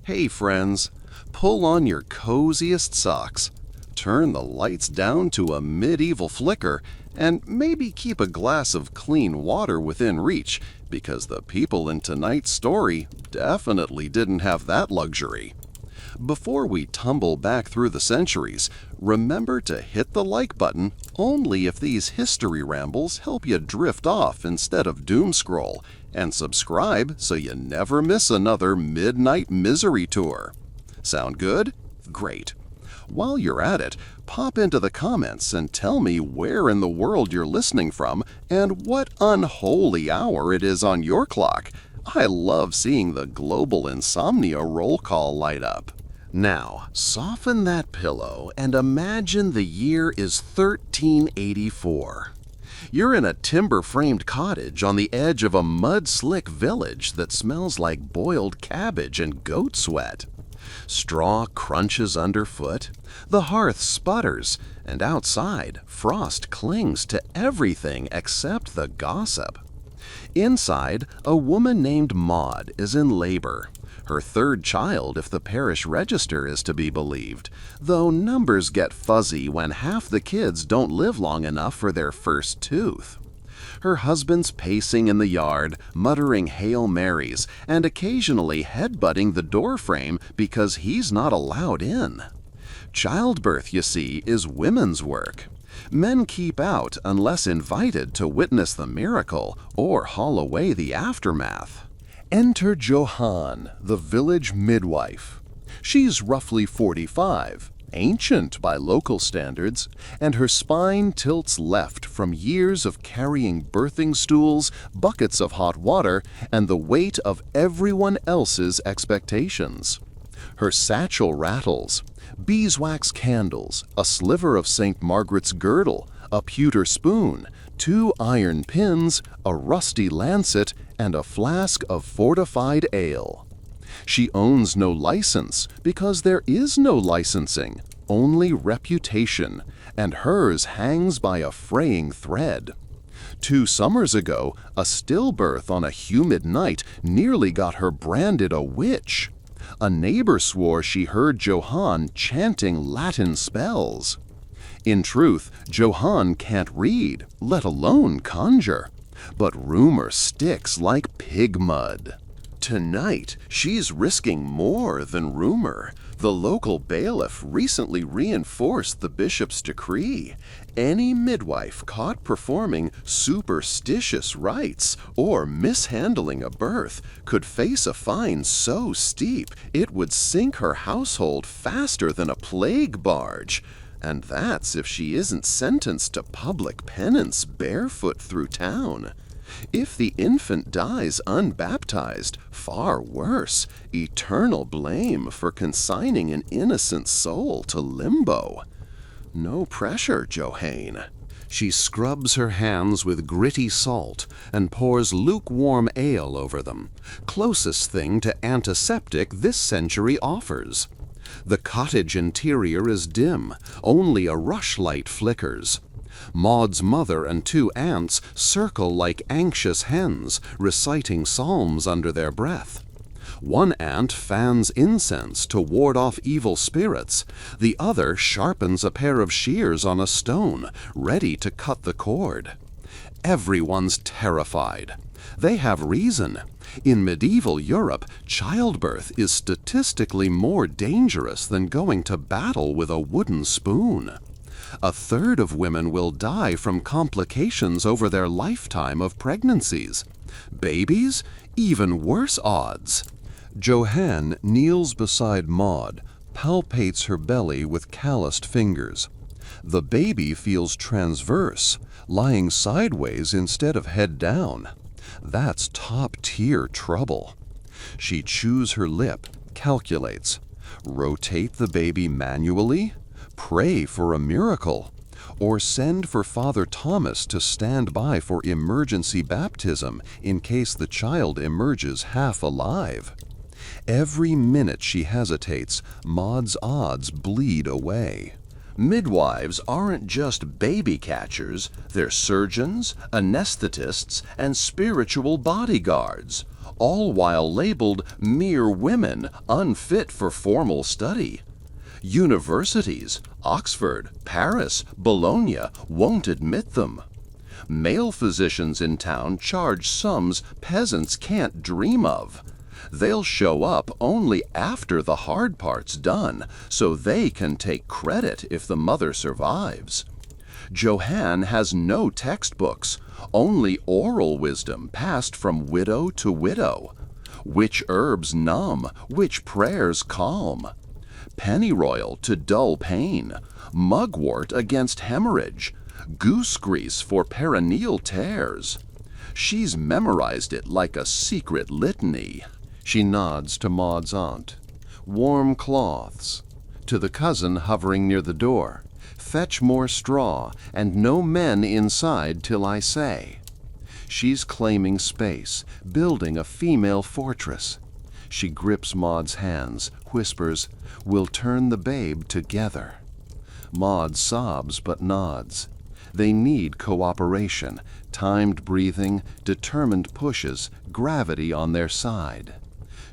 Hey friends, pull on your coziest socks, turn the lights down to a medieval flicker, and maybe keep a glass of clean water within reach, because the people in tonight's story definitely didn't have that luxury. Before we tumble back through the centuries, remember to hit the like button only if these history rambles help you drift off instead of doom scroll, and subscribe so you never miss another Midnight Misery tour. Sound good? Great. While you're at it, pop into the comments and tell me where in the world you're listening from and what unholy hour it is on your clock. I love seeing the global insomnia roll call light up. Now, soften that pillow and imagine the year is 1384. You're in a timber-framed cottage on the edge of a mud-slick village that smells like boiled cabbage and goat sweat. Straw crunches underfoot, the hearth sputters, and outside, frost clings to everything except the gossip. Inside, a woman named Maud is in labor. Her third child if the parish register is to be believed, though numbers get fuzzy when half the kids don't live long enough for their first tooth. Her husband's pacing in the yard, muttering Hail Marys, and occasionally headbutting the doorframe because he's not allowed in. Childbirth, you see, is women's work. Men keep out unless invited to witness the miracle or haul away the aftermath. Enter Johanne, the village midwife. She's roughly 45, ancient by local standards, and her spine tilts left from years of carrying birthing stools, buckets of hot water, and the weight of everyone else's expectations. Her satchel rattles. Beeswax candles, a sliver of St. Margaret's girdle, a pewter spoon, 2 iron pins, a rusty lancet, and a flask of fortified ale. She owns no license because there is no licensing, only reputation, and hers hangs by a fraying thread. 2 summers ago, a stillbirth on a humid night nearly got her branded a witch. A neighbor swore she heard Johanne chanting Latin spells. In truth, Johanne can't read, let alone conjure. But rumor sticks like pig mud. Tonight, she's risking more than rumor. The local bailiff recently reinforced the bishop's decree. Any midwife caught performing superstitious rites or mishandling a birth could face a fine so steep it would sink her household faster than a plague barge. And that's if she isn't sentenced to public penance barefoot through town. If the infant dies unbaptized, far worse, eternal blame for consigning an innocent soul to limbo. No pressure, Johanne. She scrubs her hands with gritty salt and pours lukewarm ale over them, closest thing to antiseptic this century offers. The cottage interior is dim, only a rushlight flickers. Maud's mother and 2 aunts circle like anxious hens, reciting psalms under their breath. One aunt fans incense to ward off evil spirits. The other sharpens a pair of shears on a stone, ready to cut the cord. Everyone's terrified. They have reason. In medieval Europe, childbirth is statistically more dangerous than going to battle with a wooden spoon. 1/3 of women will die from complications over their lifetime of pregnancies. Babies? Even worse odds. Johanne kneels beside Maud, palpates her belly with calloused fingers. The baby feels transverse, lying sideways instead of head down. That's top-tier trouble. She chews her lip, calculates. Rotate the baby manually? Pray for a miracle? Or send for Father Thomas to stand by for emergency baptism in case the child emerges half alive? Every minute she hesitates, Maud's odds bleed away. Midwives aren't just baby catchers, they're surgeons, anesthetists, and spiritual bodyguards, all while labeled mere women unfit for formal study. Universities, Oxford, Paris, Bologna, won't admit them. Male physicians in town charge sums peasants can't dream of. They'll show up only after the hard part's done, so they can take credit if the mother survives. Johanne has no textbooks, only oral wisdom passed from widow to widow. Which herbs numb, which prayers calm. Pennyroyal to dull pain, mugwort against hemorrhage, goose grease for perineal tears. She's memorized it like a secret litany. She nods to Maud's aunt. Warm cloths. To the cousin hovering near the door. Fetch more straw, and no men inside till I say. She's claiming space, building a female fortress. She grips Maud's hands, whispers, "We'll turn the babe together." Maud sobs but nods. They need cooperation, timed breathing, determined pushes, gravity on their side.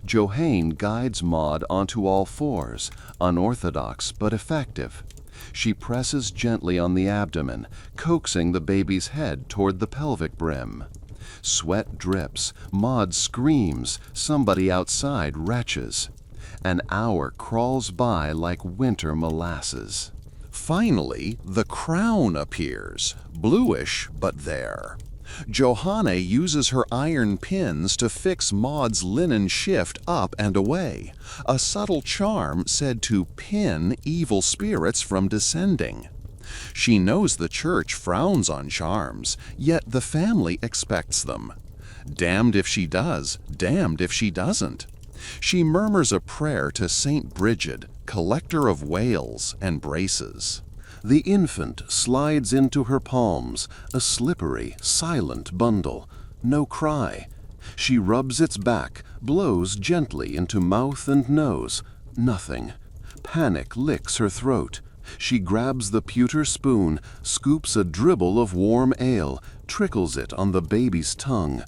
Johanne guides Maud onto all fours, unorthodox but effective. She presses gently on the abdomen, coaxing the baby's head toward the pelvic brim. Sweat drips, Maud screams, somebody outside retches. An hour crawls by like winter molasses. Finally, the crown appears, bluish but there. Johanne uses her iron pins to fix Maud's linen shift up and away, a subtle charm said to pin evil spirits from descending. She knows the church frowns on charms, yet the family expects them. Damned if she does, damned if she doesn't. She murmurs a prayer to Saint Bridget, collector of wails and braces. The infant slides into her palms, a slippery, silent bundle. No cry. She rubs its back, blows gently into mouth and nose. Nothing. Panic licks her throat. She grabs the pewter spoon, scoops a dribble of warm ale, trickles it on the baby's tongue.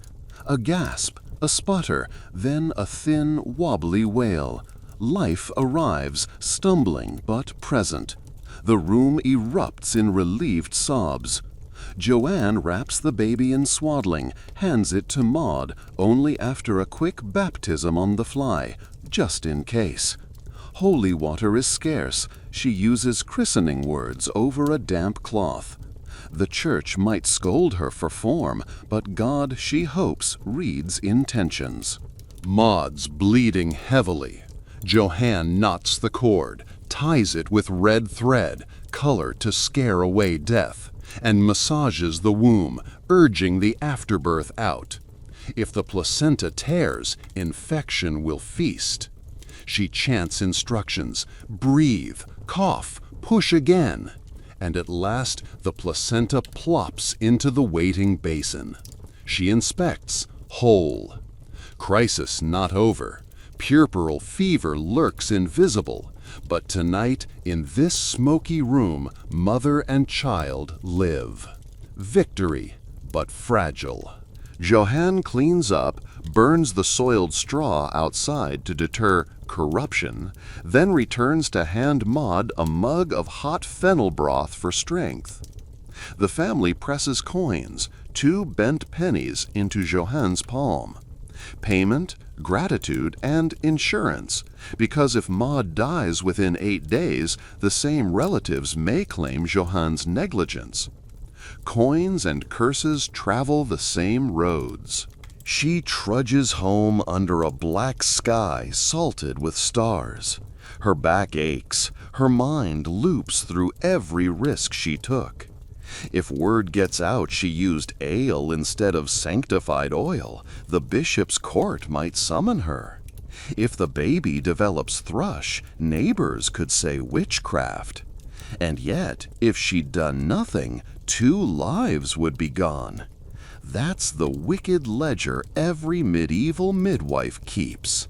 A gasp, a sputter, then a thin, wobbly wail. Life arrives, stumbling but present. The room erupts in relieved sobs. Joanne wraps the baby in swaddling, hands it to Maud, only after a quick baptism on the fly, just in case. Holy water is scarce. She uses christening words over a damp cloth. The church might scold her for form, but God, she hopes, reads intentions. Maud's bleeding heavily. Johanne knots the cord, ties it with red thread, color to scare away death, and massages the womb, urging the afterbirth out. If the placenta tears, infection will feast. She chants instructions, breathe, cough, push again, and at last the placenta plops into the waiting basin. She inspects, whole. Crisis not over. Puerperal fever lurks invisible, but tonight, in this smoky room, mother and child live. Victory, but fragile. Johanne cleans up, burns the soiled straw outside to deter corruption, then returns to hand Maud a mug of hot fennel broth for strength. The family presses coins, 2 bent pennies, into Johanne's palm. Payment, gratitude, and insurance, because if Maud dies within 8 days, the same relatives may claim Johanne's negligence. Coins and curses travel the same roads. She trudges home under a black sky salted with stars. Her back aches, her mind loops through every risk she took. If word gets out she used ale instead of sanctified oil, the bishop's court might summon her. If the baby develops thrush, neighbors could say witchcraft. And yet, if she'd done nothing, 2 lives would be gone. That's the wicked ledger every medieval midwife keeps.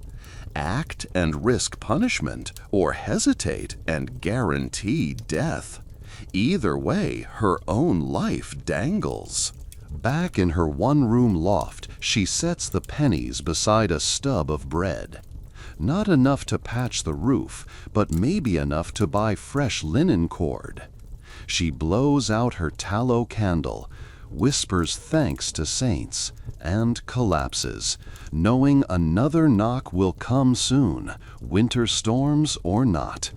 Act and risk punishment, or hesitate and guarantee death. Either way, her own life dangles. Back in her one-room loft, she sets the pennies beside a stub of bread. Not enough to patch the roof, but maybe enough to buy fresh linen cord. She blows out her tallow candle, whispers thanks to saints, and collapses, knowing another knock will come soon, winter storms or not.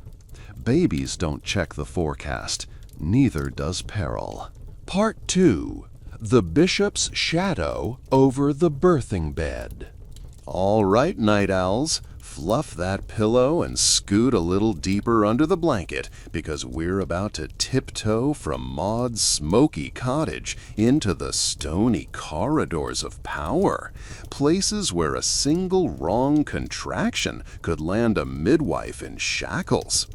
Babies don't check the forecast, neither does peril. Part 2. The Bishop's Shadow Over the Birthing Bed. All right, night owls, fluff that pillow and scoot a little deeper under the blanket, because we're about to tiptoe from Maud's smoky cottage into the stony corridors of power, places where a single wrong contraction could land a midwife in shackles.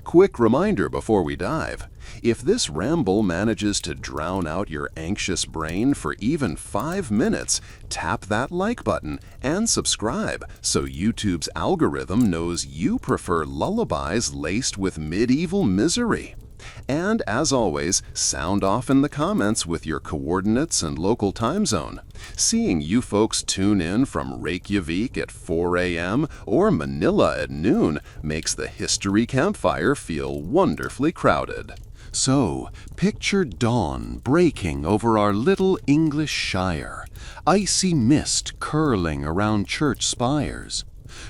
Quick reminder before we dive. If this ramble manages to drown out your anxious brain for even 5 minutes, tap that like button and subscribe so YouTube's algorithm knows you prefer lullabies laced with medieval misery. And as always, sound off in the comments with your coordinates and local time zone. Seeing you folks tune in from Reykjavik at 4 a.m. or Manila at noon makes the History Campfire feel wonderfully crowded. So, picture dawn breaking over our little English shire, icy mist curling around church spires.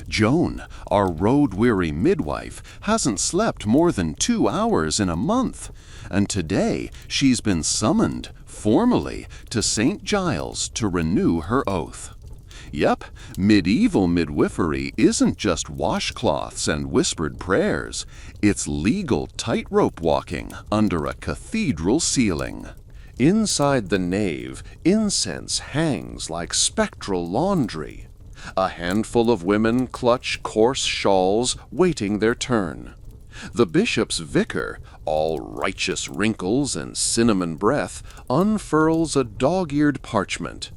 Joan, our road-weary midwife, hasn't slept more than 2 hours in a month, and today she's been summoned, formally, to St. Giles to renew her oath. Yep, medieval midwifery isn't just washcloths and whispered prayers. It's legal tightrope walking under a cathedral ceiling. Inside the nave, incense hangs like spectral laundry. A handful of women clutch coarse shawls, waiting their turn. The bishop's vicar, all righteous wrinkles and cinnamon breath, unfurls a dog-eared parchment.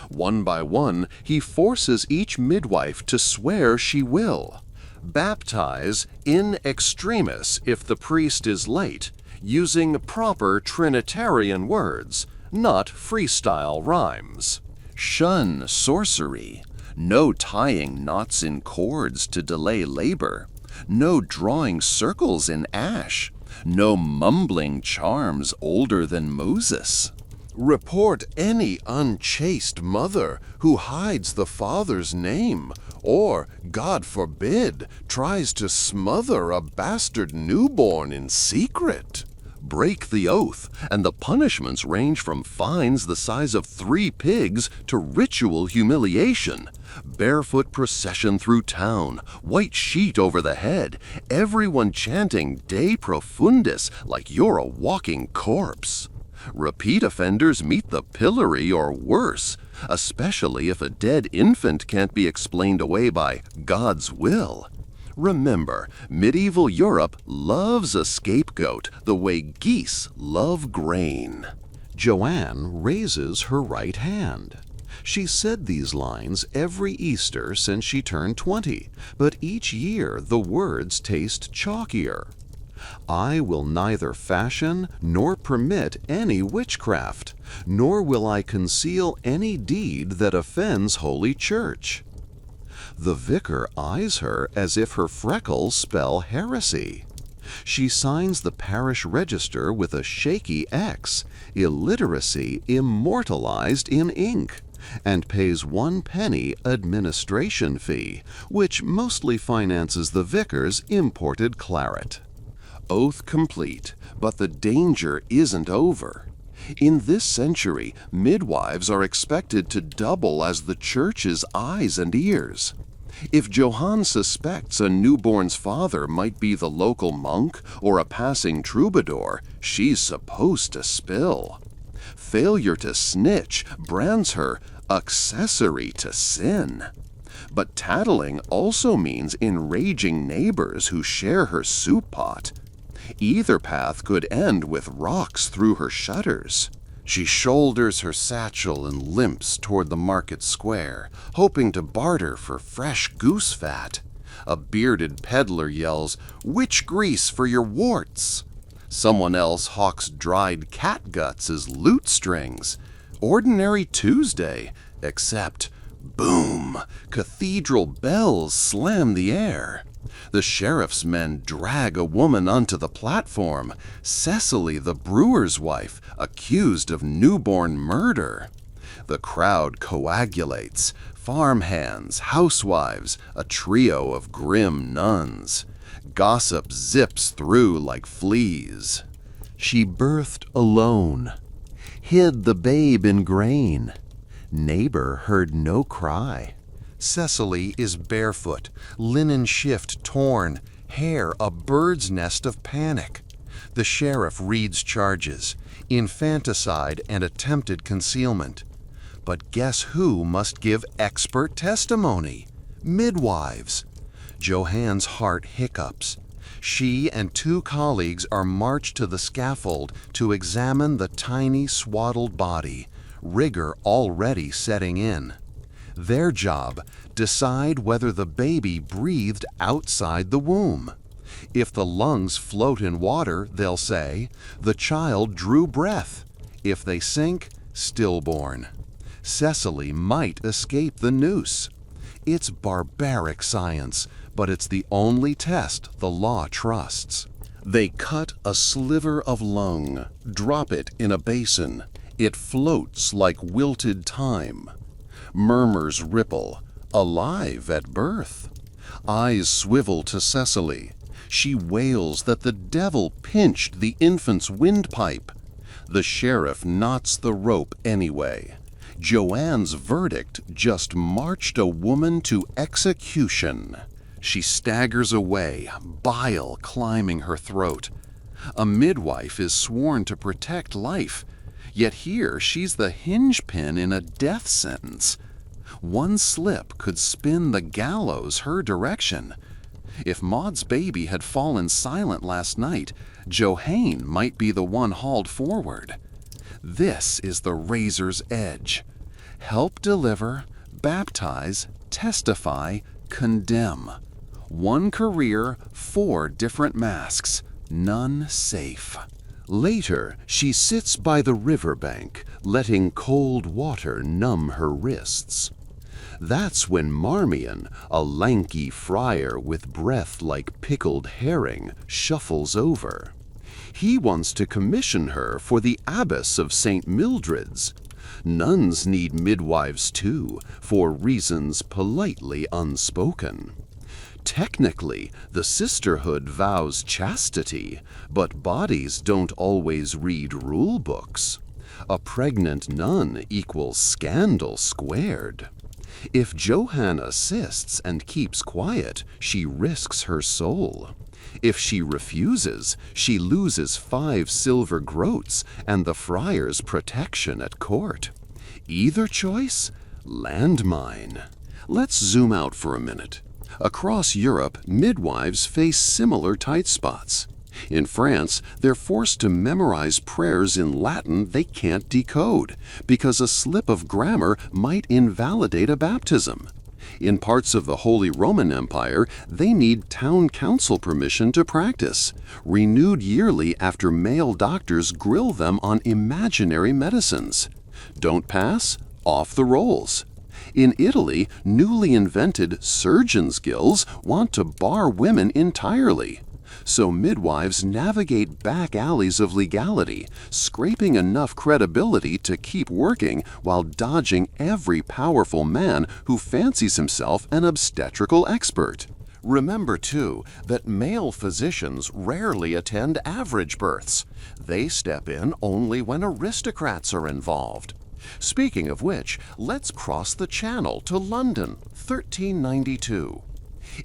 One by one, he forces each midwife to swear she will. Baptize in extremis if the priest is late, using proper Trinitarian words, not freestyle rhymes. Shun sorcery. No tying knots in cords to delay labor. No drawing circles in ash. No mumbling charms older than Moses. Report any unchaste mother who hides the father's name, or, God forbid, tries to smother a bastard newborn in secret. Break the oath, and the punishments range from fines the size of 3 pigs to ritual humiliation. Barefoot procession through town, white sheet over the head, everyone chanting De Profundis like you're a walking corpse. Repeat offenders meet the pillory or worse, especially if a dead infant can't be explained away by God's will. Remember, medieval Europe loves a scapegoat the way geese love grain. Joanne raises her right hand. She said these lines every Easter since she turned 20, but each year the words taste chalkier. I will neither fashion nor permit any witchcraft, nor will I conceal any deed that offends Holy Church. The vicar eyes her as if her freckles spell heresy. She signs the parish register with a shaky X, illiteracy immortalized in ink, and pays 1 penny administration fee, which mostly finances the vicar's imported claret. Oath complete, but the danger isn't over. In this century, midwives are expected to double as the church's eyes and ears. If Johann suspects a newborn's father might be the local monk or a passing troubadour, she's supposed to spill. Failure to snitch brands her accessory to sin. But tattling also means enraging neighbors who share her soup pot. Either path could end with rocks through her shutters. She shoulders her satchel and limps toward the market square, hoping to barter for fresh goose fat. A bearded peddler yells, "Witch grease for your warts!" Someone else hawks dried cat guts as loot strings. Ordinary Tuesday, except, boom, cathedral bells slam the air. The sheriff's men drag a woman onto the platform, Cecily, the brewer's wife, accused of newborn murder. The crowd coagulates, farmhands, housewives, a trio of grim nuns. Gossip zips through like fleas. She birthed alone, hid the babe in grain. Neighbor heard no cry. Cecily is barefoot, linen shift torn, hair a bird's nest of panic. The sheriff reads charges, infanticide and attempted concealment. But guess who must give expert testimony? Midwives. Johanne's heart hiccups. She and 2 colleagues are marched to the scaffold to examine the tiny swaddled body, rigor already setting in. Their job, decide whether the baby breathed outside the womb. If the lungs float in water, they'll say, the child drew breath. If they sink, stillborn. Cecily might escape the noose. It's barbaric science, but it's the only test the law trusts. They cut a sliver of lung, drop it in a basin. It floats like wilted thyme. Murmurs ripple, alive at birth. Eyes swivel to Cecily. She wails that the devil pinched the infant's windpipe. The sheriff knots the rope anyway. Joanne's verdict just marched a woman to execution. She staggers away, bile climbing her throat. A midwife is sworn to protect life, yet here she's the hinge pin in a death sentence. One slip could spin the gallows her direction. If Maud's baby had fallen silent last night, Johanne might be the one hauled forward. This is the razor's edge. Help deliver, baptize, testify, condemn. One career, 4 different masks, none safe. Later, she sits by the riverbank, letting cold water numb her wrists. That's when Marmion, a lanky friar with breath like pickled herring, shuffles over. He wants to commission her for the abbess of St. Mildred's. Nuns need midwives too, for reasons politely unspoken. Technically, the sisterhood vows chastity, but bodies don't always read rule books. A pregnant nun equals scandal squared. If Johanne assists and keeps quiet, she risks her soul. If she refuses, she loses 5 silver groats and the friar's protection at court. Either choice, landmine. Let's zoom out for a minute. Across Europe, midwives face similar tight spots. In France, they're forced to memorize prayers in Latin they can't decode, because a slip of grammar might invalidate a baptism. In parts of the Holy Roman Empire, they need town council permission to practice, renewed yearly after male doctors grill them on imaginary medicines. Don't pass? Off the rolls. In Italy, newly invented surgeons' guilds want to bar women entirely. So midwives navigate back alleys of legality, scraping enough credibility to keep working while dodging every powerful man who fancies himself an obstetrical expert. Remember, too, that male physicians rarely attend average births. They step in only when aristocrats are involved. Speaking of which, let's cross the channel to London, 1392.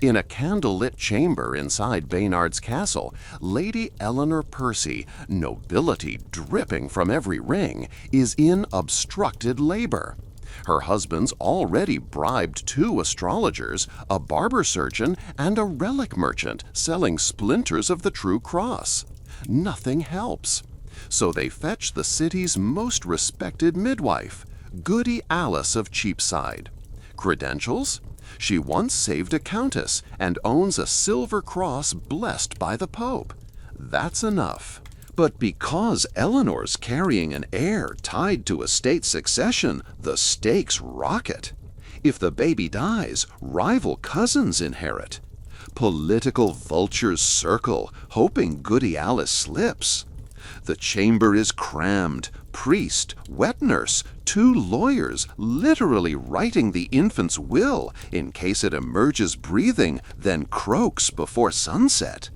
In a candlelit chamber inside Baynard's castle, Lady Eleanor Percy, nobility dripping from every ring, is in obstructed labor. Her husband's already bribed 2 astrologers, a barber surgeon, and a relic merchant selling splinters of the true cross. Nothing helps. So they fetch the city's most respected midwife, Goody Alice of Cheapside. Credentials? She once saved a countess and owns a silver cross blessed by the Pope. That's enough. But because Eleanor's carrying an heir tied to estate succession, the stakes rocket. If the baby dies, rival cousins inherit. Political vultures circle, hoping Goody Alice slips. The chamber is crammed, priest, wet nurse, 2 lawyers literally writing the infant's will in case it emerges breathing, then croaks before sunset.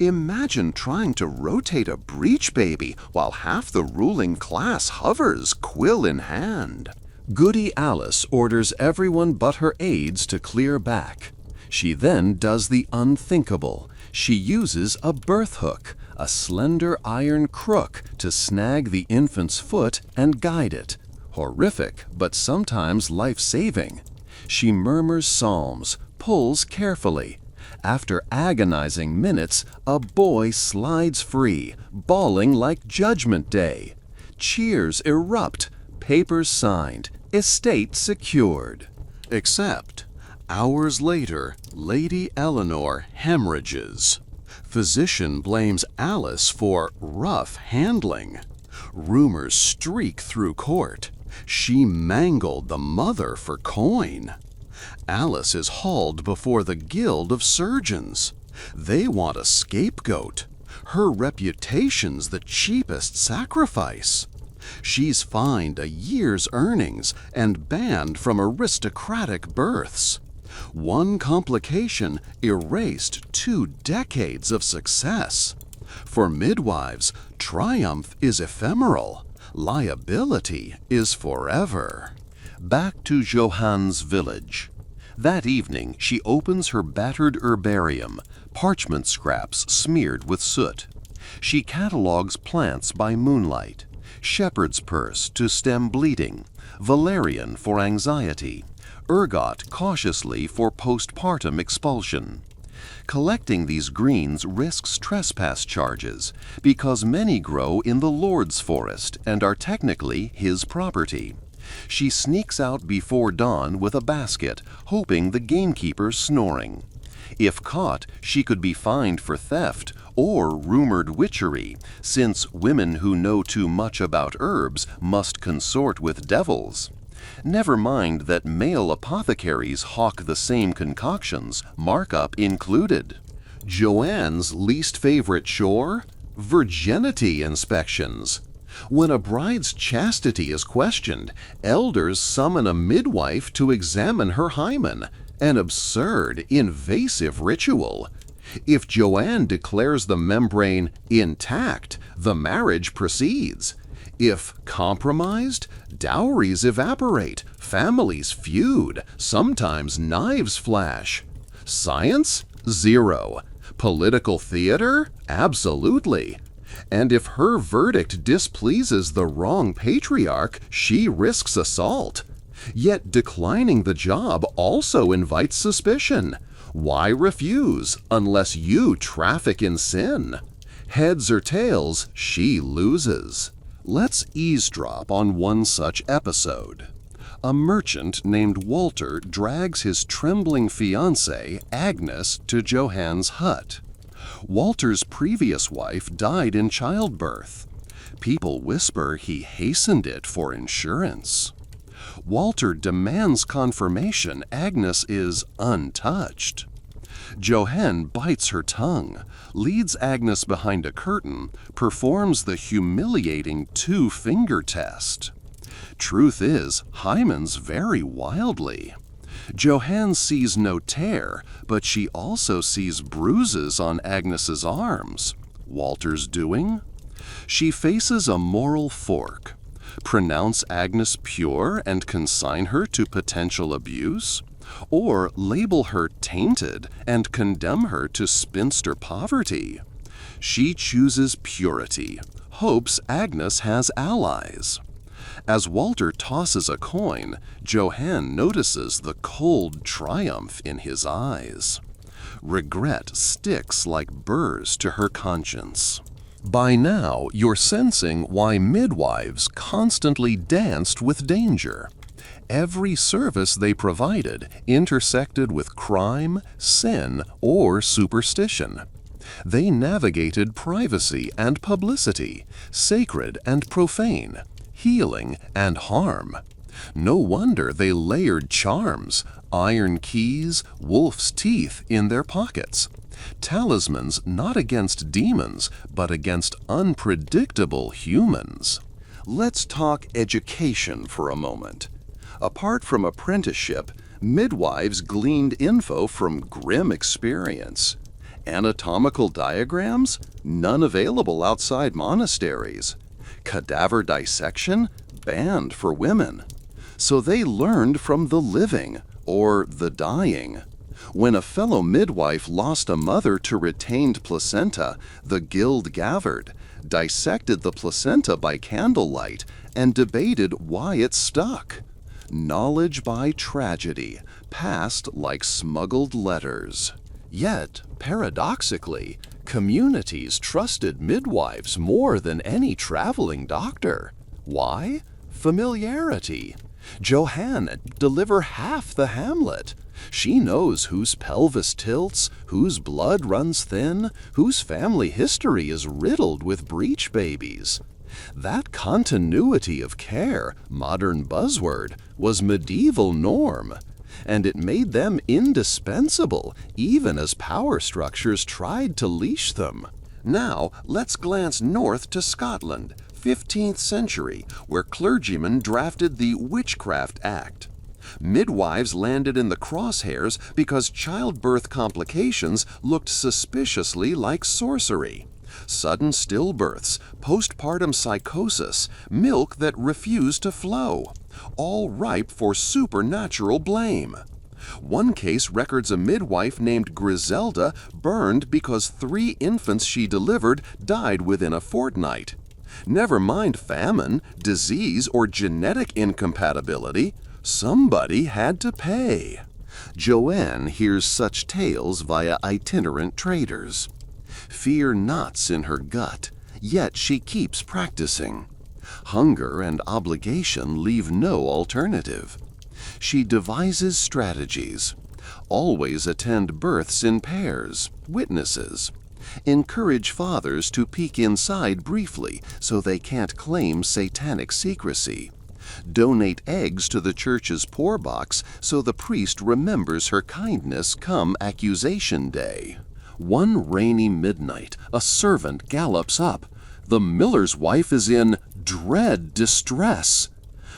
Imagine trying to rotate a breech baby while half the ruling class hovers, quill in hand. Goody Alice orders everyone but her aides to clear back. She then does the unthinkable. She uses a birth hook, a slender iron crook, to snag the infant's foot and guide it. Horrific, but sometimes life-saving. She murmurs psalms, pulls carefully. After agonizing minutes, a boy slides free, bawling like Judgment Day. Cheers erupt, papers signed, estate secured. Except, hours later, Lady Eleanor hemorrhages. Physician blames Alice for rough handling. Rumors streak through court. She mangled the mother for coin. Alice is hauled before the Guild of Surgeons. They want a scapegoat. Her reputation's the cheapest sacrifice. She's fined a year's earnings and banned from aristocratic births. One complication erased 2 decades of success. For midwives, triumph is ephemeral. Liability is forever. Back to Johanne's village. That evening, she opens her battered herbarium, parchment scraps smeared with soot. She catalogues plants by moonlight. Shepherd's purse to stem bleeding, valerian for anxiety, ergot cautiously for postpartum expulsion. Collecting these greens risks trespass charges because many grow in the Lord's forest and are technically his property. She sneaks out before dawn with a basket, hoping the gamekeeper's snoring. If caught, she could be fined for theft or rumored witchery, since women who know too much about herbs must consort with devils. Never mind that male apothecaries hawk the same concoctions, markup included. Joanne's least favorite chore? Virginity inspections. When a bride's chastity is questioned, elders summon a midwife to examine her hymen, an absurd, invasive ritual. If Joanne declares the membrane intact, the marriage proceeds. If compromised, dowries evaporate, families feud, sometimes knives flash. Science? Zero. Political theater? Absolutely. And if her verdict displeases the wrong patriarch, she risks assault. Yet declining the job also invites suspicion. Why refuse unless you traffic in sin? Heads or tails, she loses. Let's eavesdrop on one such episode. A merchant named Walter drags his trembling fiancée, Agnes, to Johanne's hut. Walter's previous wife died in childbirth. People whisper he hastened it for insurance. Walter demands confirmation Agnes is untouched. Johanne bites her tongue, leads Agnes behind a curtain, performs the humiliating 2-finger test. Truth is, hymens vary wildly. Johanne sees no tear, but she also sees bruises on Agnes's arms. Walter's doing? She faces a moral fork. Pronounce Agnes pure and consign her to potential abuse? Or label her tainted and condemn her to spinster poverty? She chooses purity, hopes Agnes has allies. As Walter tosses a coin, Johanne notices the cold triumph in his eyes. Regret sticks like burrs to her conscience. By now, you're sensing why midwives constantly danced with danger. Every service they provided intersected with crime, sin, or superstition. They navigated privacy and publicity, sacred and profane, healing and harm. No wonder they layered charms, iron keys, wolf's teeth in their pockets. Talismans not against demons, but against unpredictable humans. Let's talk education for a moment. Apart from apprenticeship, midwives gleaned info from grim experience. Anatomical diagrams? None available outside monasteries. Cadaver dissection? Banned for women. So they learned from the living, or the dying. When a fellow midwife lost a mother to retained placenta, the guild gathered, dissected the placenta by candlelight, and debated why it stuck. Knowledge by tragedy, passed like smuggled letters. Yet, paradoxically, communities trusted midwives more than any traveling doctor. Why? Familiarity. Johanne deliver half the hamlet. She knows whose pelvis tilts, whose blood runs thin, whose family history is riddled with breech babies. That continuity of care, modern buzzword, was medieval norm, and it made them indispensable even as power structures tried to leash them. Now, let's glance north to Scotland, 15th century, where clergymen drafted the Witchcraft Act. Midwives landed in the crosshairs because childbirth complications looked suspiciously like sorcery. Sudden stillbirths, postpartum psychosis, milk that refused to flow, all ripe for supernatural blame. One case records a midwife named Griselda burned because 3 infants she delivered died within a fortnight. Never mind famine, disease, or genetic incompatibility, somebody had to pay. Joanne hears such tales via itinerant traders. Fear knots in her gut, yet she keeps practicing. Hunger and obligation leave no alternative. She devises strategies. Always attend births in pairs, witnesses. Encourage fathers to peek inside briefly so they can't claim satanic secrecy. Donate eggs to the church's poor box so the priest remembers her kindness come accusation day. One rainy midnight, a servant gallops up. The miller's wife is in dread distress.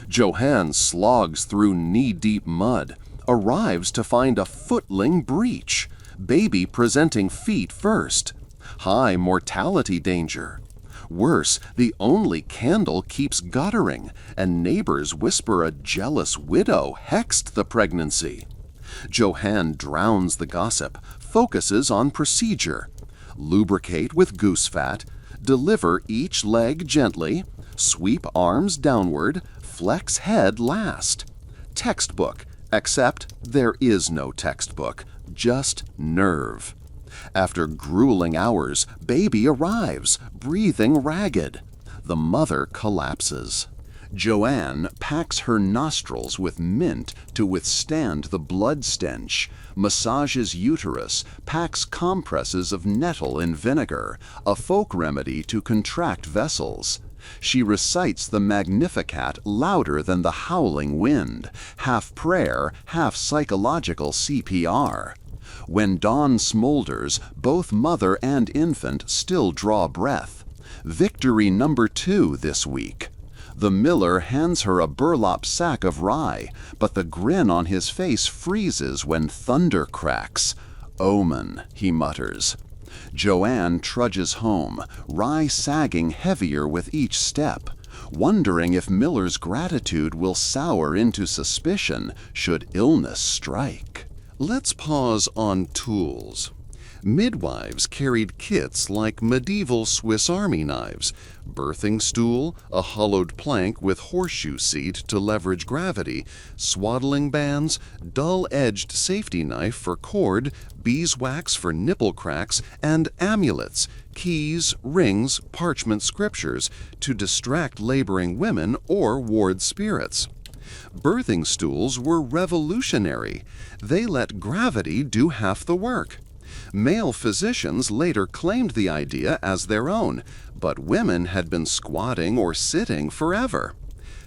Johanne slogs through knee-deep mud, arrives to find a footling breach, baby presenting feet first. High mortality danger. Worse, the only candle keeps guttering, and neighbors whisper a jealous widow hexed the pregnancy. Johanne drowns the gossip, focuses on procedure. Lubricate with goose fat, deliver each leg gently, sweep arms downward, flex head last. Textbook, except there is no textbook, just nerve. After grueling hours, baby arrives, breathing ragged. The mother collapses. Joanne packs her nostrils with mint to withstand the blood stench, massages uterus, packs compresses of nettle in vinegar, a folk remedy to contract vessels. She recites the Magnificat louder than the howling wind, half prayer, half psychological CPR. When dawn smolders, both mother and infant still draw breath. Victory number 2 this week. The miller hands her a burlap sack of rye, but the grin on his face freezes when thunder cracks. Omen, he mutters. Joanne trudges home, rye sagging heavier with each step, wondering if Miller's gratitude will sour into suspicion should illness strike. Let's pause on tools. Midwives carried kits like medieval Swiss Army knives, birthing stool, a hollowed plank with horseshoe seat to leverage gravity, swaddling bands, dull-edged safety knife for cord, beeswax for nipple cracks, and amulets, keys, rings, parchment scriptures to distract laboring women or ward spirits. Birthing stools were revolutionary. They let gravity do half the work. Male physicians later claimed the idea as their own, but women had been squatting or sitting forever.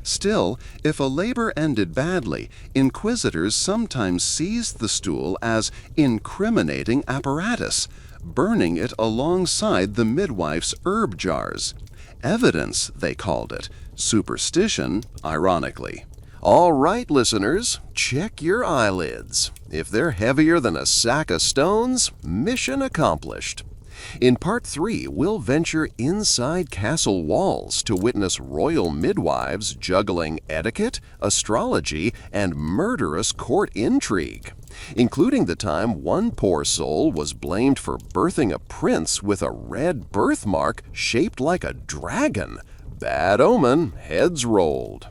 Still, if a labor ended badly, inquisitors sometimes seized the stool as incriminating apparatus, burning it alongside the midwife's herb jars. Evidence, they called it. Superstition, ironically. All right, listeners, check your eyelids. If they're heavier than a sack of stones, mission accomplished. In Part 3, we'll venture inside castle walls to witness royal midwives juggling etiquette, astrology, and murderous court intrigue, including the time one poor soul was blamed for birthing a prince with a red birthmark shaped like a dragon. Bad omen, heads rolled.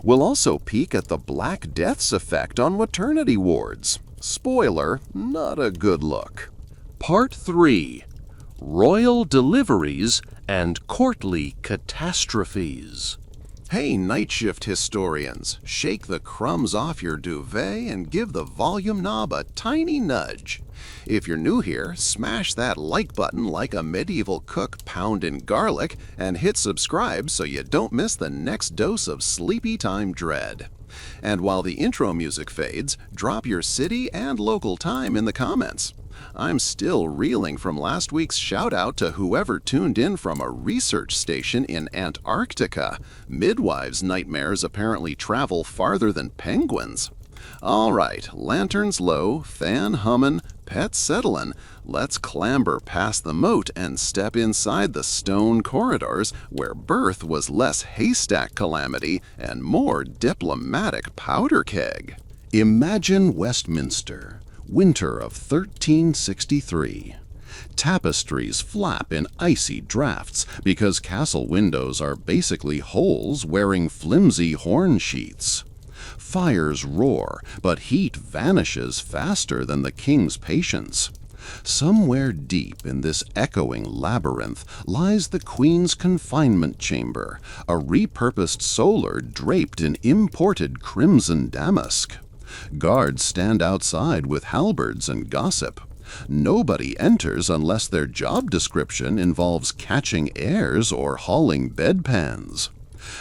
We'll also peek at the Black Death's effect on maternity wards. Spoiler, not a good look. Part 3. Royal Deliveries and Courtly Catastrophes. Hey, night shift historians, shake the crumbs off your duvet and give the volume knob a tiny nudge. If you're new here, smash that like button like a medieval cook pounding garlic and hit subscribe so you don't miss the next dose of sleepy time dread. And while the intro music fades, drop your city and local time in the comments. I'm still reeling from last week's shout-out to whoever tuned in from a research station in Antarctica. Midwives' nightmares apparently travel farther than penguins. All right, lanterns low, fan hummin', pets settlin'. Let's clamber past the moat and step inside the stone corridors where birth was less haystack calamity and more diplomatic powder keg. Imagine Westminster. Winter of 1363. Tapestries flap in icy drafts because castle windows are basically holes wearing flimsy horn sheaths. Fires roar, but heat vanishes faster than the king's patience. Somewhere deep in this echoing labyrinth lies the queen's confinement chamber, a repurposed solar draped in imported crimson damask. Guards stand outside with halberds and gossip. Nobody enters unless their job description involves catching airs or hauling bedpans.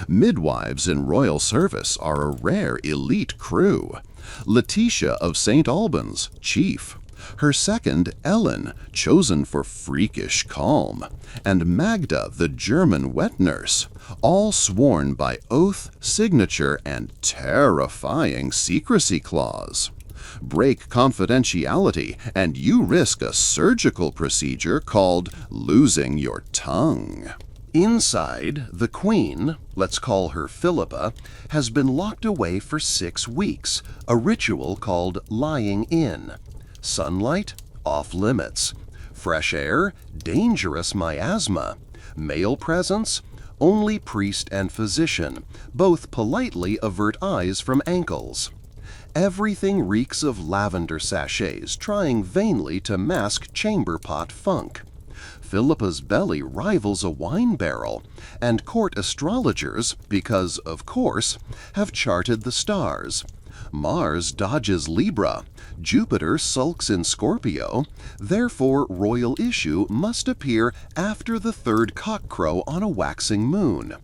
Midwives in royal service are a rare elite crew. Letitia of St. Albans, chief. Her second, Ellen, chosen for freakish calm, and Magda, the German wet nurse, all sworn by oath, signature, and terrifying secrecy clause. Break confidentiality, and you risk a surgical procedure called losing your tongue. Inside, the queen, let's call her Philippa, has been locked away for 6 weeks, a ritual called lying in. Sunlight, off limits. Fresh air, dangerous miasma. Male presence, only priest and physician, both politely avert eyes from ankles. Everything reeks of lavender sachets trying vainly to mask chamber pot funk. Philippa's belly rivals a wine barrel, and court astrologers, because of course, have charted the stars. Mars dodges Libra, Jupiter sulks in Scorpio, therefore royal issue must appear after the third cockcrow on a waxing moon.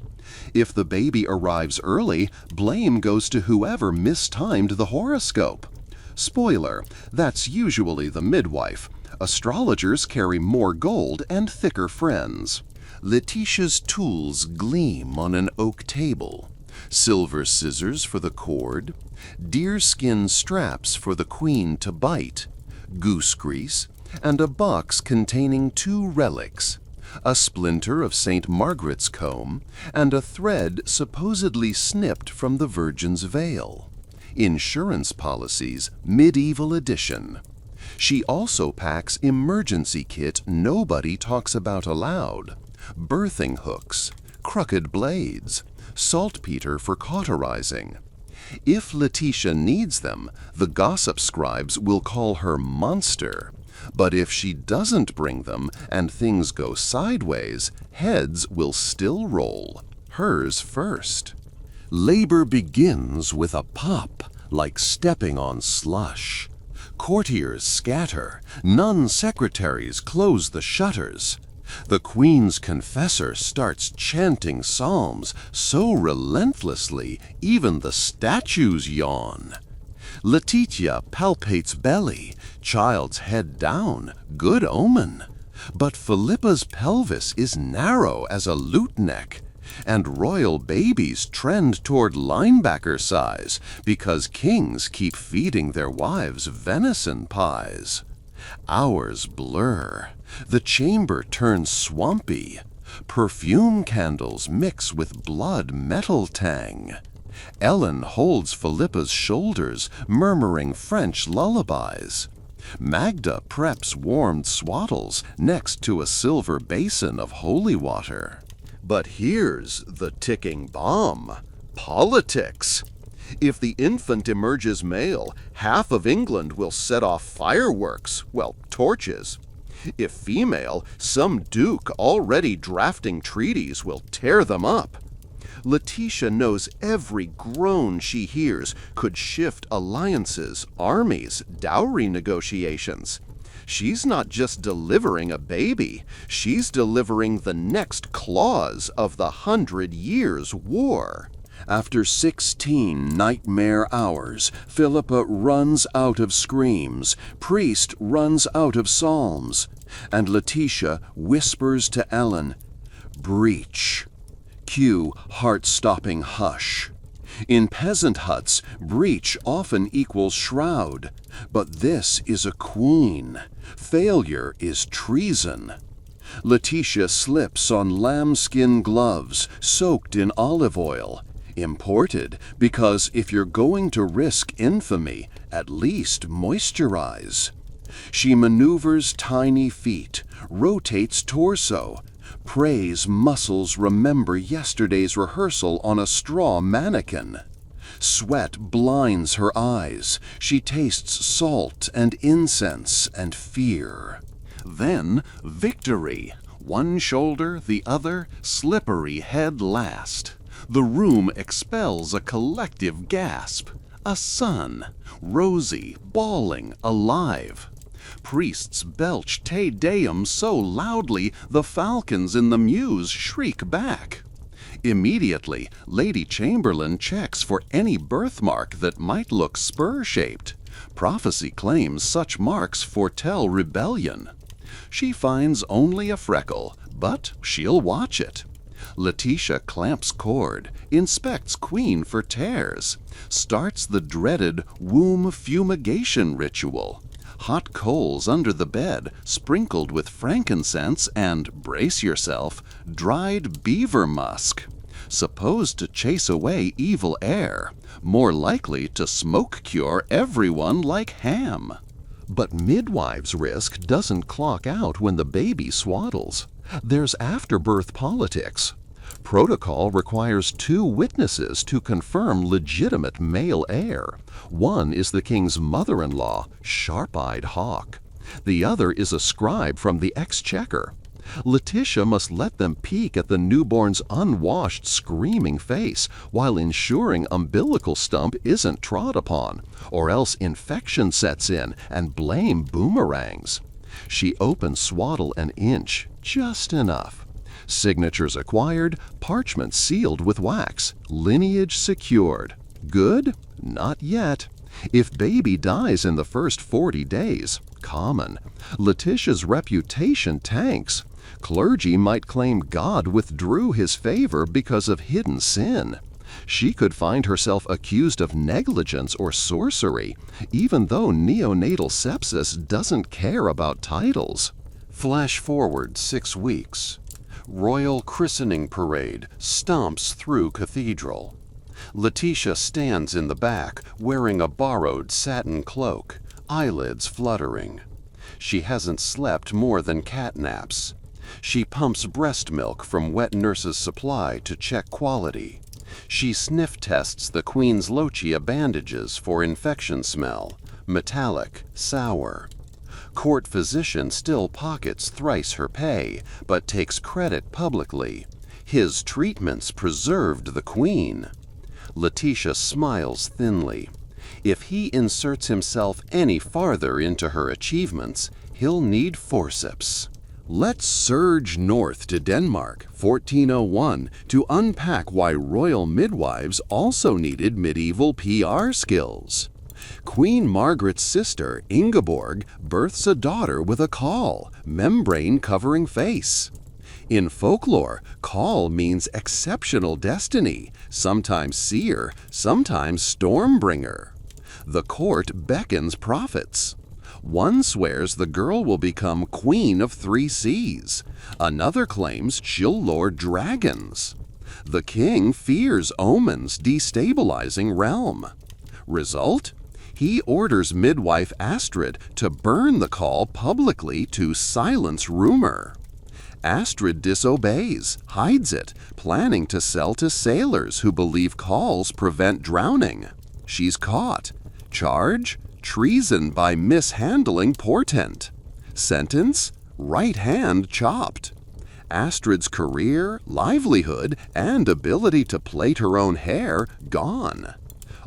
If the baby arrives early, blame goes to whoever mistimed the horoscope. Spoiler, that's usually the midwife. Astrologers carry more gold and thicker friends. Letitia's tools gleam on an oak table. Silver scissors for the cord, deerskin straps for the queen to bite, goose grease, and a box containing 2 relics, a splinter of St. Margaret's comb, and a thread supposedly snipped from the Virgin's veil. Insurance policies, medieval edition. She also packs emergency kit nobody talks about aloud: birthing hooks, crooked blades, saltpeter for cauterizing. If Letitia needs them, the gossip scribes will call her monster. But if she doesn't bring them and things go sideways, heads will still roll, hers first. Labor begins with a pop, like stepping on slush. Courtiers scatter, nun secretaries close the shutters. The Queen's confessor starts chanting psalms so relentlessly even the statues yawn. Letitia palpates belly, child's head down, good omen. But Philippa's pelvis is narrow as a lute neck, and royal babies trend toward linebacker size because kings keep feeding their wives venison pies. Hours blur. The chamber turns swampy. Perfume candles mix with blood metal tang. Ellen holds Philippa's shoulders, murmuring French lullabies. Magda preps warmed swaddles next to a silver basin of holy water. But here's the ticking bomb: politics. If the infant emerges male, half of England will set off fireworks, well, torches. If female, some duke already drafting treaties will tear them up. Letitia knows every groan she hears could shift alliances, armies, dowry negotiations. She's not just delivering a baby, she's delivering the next clause of the 100 Years' War. After 16 nightmare hours, Philippa runs out of screams, priest runs out of psalms, and Letitia whispers to Ellen, "Breach." Cue heart-stopping hush. In peasant huts, breach often equals shroud, but this is a queen. Failure is treason. Letitia slips on lambskin gloves soaked in olive oil, imported because if you're going to risk infamy, at least moisturize. She maneuvers tiny feet, rotates torso, prays muscles remember yesterday's rehearsal on a straw mannequin. Sweat blinds her eyes. She tastes salt and incense and fear. Then victory. One shoulder, the other, slippery head last. The room expels a collective gasp. A son, rosy, bawling, alive. Priests belch Te Deum so loudly the falcons in the mews shriek back. Immediately, Lady Chamberlain checks for any birthmark that might look spur-shaped. Prophecy claims such marks foretell rebellion. She finds only a freckle, but she'll watch it. Letitia clamps cord, inspects Queen for tears, starts the dreaded womb fumigation ritual. Hot coals under the bed, sprinkled with frankincense and, brace yourself, dried beaver musk. Supposed to chase away evil air, more likely to smoke cure everyone like ham. But midwives' risk doesn't clock out when the baby swaddles. There's afterbirth politics. Protocol requires 2 witnesses to confirm legitimate male heir. One is the king's mother-in-law, sharp-eyed hawk. The other is a scribe from the exchequer. Letitia must let them peek at the newborn's unwashed, screaming face while ensuring umbilical stump isn't trod upon, or else infection sets in and blame boomerangs. She opens swaddle an inch, just enough. Signatures acquired, parchment sealed with wax, lineage secured. Good? Not yet. If baby dies in the first 40 days, common. Letitia's reputation tanks. Clergy might claim God withdrew his favor because of hidden sin. She could find herself accused of negligence or sorcery, even though neonatal sepsis doesn't care about titles. Flash forward 6 weeks. Royal christening parade stomps through cathedral. Letitia stands in the back, wearing a borrowed satin cloak. eyelids fluttering. She hasn't slept more than cat naps. She pumps breast milk from wet nurse's supply to check quality. She sniff tests the Queen's lochia bandages for infection smell, metallic, sour. Court physician still pockets thrice her pay, but takes credit publicly. His treatments preserved the Queen. Letitia smiles thinly. If he inserts himself any farther into her achievements, he'll need forceps. Let's surge north to Denmark, 1401, to unpack why royal midwives also needed medieval PR skills. Queen Margaret's sister, Ingeborg, births a daughter with a caul, membrane-covering face. In folklore, caul means exceptional destiny, sometimes seer, sometimes stormbringer. The court beckons prophets. One swears the girl will become Queen of 3 Seas. Another claims she'll lord dragons. The king fears omens destabilizing realm. Result? He orders midwife Astrid to burn the caul publicly to silence rumor. Astrid disobeys, hides it, planning to sell to sailors who believe cauls prevent drowning. She's caught. Charge? Treason by mishandling portent. Sentence? Right hand chopped. Astrid's career, livelihood, and ability to plait her own hair gone.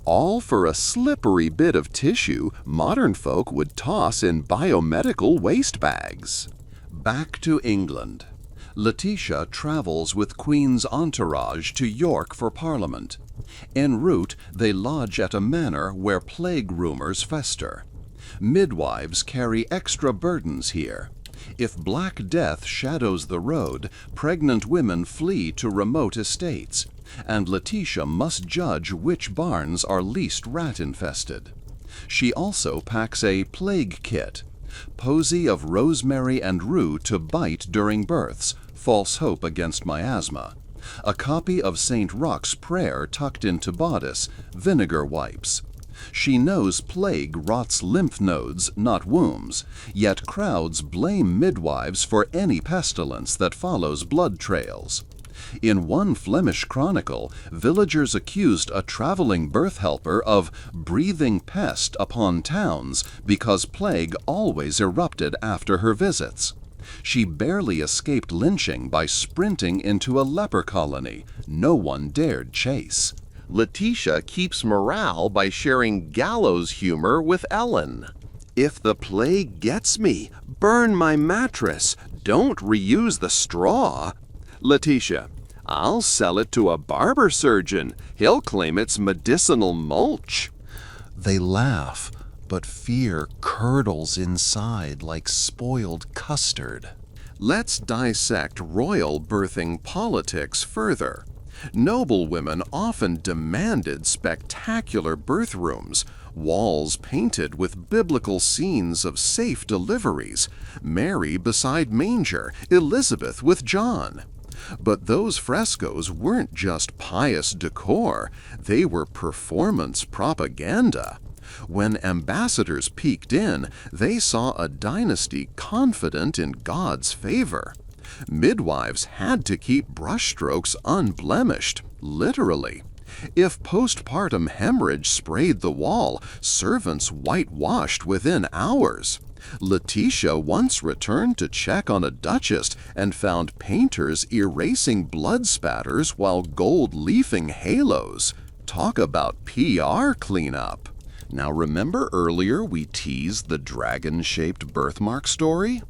All for a slippery bit of tissue modern folk would toss in biomedical waste bags. Back to England. Letitia travels with Queen's entourage to York for Parliament. En route, they lodge at a manor where plague rumors fester. Midwives carry extra burdens here. If Black Death shadows the road, pregnant women flee to remote estates, and Letitia must judge which barns are least rat-infested. She also packs a plague kit, posy of rosemary and rue to bite during births, false hope against miasma, a copy of St. Roch's prayer tucked into bodice, vinegar wipes. She knows plague rots lymph nodes, not wombs, yet crowds blame midwives for any pestilence that follows blood trails. In one Flemish chronicle, villagers accused a traveling birth helper of breathing pest upon towns because plague always erupted after her visits. She barely escaped lynching by sprinting into a leper colony no one dared chase. Letitia keeps morale by sharing gallows humor with Ellen. If the plague gets me, burn my mattress. Don't reuse the straw. Letitia: I'll sell it to a barber surgeon. He'll claim it's medicinal mulch. They laugh, but fear curdles inside like spoiled custard. Let's dissect royal birthing politics further. Noblewomen often demanded spectacular birth rooms, walls painted with biblical scenes of safe deliveries, Mary beside manger, Elizabeth with John. But those frescoes weren't just pious decor, they were performance propaganda. When ambassadors peeked in, they saw a dynasty confident in God's favor. Midwives had to keep brushstrokes unblemished, literally. If postpartum hemorrhage sprayed the wall, servants whitewashed within hours. Letitia once returned to check on a duchess and found painters erasing blood spatters while gold leafing halos. Talk about PR cleanup. Now remember earlier we teased the dragon-shaped birthmark story?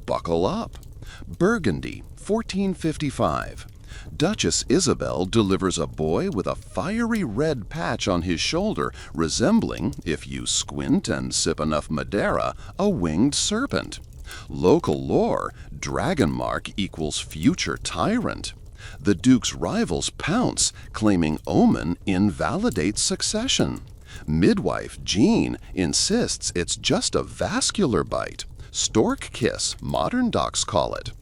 Buckle up. Burgundy, 1455. Duchess Isabel delivers a boy with a fiery red patch on his shoulder resembling, if you squint and sip enough Madeira, a winged serpent. Local lore, dragon mark equals future tyrant. The Duke's rivals pounce, claiming omen invalidates succession. Midwife Jean insists it's just a vascular bite. Stork kiss, modern docs call it.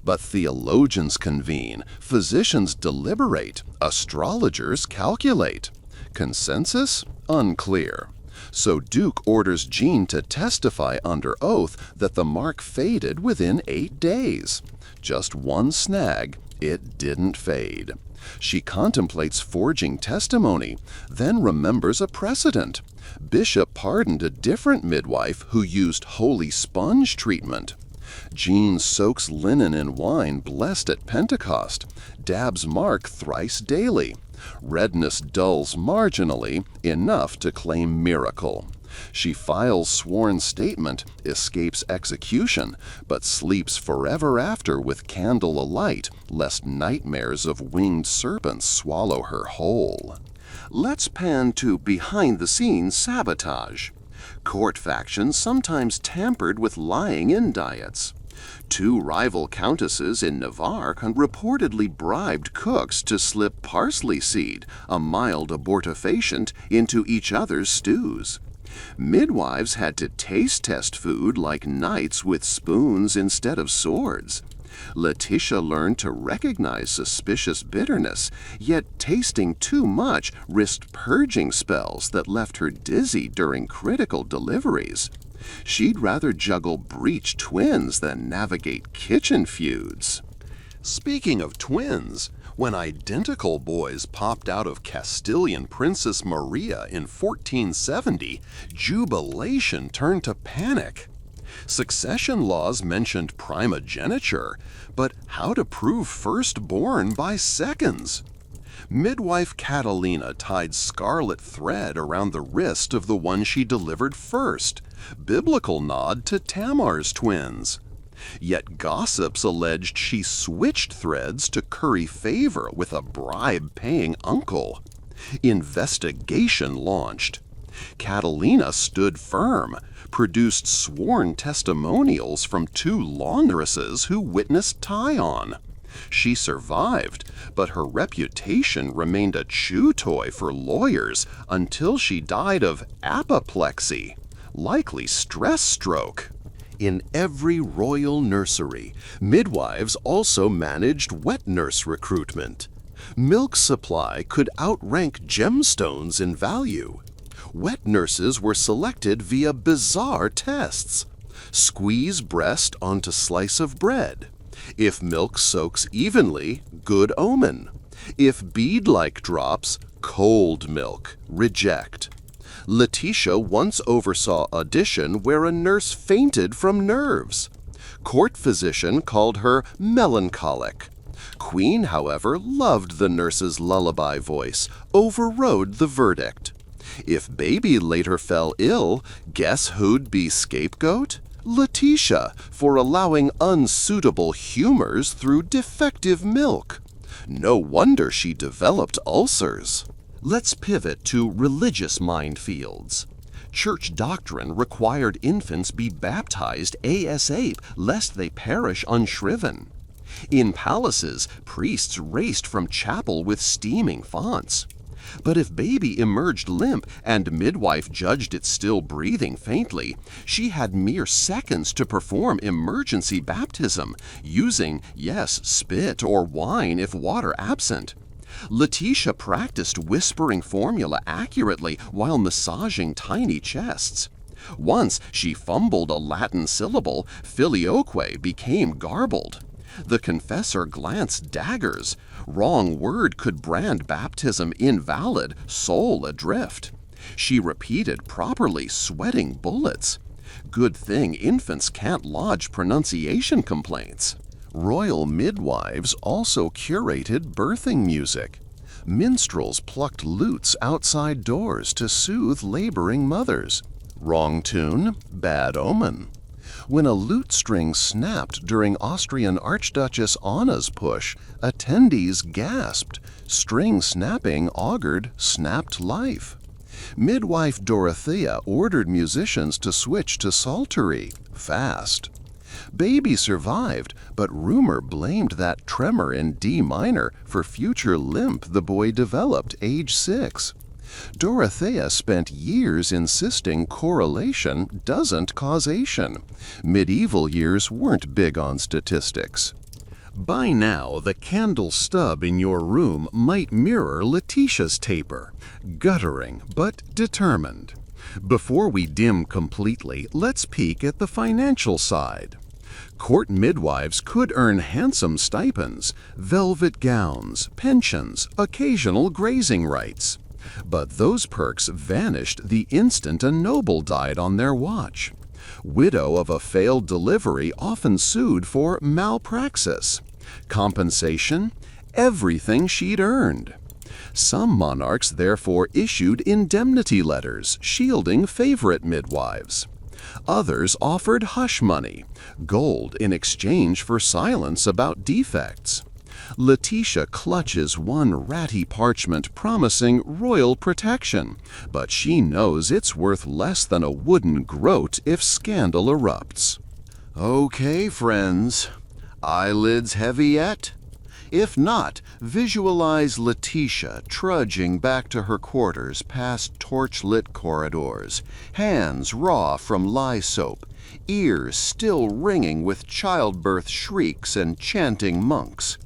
But theologians convene, physicians deliberate, astrologers calculate. Consensus? Unclear. So Duke orders Jean to testify under oath that the mark faded within 8 days. Just one snag: it didn't fade. She contemplates forging testimony, then remembers a precedent. Bishop pardoned a different midwife who used holy sponge treatment. Jean soaks linen in wine blessed at Pentecost, dabs mark thrice daily. Redness dulls marginally, enough to claim miracle. She files sworn statement, escapes execution, but sleeps forever after with candle alight, lest nightmares of winged serpents swallow her whole. Let's pan to behind-the-scenes sabotage. Court factions sometimes tampered with lying-in diets. 2 rival countesses in Navarre reportedly bribed cooks to slip parsley seed, a mild abortifacient, into each other's stews. Midwives had to taste test food like knights with spoons instead of swords. Letitia learned to recognize suspicious bitterness, yet tasting too much risked purging spells that left her dizzy during critical deliveries. She'd rather juggle breech twins than navigate kitchen feuds. Speaking of twins, when identical boys popped out of Castilian Princess Maria in 1470, jubilation turned to panic. Succession laws mentioned primogeniture, but how to prove firstborn by seconds? Midwife Catalina tied scarlet thread around the wrist of the one she delivered first, biblical nod to Tamar's twins. Yet gossips alleged she switched threads to curry favor with a bribe-paying uncle. Investigation launched. Catalina stood firm, produced sworn testimonials from 2 laundresses who witnessed tie-on. She survived, but her reputation remained a chew toy for lawyers until she died of apoplexy, likely stress stroke. In every royal nursery, midwives also managed wet nurse recruitment. Milk supply could outrank gemstones in value. Wet nurses were selected via bizarre tests. Squeeze breast onto slice of bread. If milk soaks evenly, good omen. If bead-like drops, cold milk, reject. Letitia once oversaw audition where a nurse fainted from nerves. Court physician called her melancholic. Queen, however, loved the nurse's lullaby voice, overrode the verdict. If baby later fell ill, guess who'd be scapegoat? Letitia, for allowing unsuitable humors through defective milk. No wonder she developed ulcers. Let's pivot to religious minefields. Church doctrine required infants be baptized ASAP lest they perish unshriven. In palaces, priests raced from chapel with steaming fonts. But if baby emerged limp and midwife judged it still breathing faintly, she had mere seconds to perform emergency baptism, using, yes, spit or wine if water absent. Letitia practiced whispering formula accurately while massaging tiny chests. Once she fumbled a Latin syllable, filioque became garbled. The confessor glanced daggers. Wrong word could brand baptism invalid, soul adrift. She repeated properly, sweating bullets. Good thing infants can't lodge pronunciation complaints. Royal midwives also curated birthing music. Minstrels plucked lutes outside doors to soothe laboring mothers. Wrong tune, bad omen. When a lute string snapped during Austrian Archduchess Anna's push, attendees gasped. String snapping augured snapped life. Midwife Dorothea ordered musicians to switch to psaltery, fast. Baby survived, but rumor blamed that tremor in D minor for future limp the boy developed age 6. Dorothea spent years insisting correlation doesn't causation. Medieval years weren't big on statistics. By now, the candle stub in your room might mirror Letitia's taper, guttering but determined. Before we dim completely, let's peek at the financial side. Court midwives could earn handsome stipends, velvet gowns, pensions, occasional grazing rights. But those perks vanished the instant a noble died on their watch. Widow of a failed delivery often sued for malpraxis. Compensation? Everything she'd earned. Some monarchs therefore issued indemnity letters shielding favorite midwives. Others offered hush money, gold in exchange for silence about defects. Letitia clutches one ratty parchment promising royal protection, but she knows it's worth less than a wooden groat if scandal erupts. Okay, friends. Eyelids heavy yet? If not, visualize Letitia trudging back to her quarters past torch-lit corridors, hands raw from lye soap, ears still ringing with childbirth shrieks and chanting monks.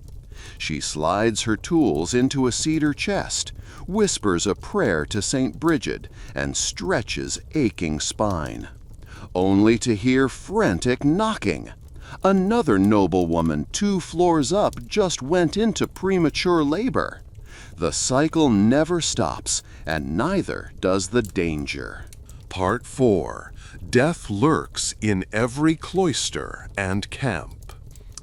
She slides her tools into a cedar chest, whispers a prayer to St. Bridget, and stretches aching spine. Only to hear frantic knocking. Another noblewoman 2 floors up just went into premature labor. The cycle never stops, and neither does the danger. Part 4. Death lurks in every cloister and camp.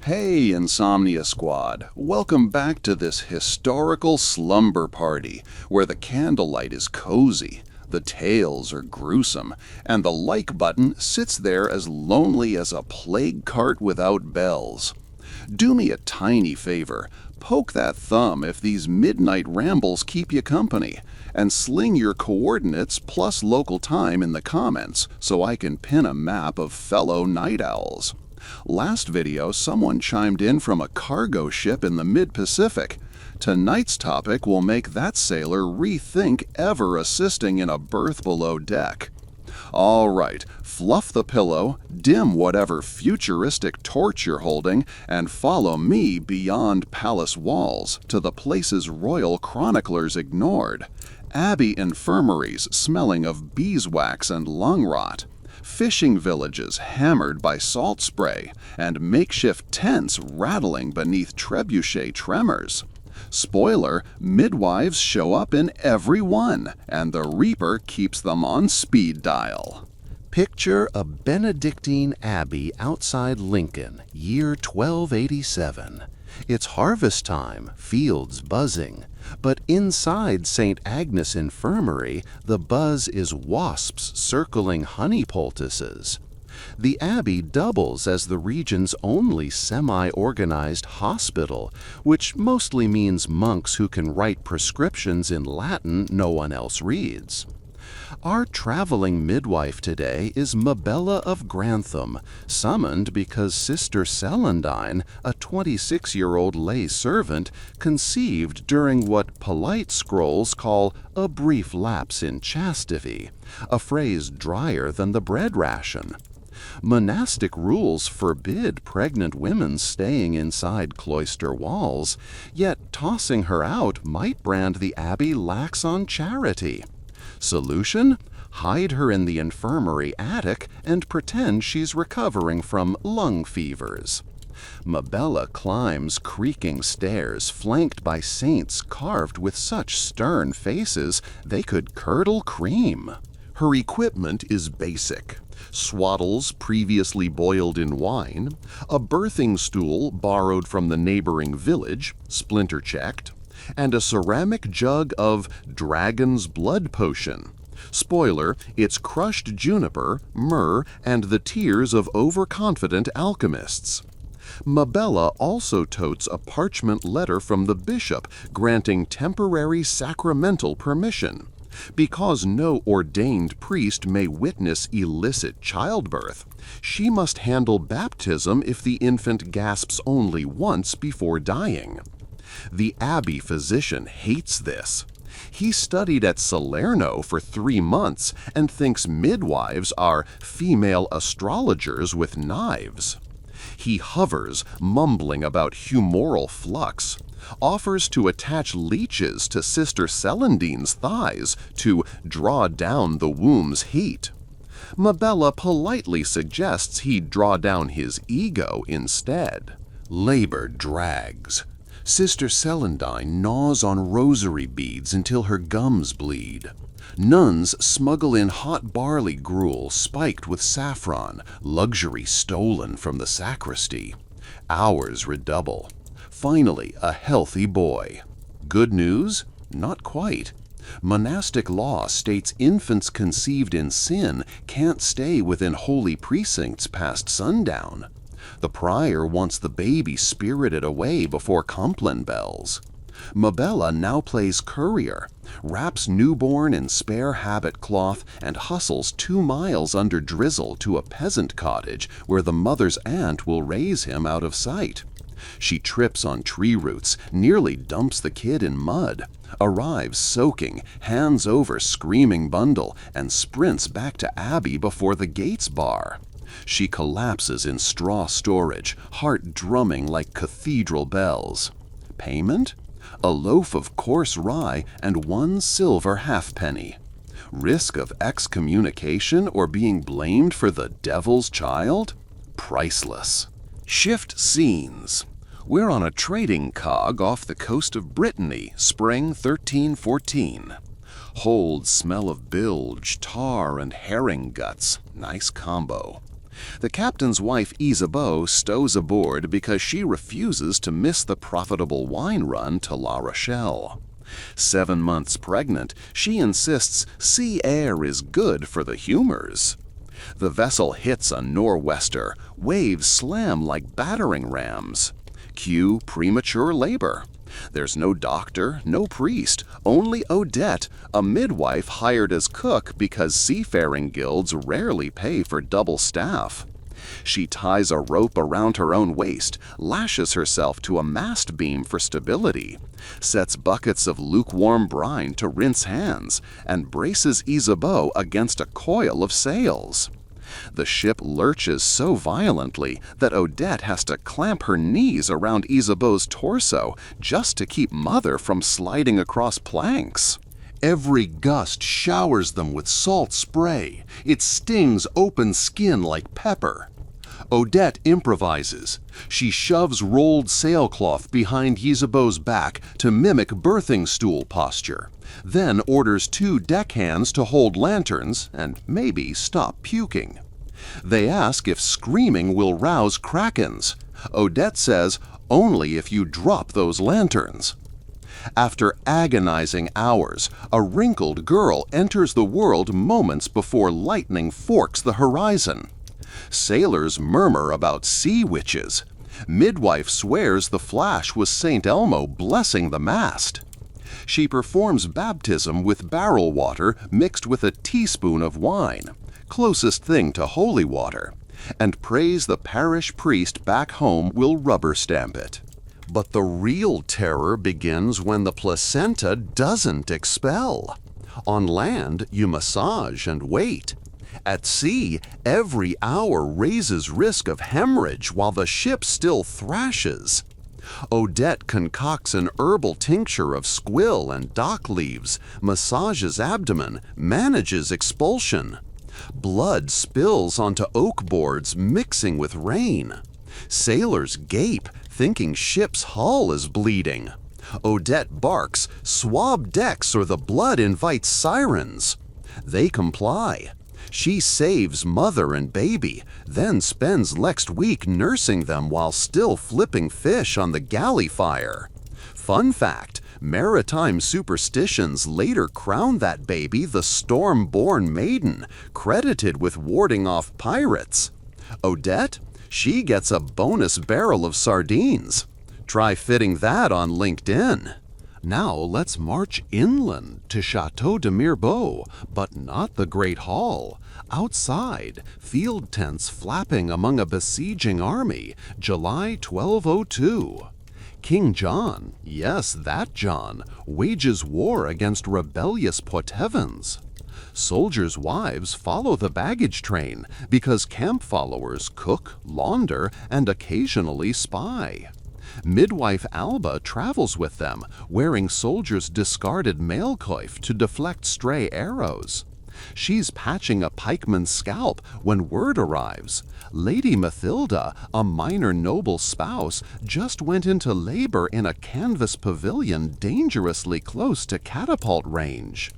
Hey, Insomnia Squad! Welcome back to this historical slumber party, where the candlelight is cozy, the tales are gruesome, and the like button sits there as lonely as a plague cart without bells. Do me a tiny favor, poke that thumb if these midnight rambles keep you company, and sling your coordinates plus local time in the comments so I can pin a map of fellow night owls. Last video, someone chimed in from a cargo ship in the mid-Pacific. Tonight's topic will make that sailor rethink ever assisting in a berth below deck. All right, fluff the pillow, dim whatever futuristic torch you're holding, and follow me beyond palace walls to the places royal chroniclers ignored. Abbey infirmaries smelling of beeswax and lung rot. Fishing villages hammered by salt spray, and makeshift tents rattling beneath trebuchet tremors. Spoiler, midwives show up in every one, and the Reaper keeps them on speed dial. Picture a Benedictine abbey outside Lincoln, year 1287. It's harvest time, fields buzzing. But inside St. Agnes Infirmary, the buzz is wasps circling honey poultices. The Abbey doubles as the region's only semi-organized hospital, which mostly means monks who can write prescriptions in Latin no one else reads. Our traveling midwife today is Mabella of Grantham, summoned because Sister Celandine, a 26-year-old lay servant, conceived during what polite scrolls call a brief lapse in chastity, a phrase drier than the bread ration. Monastic rules forbid pregnant women staying inside cloister walls, yet tossing her out might brand the abbey lax on charity. Solution? Hide her in the infirmary attic and pretend she's recovering from lung fevers. Mabella climbs creaking stairs flanked by saints carved with such stern faces they could curdle cream. Her equipment is basic. Swaddles previously boiled in wine, a birthing stool borrowed from the neighboring village, splinter-checked, and a ceramic jug of dragon's blood potion. Spoiler, it's crushed juniper, myrrh, and the tears of overconfident alchemists. Mabella also totes a parchment letter from the bishop granting temporary sacramental permission. Because no ordained priest may witness illicit childbirth, she must handle baptism if the infant gasps only once before dying. The Abbey physician hates this. He studied at Salerno for 3 months and thinks midwives are female astrologers with knives. He hovers, mumbling about humoral flux. offers to attach leeches to Sister Celandine's thighs to draw down the womb's heat. Mabella politely suggests he draw down his ego instead. Labor drags. Sister Celandine gnaws on rosary beads until her gums bleed. Nuns smuggle in hot barley gruel spiked with saffron, luxury stolen from the sacristy. Hours redouble. Finally, a healthy boy. Good news? Not quite. Monastic law states infants conceived in sin can't stay within holy precincts past sundown. The prior wants the baby spirited away before Compline bells. Mabella now plays courier, wraps newborn in spare habit cloth, and hustles 2 miles under drizzle to a peasant cottage where the mother's aunt will raise him out of sight. She trips on tree roots, nearly dumps the kid in mud, arrives soaking, hands over screaming bundle, and sprints back to Abbey before the gates bar. She collapses in straw storage, heart drumming like cathedral bells. Payment? A loaf of coarse rye and 1 silver halfpenny. Risk of excommunication or being blamed for the devil's child? Priceless. Shift scenes. We're on a trading cog off the coast of Brittany, spring 1314. Hold smell of bilge, tar, and herring guts. Nice combo. The captain's wife Isabeau stows aboard because she refuses to miss the profitable wine run to La Rochelle. 7 months pregnant, she insists sea air is good for the humors. The vessel hits a nor'wester, waves slam like battering rams. Cue premature labor. There's no doctor, no priest, only Odette, a midwife hired as cook because seafaring guilds rarely pay for double staff. She ties a rope around her own waist, lashes herself to a mast beam for stability, sets buckets of lukewarm brine to rinse hands, and braces Isabeau against a coil of sails. The ship lurches so violently that Odette has to clamp her knees around Isabeau's torso just to keep Mother from sliding across planks. Every gust showers them with salt spray. It stings open skin like pepper. Odette improvises. She shoves rolled sailcloth behind Isabeau's back to mimic birthing stool posture, then orders 2 deckhands to hold lanterns and maybe stop puking. They ask if screaming will rouse krakens. Odette says, only if you drop those lanterns. After agonizing hours, a wrinkled girl enters the world moments before lightning forks the horizon. Sailors murmur about sea witches. Midwife swears the flash was St. Elmo blessing the mast. She performs baptism with barrel water mixed with a teaspoon of wine, closest thing to holy water, and prays the parish priest back home will rubber stamp it. But the real terror begins when the placenta doesn't expel. On land, you massage and wait. At sea, every hour raises risk of hemorrhage while the ship still thrashes. Odette concocts an herbal tincture of squill and dock leaves, massages abdomen, manages expulsion. Blood spills onto oak boards mixing with rain. Sailors gape, thinking ship's hull is bleeding. Odette barks, swab decks or the blood invites sirens. They comply. She saves mother and baby, then spends next week nursing them while still flipping fish on the galley fire. Fun fact, maritime superstitions later crown that baby the storm-born maiden, credited with warding off pirates. Odette? She gets a bonus barrel of sardines. Try fitting that on LinkedIn. Now let's march inland to Chateau de Mirbeau, but not the Great Hall. Outside, field tents flapping among a besieging army, July 1202. King John, yes, that John, wages war against rebellious Poitevins. Soldiers' wives follow the baggage train because camp followers cook, launder, and occasionally spy. Midwife Alba travels with them, wearing soldiers' discarded mailcoif to deflect stray arrows. She's patching a pikeman's scalp when word arrives. Lady Mathilda, a minor noble spouse, just went into labor in a canvas pavilion dangerously close to catapult range.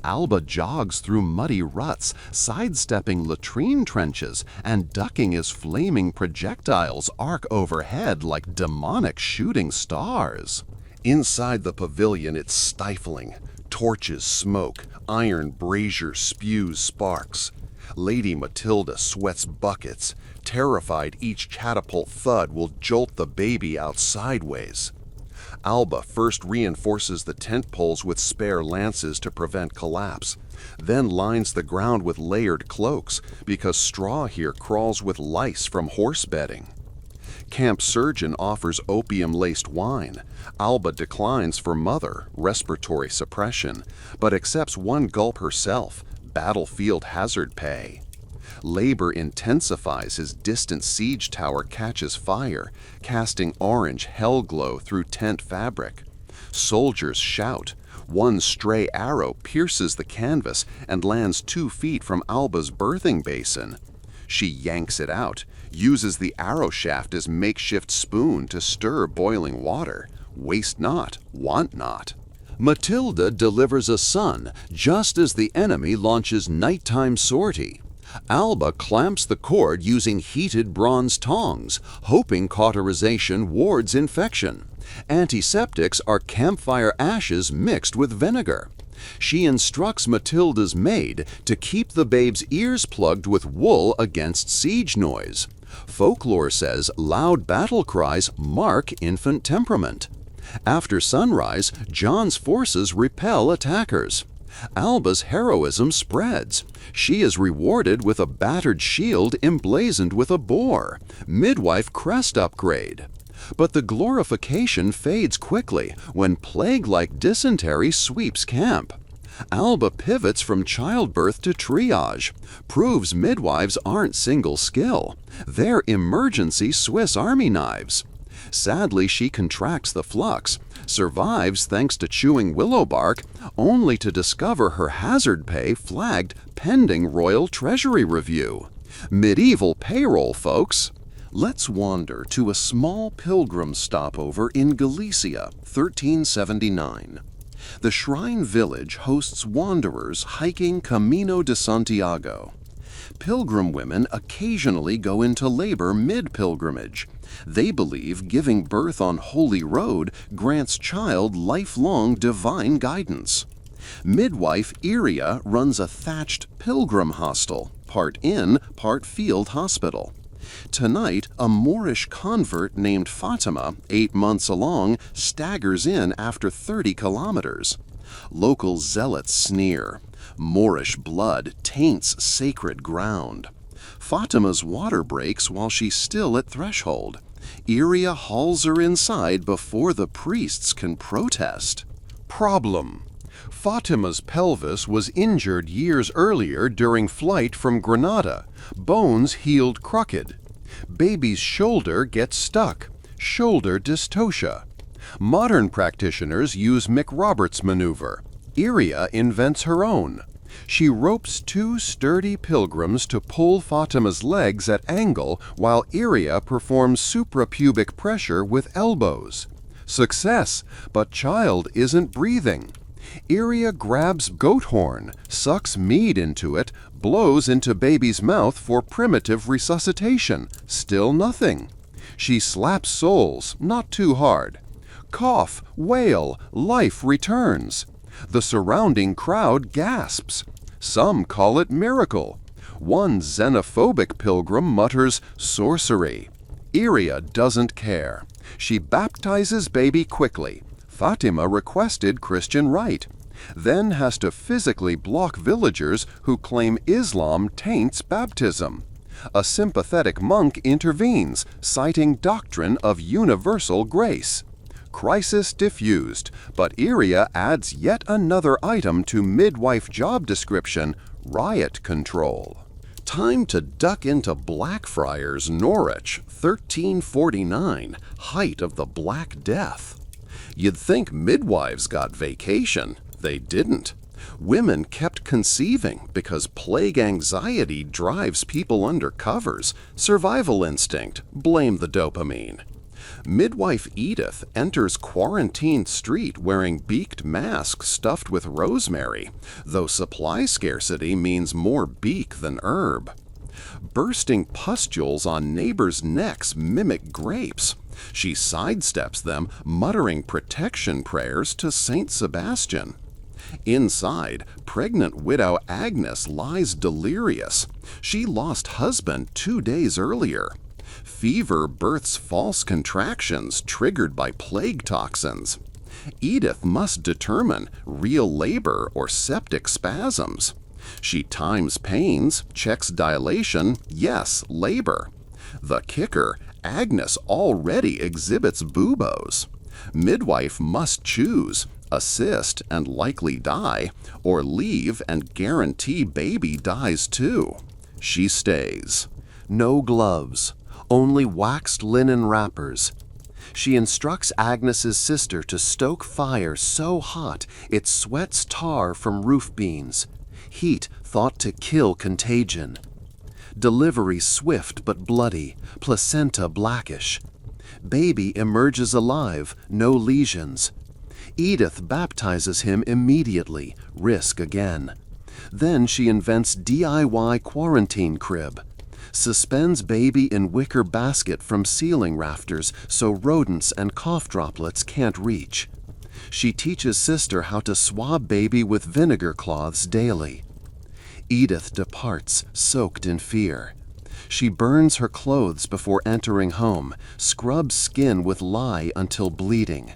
Alba jogs through muddy ruts, sidestepping latrine trenches and ducking as flaming projectiles arc overhead like demonic shooting stars. Inside the pavilion, it's stifling. Torches smoke, iron brazier spews sparks. Lady Matilda sweats buckets, terrified each catapult thud will jolt the baby out sideways. Alba first reinforces the tent poles with spare lances to prevent collapse, then lines the ground with layered cloaks because straw here crawls with lice from horse bedding. Camp surgeon offers opium-laced wine. Alba declines for mother, respiratory suppression, but accepts one gulp herself, battlefield hazard pay. Labor intensifies as distant siege tower catches fire, casting orange hell glow through tent fabric. Soldiers shout. One stray arrow pierces the canvas and lands 2 feet from Alba's birthing basin. She yanks it out, uses the arrow shaft as makeshift spoon to stir boiling water. Waste not, want not. Matilda delivers a son just as the enemy launches nighttime sortie. Alba clamps the cord using heated bronze tongs, hoping cauterization wards infection. Antiseptics are campfire ashes mixed with vinegar. She instructs Matilda's maid to keep the babe's ears plugged with wool against siege noise. Folklore says loud battle cries mark infant temperament. After sunrise, John's forces repel attackers. Alba's heroism spreads. She is rewarded with a battered shield emblazoned with a boar, midwife crest upgrade. But the glorification fades quickly when plague-like dysentery sweeps camp. Alba pivots from childbirth to triage, proves midwives aren't single skill. They're emergency Swiss Army knives. Sadly, she contracts the flux, survives thanks to chewing willow bark, only to discover her hazard pay flagged pending Royal Treasury review. Medieval payroll, folks. Let's wander to a small pilgrim stopover in Galicia, 1379. The shrine village hosts wanderers hiking Camino de Santiago. Pilgrim women occasionally go into labor mid-pilgrimage. They believe giving birth on Holy Road grants child lifelong divine guidance. Midwife Iria runs a thatched pilgrim hostel, part inn, part field hospital. Tonight, a Moorish convert named Fatima, 8 months along, staggers in after 30 kilometers. Local zealots sneer. Moorish blood taints sacred ground. Fatima's water breaks while she's still at threshold. Iria hauls her inside before the priests can protest. Problem. Fatima's pelvis was injured years earlier during flight from Granada. Bones healed crooked. Baby's shoulder gets stuck. Shoulder dystocia. Modern practitioners use McRoberts maneuver. Iria invents her own. She ropes 2 sturdy pilgrims to pull Fatima's legs at angle while Iria performs suprapubic pressure with elbows. Success, but child isn't breathing. Iria grabs goat horn, sucks mead into it, blows into baby's mouth for primitive resuscitation. Still nothing. She slaps souls, not too hard. Cough, wail, life returns. The surrounding crowd gasps. Some call it miracle. One xenophobic pilgrim mutters sorcery. Iria doesn't care. She baptizes baby quickly. Fatima requested Christian rite, then has to physically block villagers who claim Islam taints baptism. A sympathetic monk intervenes, citing doctrine of universal grace. Crisis diffused, but Iria adds yet another item to midwife job description: riot control. Time to duck into Blackfriars, Norwich, 1349, height of the Black Death. You'd think midwives got vacation. They didn't. Women kept conceiving because plague anxiety drives people under covers. Survival instinct. Blame the dopamine. Midwife Edith enters Quarantine Street wearing beaked mask stuffed with rosemary, though supply scarcity means more beak than herb. Bursting pustules on neighbors' necks mimic grapes. She sidesteps them, muttering protection prayers to Saint Sebastian. Inside, pregnant widow Agnes lies delirious. She lost husband 2 days earlier. Fever births false contractions triggered by plague toxins. Edith must determine real labor or septic spasms. She times pains, checks dilation, yes, labor. The kicker, Agnes already exhibits buboes. Midwife must choose, assist and likely die, or leave and guarantee baby dies too. She stays. No gloves. Only waxed linen wrappers. She instructs Agnes's sister to stoke fire so hot it sweats tar from roof beams, heat thought to kill contagion. Delivery swift but bloody, placenta blackish. Baby emerges alive, no lesions. Edith baptizes him immediately, risk again. Then she invents DIY quarantine crib. Suspends baby in wicker basket from ceiling rafters so rodents and cough droplets can't reach. She teaches sister how to swab baby with vinegar cloths daily. Edith departs, soaked in fear. She burns her clothes before entering home, scrubs skin with lye until bleeding.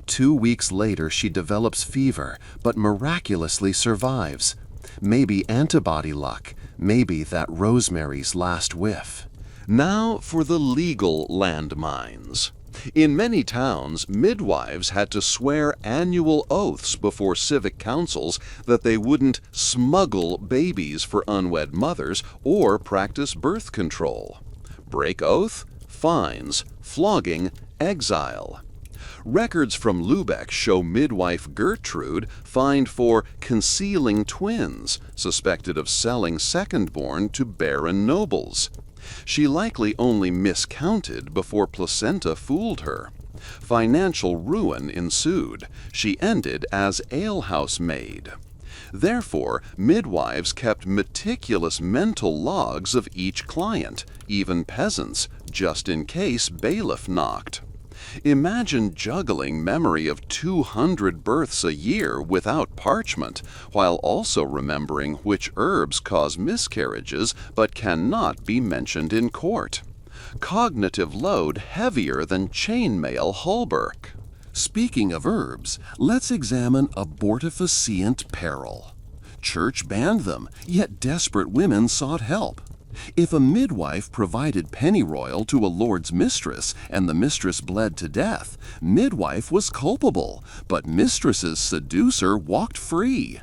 2 weeks later she develops fever, but miraculously survives. Maybe antibody luck, maybe that rosemary's last whiff. Now for the legal landmines. In many towns, midwives had to swear annual oaths before civic councils that they wouldn't smuggle babies for unwed mothers or practice birth control. Break oath, fines, flogging, exile. Records from Lübeck show midwife Gertrude fined for concealing twins, suspected of selling second-born to baron nobles. She likely only miscounted before placenta fooled her. Financial ruin ensued. She ended as alehouse maid. Therefore, midwives kept meticulous mental logs of each client, even peasants, just in case bailiff knocked. Imagine juggling memory of 200 births a year without parchment, while also remembering which herbs cause miscarriages but cannot be mentioned in court. Cognitive load heavier than chainmail Hulberg. Speaking of herbs, let's examine abortifacient peril. Church banned them, yet desperate women sought help. If a midwife provided pennyroyal to a lord's mistress and the mistress bled to death, midwife was culpable, but mistress's seducer walked free.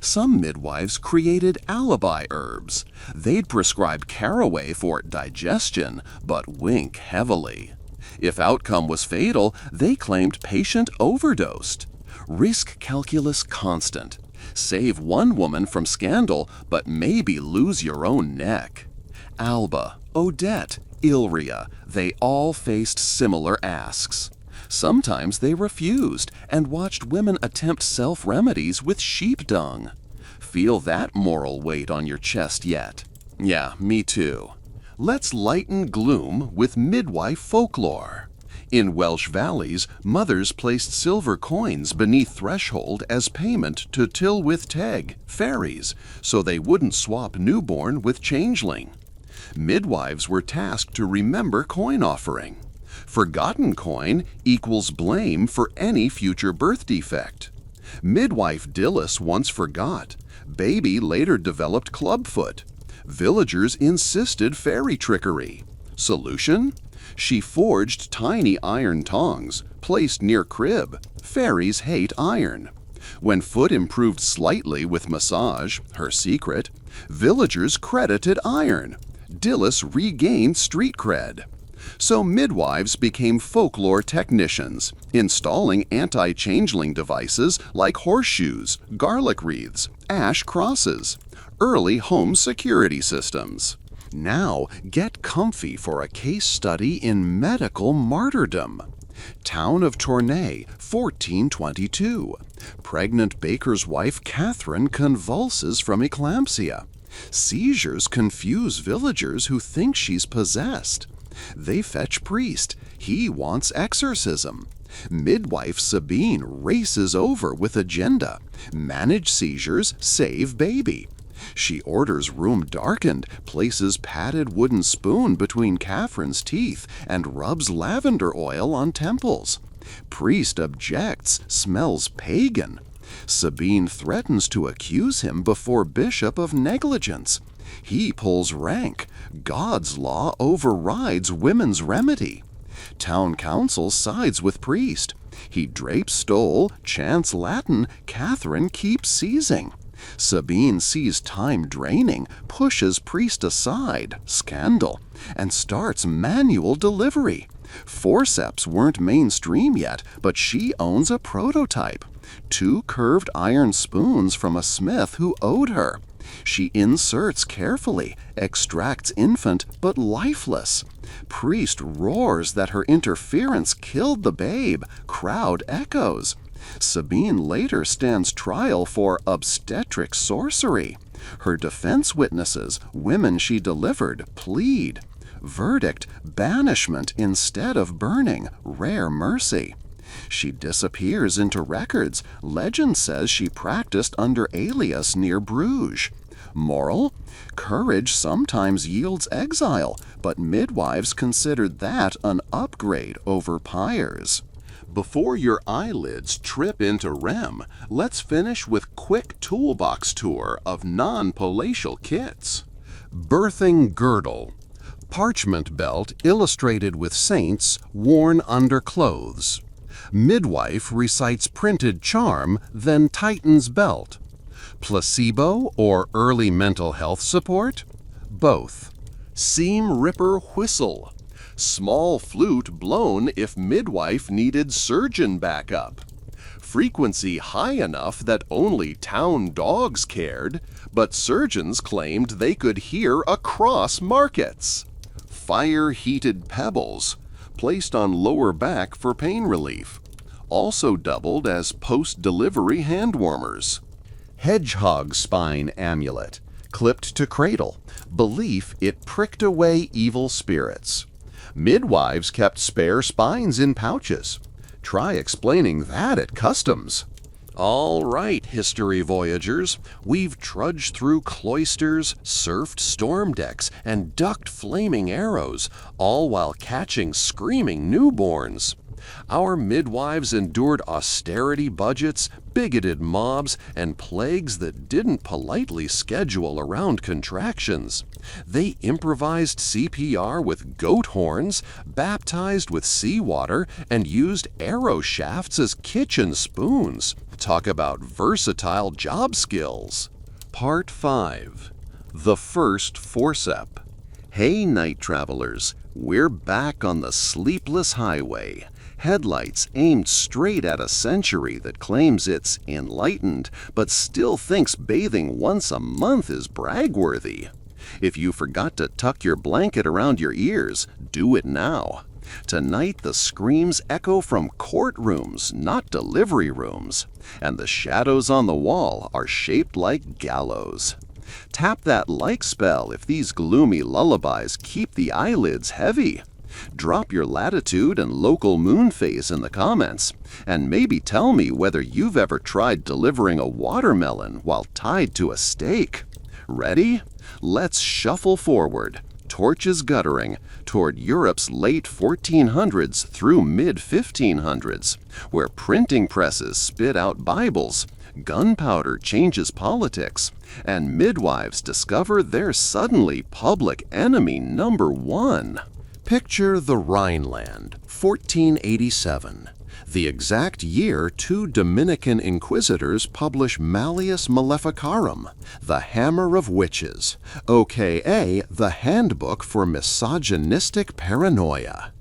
Some midwives created alibi herbs. They'd prescribe caraway for digestion, but wink heavily. If outcome was fatal, they claimed patient overdosed. Risk calculus constant. Save one woman from scandal, but maybe lose your own neck. Alba, Odette, Ilria, they all faced similar asks. Sometimes they refused and watched women attempt self-remedies with sheep dung. Feel that moral weight on your chest yet? Yeah, me too. Let's lighten gloom with midwife folklore. In Welsh valleys, mothers placed silver coins beneath threshold as payment to Tylwyth Teg, fairies, so they wouldn't swap newborn with changeling. Midwives were tasked to remember coin offering. Forgotten coin equals blame for any future birth defect. Midwife Dillis once forgot. Baby later developed clubfoot. Villagers insisted fairy trickery. Solution? She forged tiny iron tongs, placed near crib. Fairies hate iron. When foot improved slightly with massage, her secret, villagers credited iron. Dillis regained street cred. So midwives became folklore technicians, installing anti-changeling devices like horseshoes, garlic wreaths, ash crosses, early home security systems. Now, get comfy for a case study in medical martyrdom. Town of Tournai, 1422. Pregnant baker's wife Catherine convulses from eclampsia. Seizures confuse villagers who think she's possessed. They fetch priest. He wants exorcism. Midwife Sabine races over with agenda. Manage seizures, save baby. She orders room darkened, places padded wooden spoon between Catherine's teeth, and rubs lavender oil on temples. Priest objects, smells pagan. Sabine threatens to accuse him before bishop of negligence. He pulls rank. God's law overrides women's remedy. Town council sides with priest. He drapes stole, chants Latin, Catherine keeps seizing. Sabine sees time draining, pushes priest aside, scandal, and starts manual delivery. Forceps weren't mainstream yet, but she owns a prototype. 2 curved iron spoons from a smith who owed her. She inserts carefully, extracts infant but lifeless. Priest roars that her interference killed the babe. Crowd echoes. Sabine later stands trial for obstetric sorcery. Her defense witnesses, women she delivered, plead. Verdict, banishment instead of burning, rare mercy. She disappears into records. Legend says she practiced under alias near Bruges. Moral? Courage sometimes yields exile, but midwives considered that an upgrade over pyres. Before your eyelids trip into REM, let's finish with quick toolbox tour of non-palatial kits. Birthing girdle. Parchment belt illustrated with saints worn under clothes. Midwife recites printed charm, then tightens belt. Placebo or early mental health support? Both. Seam ripper whistle. Small flute blown if midwife needed surgeon backup. Frequency high enough that only town dogs cared, but surgeons claimed they could hear across markets. Fire-heated pebbles, placed on lower back for pain relief. Also doubled as post-delivery hand warmers. Hedgehog spine amulet, clipped to cradle. Belief it pricked away evil spirits. Midwives kept spare spines in pouches. Try explaining that at customs. All right, history voyagers, we've trudged through cloisters, surfed storm decks, and ducked flaming arrows, all while catching screaming newborns. Our midwives endured austerity budgets, bigoted mobs, and plagues that didn't politely schedule around contractions. They improvised CPR with goat horns, baptized with seawater, and used arrow shafts as kitchen spoons. Talk about versatile job skills. Part 5. The First Forcep. Hey, night travelers, we're back on the sleepless highway. Headlights aimed straight at a century that claims it's enlightened, but still thinks bathing once a month is brag-worthy. If you forgot to tuck your blanket around your ears, do it now. Tonight the screams echo from courtrooms, not delivery rooms, and the shadows on the wall are shaped like gallows. Tap that like spell if these gloomy lullabies keep the eyelids heavy. Drop your latitude and local moon phase in the comments, and maybe tell me whether you've ever tried delivering a watermelon while tied to a stake. Ready? Let's shuffle forward, torches guttering, toward Europe's late 1400s through mid-1500s, where printing presses spit out Bibles, gunpowder changes politics, and midwives discover they're suddenly public enemy number 1. Picture the Rhineland, 1487, the exact year two Dominican inquisitors publish Malleus Maleficarum, the Hammer of Witches, aka the Handbook for Misogynistic Paranoia.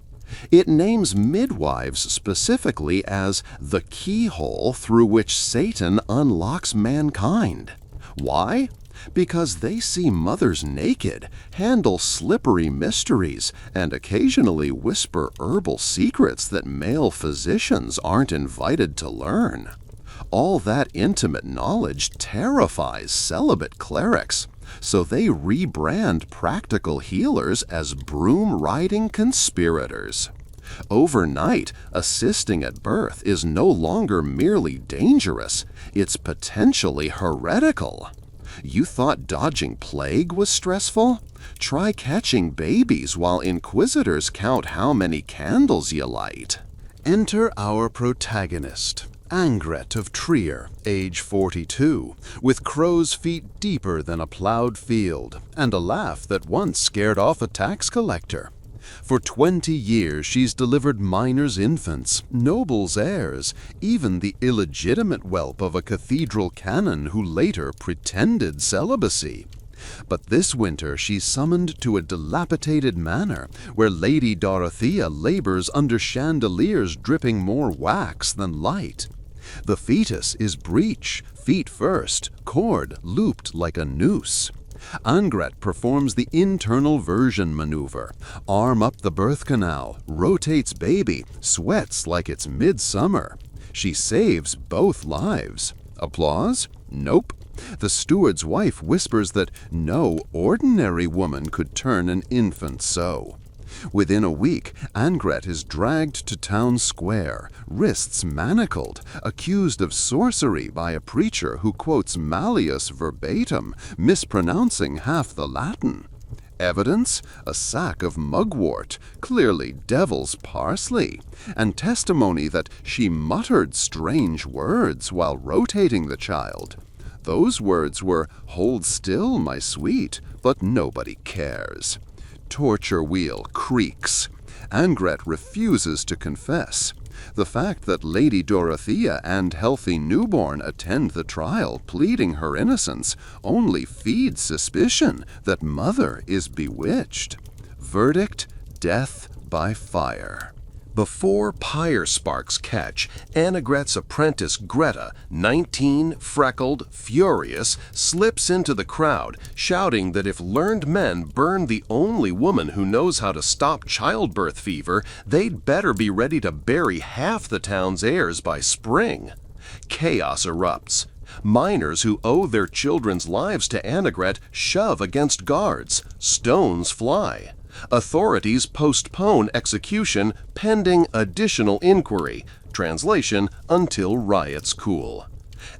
It names midwives specifically as the keyhole through which Satan unlocks mankind. Why? Because they see mothers naked, handle slippery mysteries, and occasionally whisper herbal secrets that male physicians aren't invited to learn. All that intimate knowledge terrifies celibate clerics, so they rebrand practical healers as broom-riding conspirators. Overnight, assisting at birth is no longer merely dangerous, it's potentially heretical. You thought dodging plague was stressful? Try catching babies while inquisitors count how many candles you light. Enter our protagonist, Angret of Trier, age 42, with crow's feet deeper than a plowed field, and a laugh that once scared off a tax collector. For 20 years she's delivered minors' infants, nobles' heirs, even the illegitimate whelp of a cathedral canon who later pretended celibacy. But this winter she's summoned to a dilapidated manor where Lady Dorothea labors under chandeliers dripping more wax than light. The fetus is breech, feet first, cord looped like a noose. Angret performs the internal version maneuver, arm up the birth canal, rotates baby, sweats like it's midsummer. She saves both lives. Applause? Nope. The steward's wife whispers that no ordinary woman could turn an infant so. Within a week, Angret is dragged to town square, wrists manacled, accused of sorcery by a preacher who quotes Malleus verbatim, mispronouncing half the Latin. Evidence? A sack of mugwort, clearly devil's parsley, and testimony that she muttered strange words while rotating the child. Those words were, "Hold still, my sweet," but nobody cares. Torture wheel creaks. Angret refuses to confess. The fact that Lady Dorothea and healthy newborn attend the trial pleading her innocence only feeds suspicion that mother is bewitched. Verdict: death by fire. Before pyre sparks catch, Annegret's apprentice Greta, 19, freckled, furious, slips into the crowd, shouting that if learned men burn the only woman who knows how to stop childbirth fever, they'd better be ready to bury half the town's heirs by spring. Chaos erupts. Minors who owe their children's lives to Annegret shove against guards. Stones fly. Authorities postpone execution pending additional inquiry. Translation, until riots cool.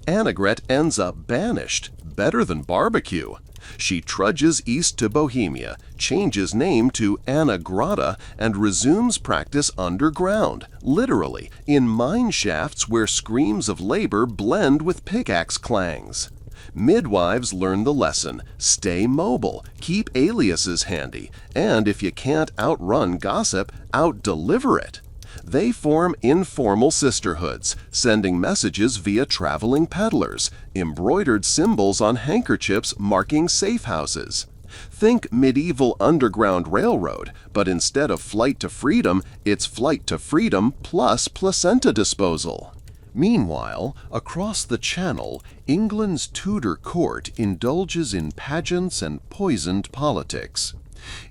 Annegret ends up banished. Better than barbecue. She trudges east to Bohemia, changes name to Anna Grata, and resumes practice underground, literally, in mine shafts where screams of labor blend with pickaxe clangs. Midwives learn the lesson: stay mobile, keep aliases handy, and if you can't outrun gossip, out-deliver it. They form informal sisterhoods, sending messages via traveling peddlers, embroidered symbols on handkerchiefs marking safe houses. Think medieval Underground Railroad, but instead of flight to freedom, it's flight to freedom plus placenta disposal. Meanwhile, across the Channel, England's Tudor court indulges in pageants and poisoned politics.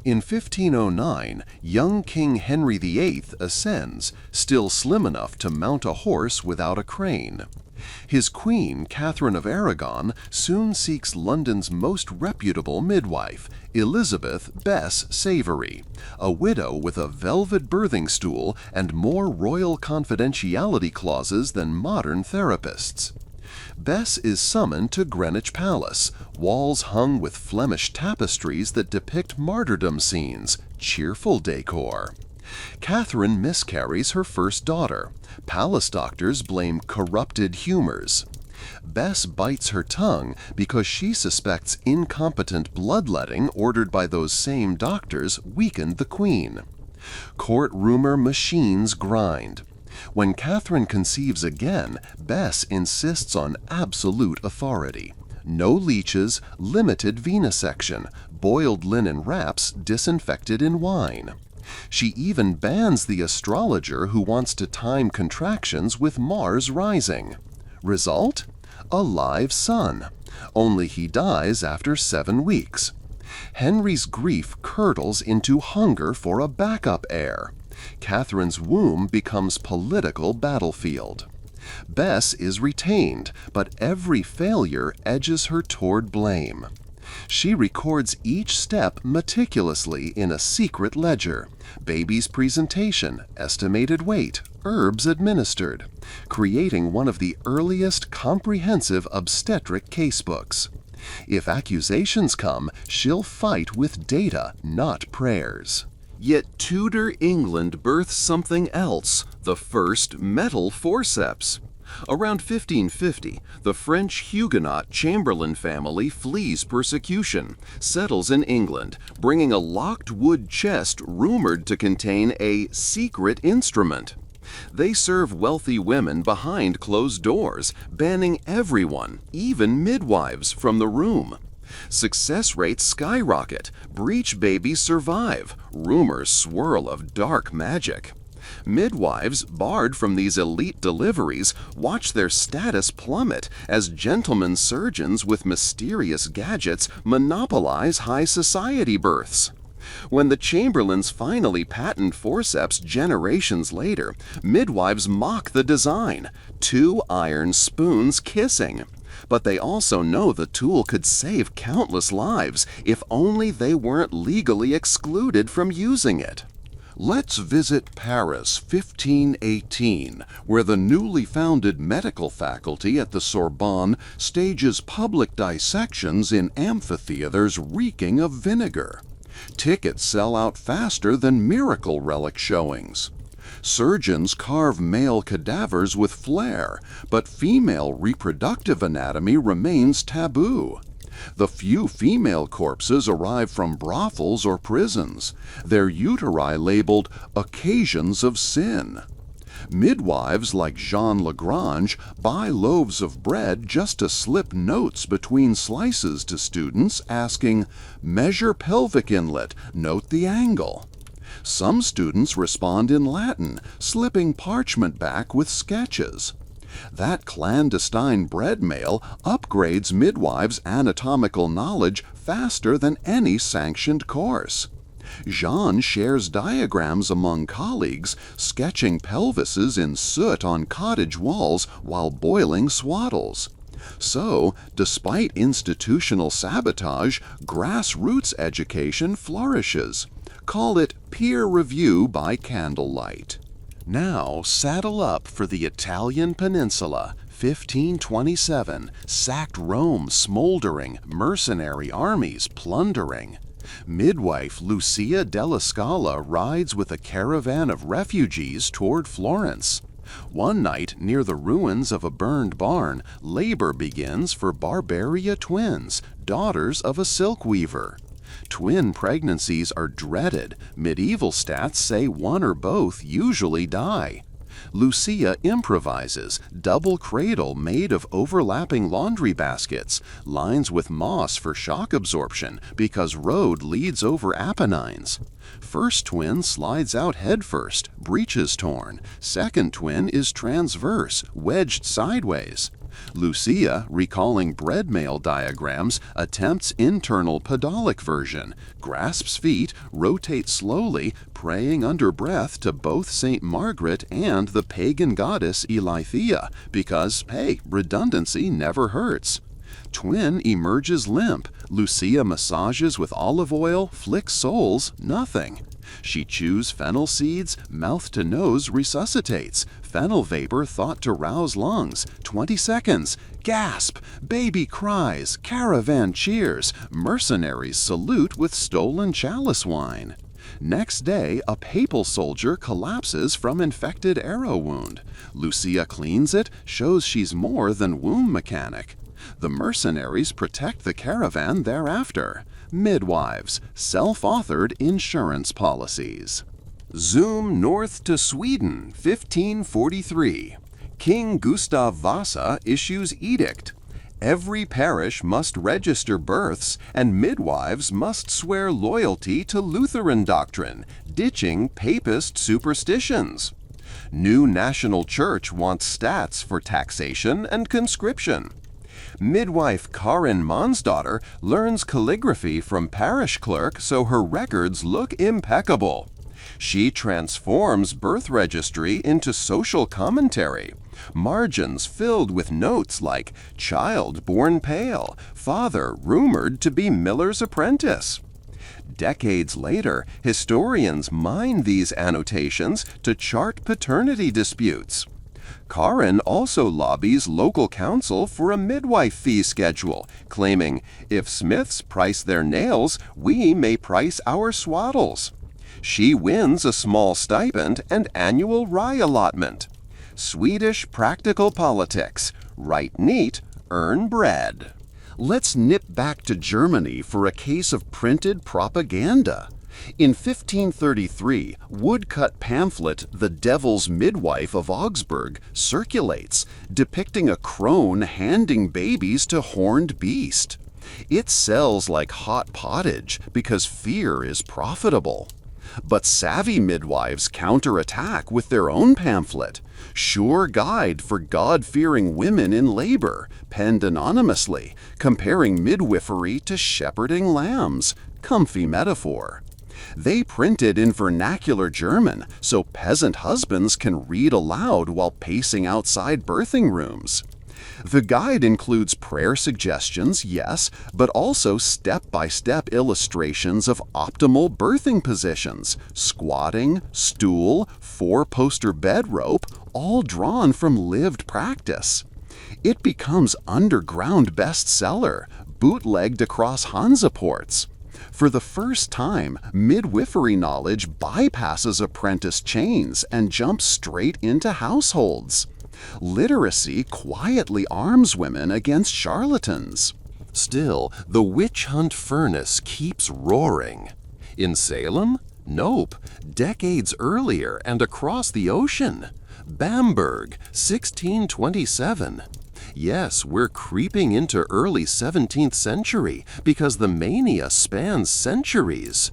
In 1509, young King Henry VIII ascends, still slim enough to mount a horse without a crane. His queen, Catherine of Aragon, soon seeks London's most reputable midwife, Elizabeth Bess Savary, a widow with a velvet birthing stool and more royal confidentiality clauses than modern therapists. Bess is summoned to Greenwich Palace, walls hung with Flemish tapestries that depict martyrdom scenes, cheerful decor. Catherine miscarries her first daughter. Palace doctors blame corrupted humors. Bess bites her tongue because she suspects incompetent bloodletting ordered by those same doctors weakened the queen. Court rumor machines grind. When Catherine conceives again, Bess insists on absolute authority. No leeches, limited venesection, boiled linen wraps disinfected in wine. She even bans the astrologer who wants to time contractions with Mars rising. Result? A live son. Only he dies after 7 weeks. Henry's grief curdles into hunger for a backup heir. Catherine's womb becomes political battlefield. Bess is retained, but every failure edges her toward blame. She records each step meticulously in a secret ledger: baby's presentation, estimated weight, herbs administered, creating one of the earliest comprehensive obstetric casebooks. If accusations come, she'll fight with data, not prayers. Yet Tudor England births something else, the first metal forceps. Around 1550, the French Huguenot Chamberlain family flees persecution, settles in England, bringing a locked wood chest rumored to contain a secret instrument. They serve wealthy women behind closed doors, banning everyone, even midwives, from the room. Success rates skyrocket, breech babies survive, rumors swirl of dark magic. Midwives, barred from these elite deliveries, watch their status plummet as gentlemen surgeons with mysterious gadgets monopolize high society births. When the Chamberlains finally patent forceps generations later, midwives mock the design, 2 iron spoons kissing. But they also know the tool could save countless lives if only they weren't legally excluded from using it. Let's visit Paris, 1518, where the newly founded medical faculty at the Sorbonne stages public dissections in amphitheaters reeking of vinegar. Tickets sell out faster than miracle relic showings. Surgeons carve male cadavers with flair, but female reproductive anatomy remains taboo. The few female corpses arrive from brothels or prisons, their uteri labeled occasions of sin. Midwives like Jean Lagrange buy loaves of bread just to slip notes between slices to students asking, "Measure pelvic inlet, note the angle." Some students respond in Latin, slipping parchment back with sketches. That clandestine bread mail upgrades midwives' anatomical knowledge faster than any sanctioned course. Jean shares diagrams among colleagues, sketching pelvises in soot on cottage walls while boiling swaddles. So, despite institutional sabotage, grassroots education flourishes. Call it peer review by candlelight. Now saddle up for the Italian peninsula, 1527, sacked Rome smoldering, mercenary armies plundering. Midwife Lucia della Scala rides with a caravan of refugees toward Florence. One night, near the ruins of a burned barn, labor begins for Barbaria twins, daughters of a silk weaver. Twin pregnancies are dreaded. Medieval stats say one or both usually die. Lucia improvises, double cradle made of overlapping laundry baskets, lines with moss for shock absorption because road leads over Apennines. First twin slides out headfirst, breeches torn. Second twin is transverse, wedged sideways. Lucia, recalling bread mail diagrams, attempts internal podolic version, grasps feet, rotates slowly, praying under breath to both St. Margaret and the pagan goddess Eleithia, because, hey, redundancy never hurts. Twin emerges limp. Lucia massages with olive oil, flicks soles, nothing. She chews fennel seeds, mouth to nose resuscitates. Fennel vapor thought to rouse lungs. 20 seconds. Gasp! Baby cries. Caravan cheers. Mercenaries salute with stolen chalice wine. Next day, a papal soldier collapses from infected arrow wound. Lucia cleans it, shows she's more than womb mechanic. The mercenaries protect the caravan thereafter. Midwives, self-authored insurance policies. Zoom north to Sweden, 1543. King Gustav Vasa issues edict. Every parish must register births, and midwives must swear loyalty to Lutheran doctrine, ditching papist superstitions. New national church wants stats for taxation and conscription. Midwife Karin Mansdaughter learns calligraphy from parish clerk so her records look impeccable. She transforms birth registry into social commentary. Margins filled with notes like child born pale, father rumored to be miller's apprentice. Decades later, historians mine these annotations to chart paternity disputes. Karin also lobbies local council for a midwife fee schedule, claiming, if Smiths price their nails, we may price our swaddles. She wins a small stipend and annual rye allotment. Swedish practical politics. Write neat, earn bread. Let's nip back to Germany for a case of printed propaganda. In 1533, woodcut pamphlet The Devil's Midwife of Augsburg circulates, depicting a crone handing babies to horned beast. It sells like hot pottage because fear is profitable. But savvy midwives counterattack with their own pamphlet, Sure Guide for God-Fearing Women in Labor, penned anonymously, comparing midwifery to shepherding lambs. Comfy metaphor. They printed in vernacular German so peasant husbands can read aloud while pacing outside birthing rooms. The guide includes prayer suggestions, yes, but also step-by-step illustrations of optimal birthing positions, squatting, stool, four-poster bed rope, all drawn from lived practice. It becomes underground bestseller, bootlegged across Hansa ports. For the first time, midwifery knowledge bypasses apprentice chains and jumps straight into households. Literacy quietly arms women against charlatans. Still, the witch hunt furnace keeps roaring. In Salem? Nope. Decades earlier and across the ocean. Bamberg, 1627. Yes, we're creeping into early 17th century because the mania spans centuries.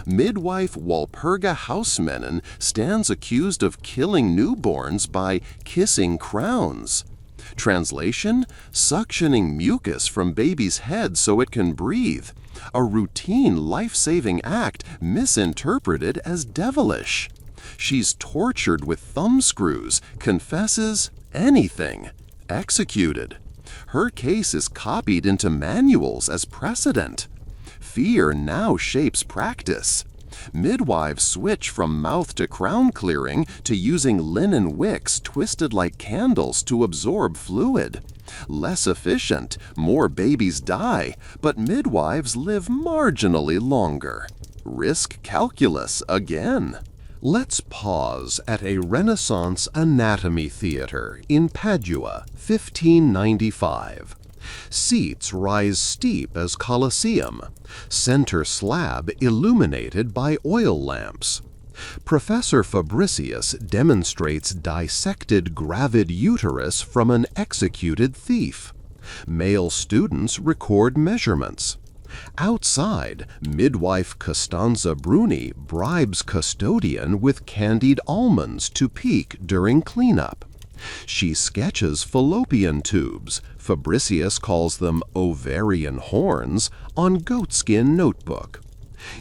Midwife Walpurga Hausmannen stands accused of killing newborns by kissing crowns. Translation: suctioning mucus from baby's head so it can breathe. A routine life-saving act misinterpreted as devilish. She's tortured with thumbscrews, confesses anything. Executed. Her case is copied into manuals as precedent. Fear now shapes practice. Midwives switch from mouth to crown clearing to using linen wicks twisted like candles to absorb fluid. Less efficient, more babies die, but midwives live marginally longer. Risk calculus again. Let's pause at a Renaissance anatomy theater in Padua, 1595. Seats rise steep as Colosseum, center slab illuminated by oil lamps. Professor Fabricius demonstrates dissected gravid uterus from an executed thief. Male students record measurements. Outside, midwife Costanza Bruni bribes custodian with candied almonds to peek during cleanup. She sketches fallopian tubes, Fabricius calls them ovarian horns, on goatskin notebook.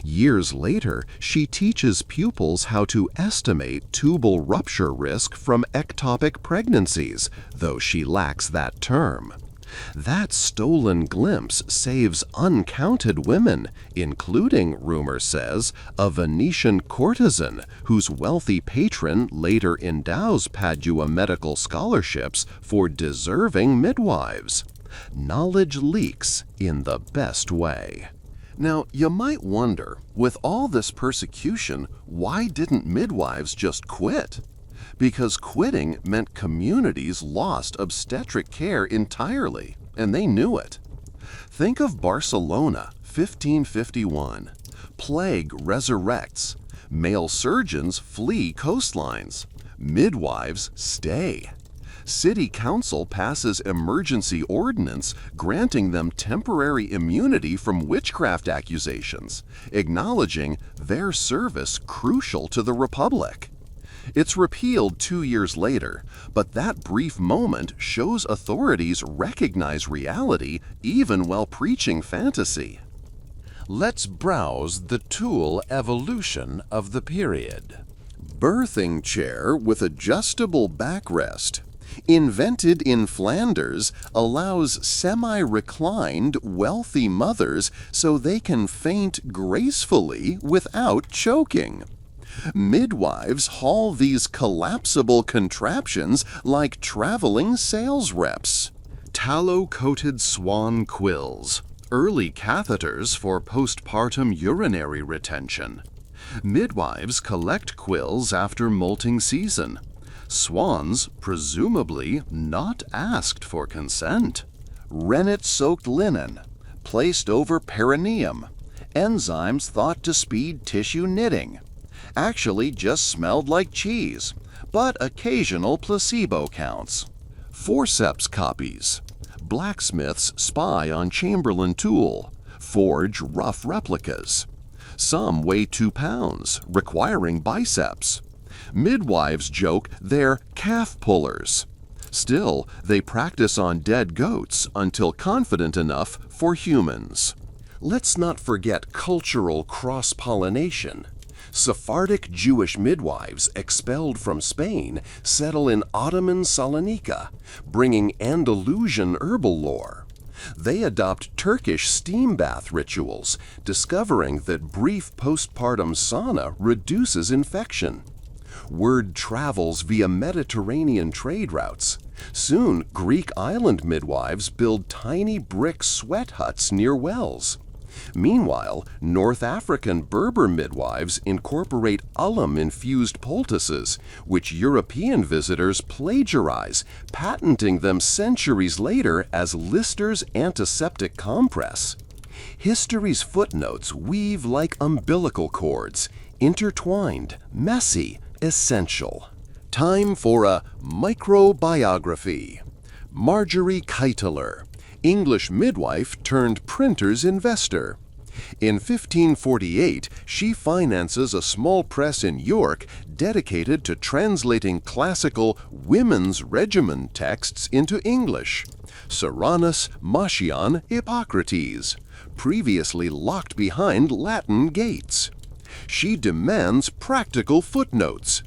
Years later, she teaches pupils how to estimate tubal rupture risk from ectopic pregnancies, though she lacks that term. That stolen glimpse saves uncounted women, including, rumor says, a Venetian courtesan whose wealthy patron later endows Padua medical scholarships for deserving midwives. Knowledge leaks in the best way. Now, you might wonder, with all this persecution, why didn't midwives just quit? Because quitting meant communities lost obstetric care entirely, and they knew it. Think of Barcelona, 1551. Plague resurrects. Male surgeons flee coastlines. Midwives stay. City Council passes emergency ordinance granting them temporary immunity from witchcraft accusations, acknowledging their service crucial to the Republic. It's repealed 2 years later, but that brief moment shows authorities recognize reality even while preaching fantasy. Let's browse the tool evolution of the period. Birthing chair with adjustable backrest, invented in Flanders, allows semi-reclined, wealthy mothers so they can faint gracefully without choking. Midwives haul these collapsible contraptions like traveling sales reps. Tallow-coated swan quills, early catheters for postpartum urinary retention. Midwives collect quills after molting season. Swans, presumably not asked for consent. Rennet-soaked linen, placed over perineum. Enzymes thought to speed tissue knitting. Actually just smelled like cheese, but occasional placebo counts. Forceps copies. Blacksmiths spy on Chamberlain tool, forge rough replicas. Some weigh 2 pounds, requiring biceps. Midwives joke they're calf pullers. Still, they practice on dead goats until confident enough for humans. Let's not forget cultural cross-pollination. Sephardic Jewish midwives expelled from Spain settle in Ottoman Salonika, bringing Andalusian herbal lore. They adopt Turkish steam bath rituals, discovering that brief postpartum sauna reduces infection. Word travels via Mediterranean trade routes. Soon, Greek island midwives build tiny brick sweat huts near wells. Meanwhile, North African Berber midwives incorporate alum-infused poultices, which European visitors plagiarize, patenting them centuries later as Lister's antiseptic compress. History's footnotes weave like umbilical cords, intertwined, messy, essential. Time for a microbiography. Marjorie Keiteler, English midwife turned printer's investor. In 1548, she finances a small press in York dedicated to translating classical women's regimen texts into English. Serranus, Marcion, Hippocrates, previously locked behind Latin gates. She demands practical footnotes.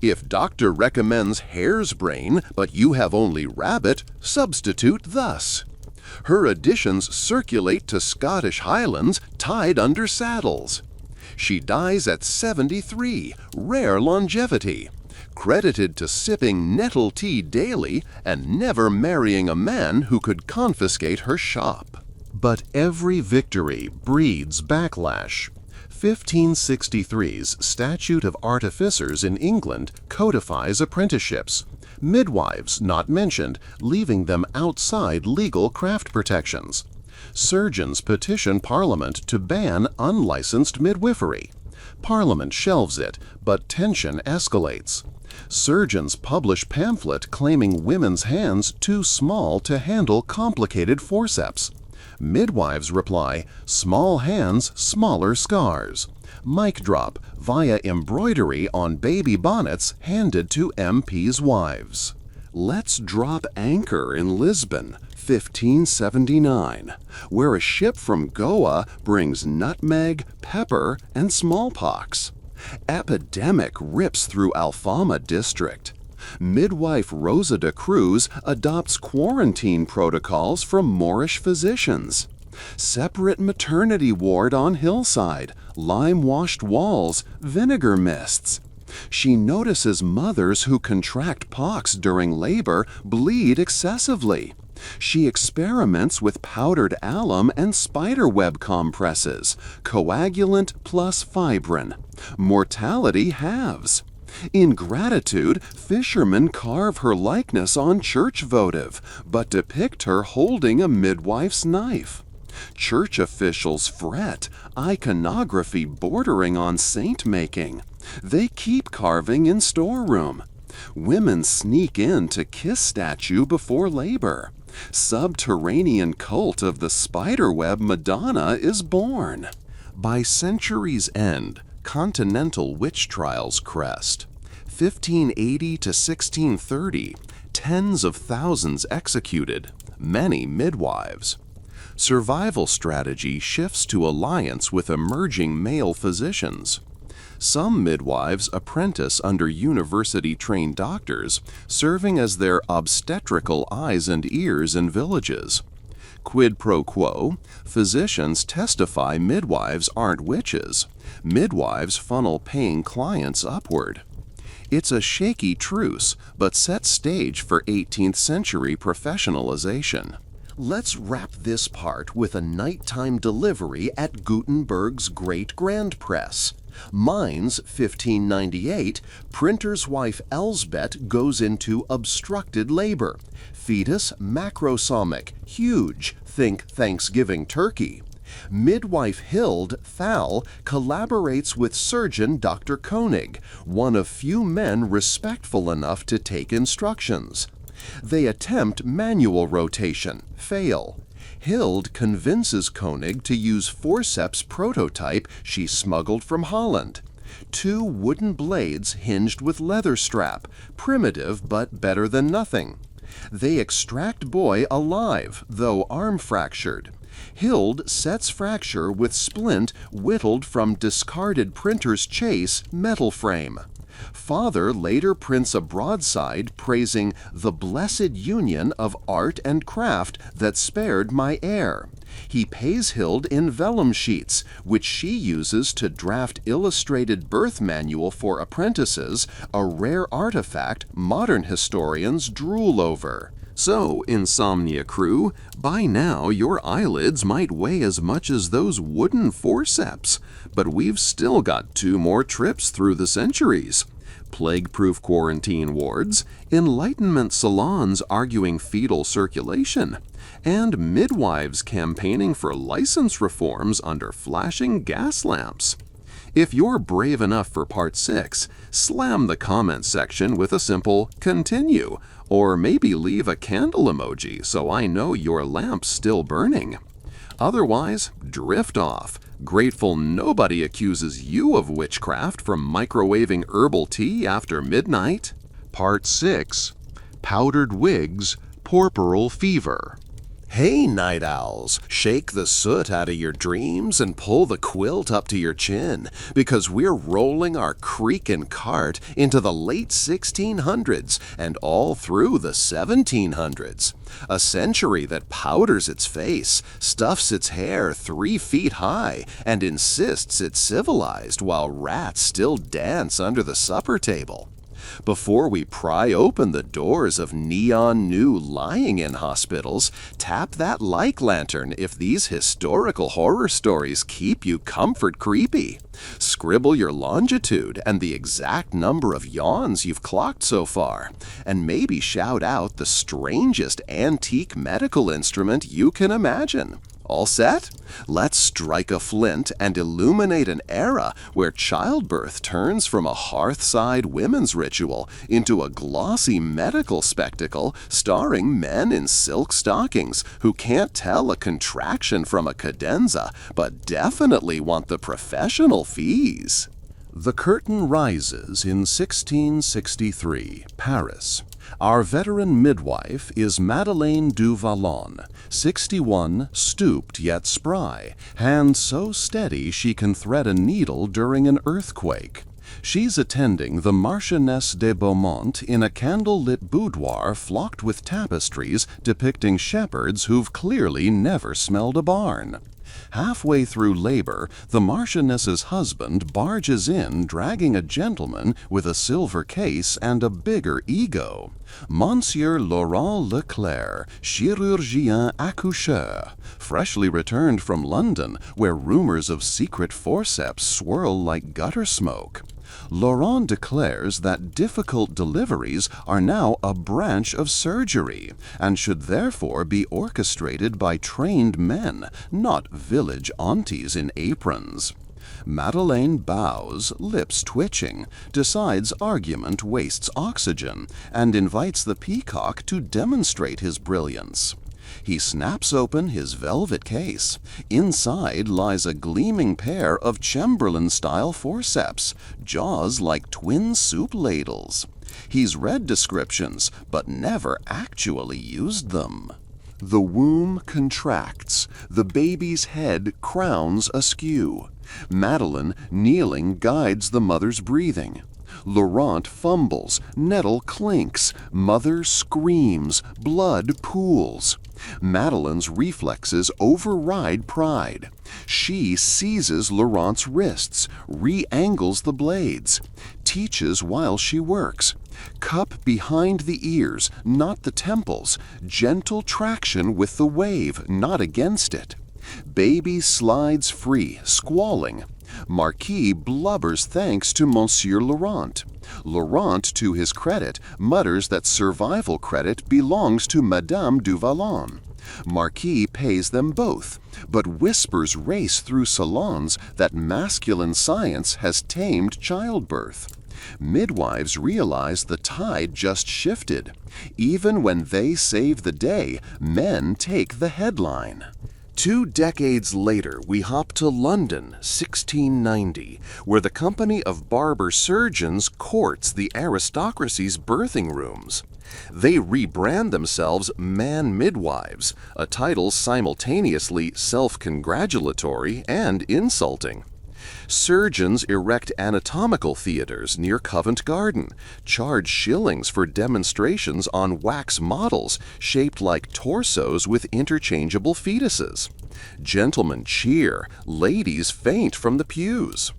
If doctor recommends hare's brain, but you have only rabbit, substitute thus. Her editions circulate to Scottish Highlands tied under saddles. She dies at 73, rare longevity, credited to sipping nettle tea daily and never marrying a man who could confiscate her shop. But every victory breeds backlash. 1563's Statute of Artificers in England codifies apprenticeships. Midwives not mentioned, leaving them outside legal craft protections. Surgeons petition Parliament to ban unlicensed midwifery. Parliament shelves it, but tension escalates. Surgeons publish pamphlet claiming women's hands too small to handle complicated forceps. Midwives reply, small hands, smaller scars. Mic drop via embroidery on baby bonnets handed to MPs' wives. Let's drop anchor in Lisbon, 1579, where a ship from Goa brings nutmeg, pepper, and smallpox. Epidemic rips through Alfama district. Midwife Rosa de Cruz adopts quarantine protocols from Moorish physicians. Separate maternity ward on hillside, lime-washed walls, vinegar mists. She notices mothers who contract pox during labor bleed excessively. She experiments with powdered alum and spiderweb compresses, coagulant plus fibrin. Mortality halves. In gratitude, fishermen carve her likeness on church votive, but depict her holding a midwife's knife. Church officials fret, iconography bordering on saint-making. They keep carving in storeroom. Women sneak in to kiss statue before labor. Subterranean cult of the spiderweb Madonna is born. By century's end, continental witch trials crest. 1580 to 1630, tens of thousands executed, many midwives. Survival strategy shifts to alliance with emerging male physicians. Some midwives apprentice under university-trained doctors, serving as their obstetrical eyes and ears in villages. Quid pro quo, physicians testify midwives aren't witches. Midwives funnel paying clients upward. It's a shaky truce, but sets stage for 18th century professionalization. Let's wrap this part with a nighttime delivery at Gutenberg's Great Grand Press. Mainz, 1598, printer's wife Elsbeth goes into obstructed labor. Fetus macrosomic, huge, think Thanksgiving turkey. Midwife Hild Thal collaborates with surgeon Dr. Koenig, one of few men respectful enough to take instructions. They attempt manual rotation, fail. Hild convinces Koenig to use forceps prototype she smuggled from Holland. 2 wooden blades hinged with leather strap, primitive but better than nothing. They extract boy alive, though arm fractured. Hild sets fracture with splint whittled from discarded printer's chase metal frame. Father later prints a broadside praising the blessed union of art and craft that spared my heir. He pays Hild in vellum sheets, which she uses to draft illustrated birth manual for apprentices, a rare artifact modern historians drool over. So, Insomnia crew, by now your eyelids might weigh as much as those wooden forceps, but we've still got 2 more trips through the centuries. Plague-proof quarantine wards, Enlightenment salons arguing fetal circulation, and midwives campaigning for license reforms under flashing gas lamps. If you're brave enough for part 6, slam the comment section with a simple "continue," or maybe leave a candle emoji so I know your lamp's still burning. Otherwise, drift off, grateful nobody accuses you of witchcraft from microwaving herbal tea after midnight. Part 6. Powdered Wigs, Porporal Fever. Hey, night owls, shake the soot out of your dreams and pull the quilt up to your chin, because we're rolling our creakin' cart into the late 1600s and all through the 1700s. A century that powders its face, stuffs its hair 3 feet high, and insists it's civilized while rats still dance under the supper table. Before we pry open the doors of neon new lying-in hospitals, tap that like lantern if these historical horror stories keep you comfort creepy. Scribble your longitude and the exact number of yawns you've clocked so far, and maybe shout out the strangest antique medical instrument you can imagine. All set? Let's strike a flint and illuminate an era where childbirth turns from a hearthside women's ritual into a glossy medical spectacle starring men in silk stockings who can't tell a contraction from a cadenza, but definitely want the professional fees. The curtain rises in 1663, Paris. Our veteran midwife is Madeleine du Vallon, 61, stooped yet spry, hand so steady she can thread a needle during an earthquake. She's attending the Marchioness de Beaumont in a candle-lit boudoir flocked with tapestries depicting shepherds who've clearly never smelled a barn. Halfway through labor, the Marchioness's husband barges in dragging a gentleman with a silver case and a bigger ego. Monsieur Laurent Leclerc, chirurgien accoucheur, freshly returned from London, where rumors of secret forceps swirl like gutter smoke. Laurent declares that difficult deliveries are now a branch of surgery and should therefore be orchestrated by trained men, not village aunties in aprons. Madeleine bows, lips twitching, decides argument wastes oxygen, and invites the peacock to demonstrate his brilliance. He snaps open his velvet case. Inside lies a gleaming pair of Chamberlain-style forceps, jaws like twin soup ladles. He's read descriptions, but never actually used them. The womb contracts. The baby's head crowns askew. Madeleine, kneeling, guides the mother's breathing. Laurent fumbles, nettle clinks, mother screams, blood pools. Madeleine's reflexes override pride. She seizes Laurent's wrists, re-angles the blades, teaches while she works. Cup behind the ears, not the temples, gentle traction with the wave, not against it. Baby slides free, squalling. Marquis blubbers thanks to Monsieur Laurent. Laurent, to his credit, mutters that survival credit belongs to Madame du Vallon. Marquis pays them both, but whispers race through salons that masculine science has tamed childbirth. Midwives realize the tide just shifted. Even when they save the day, men take the headline. 2 decades later, we hop to London, 1690, where the Company of Barber Surgeons courts the aristocracy's birthing rooms. They rebrand themselves man midwives, a title simultaneously self-congratulatory and insulting. Surgeons erect anatomical theaters near Covent Garden, charge shillings for demonstrations on wax models shaped like torsos with interchangeable fetuses. Gentlemen cheer, ladies faint from the pews.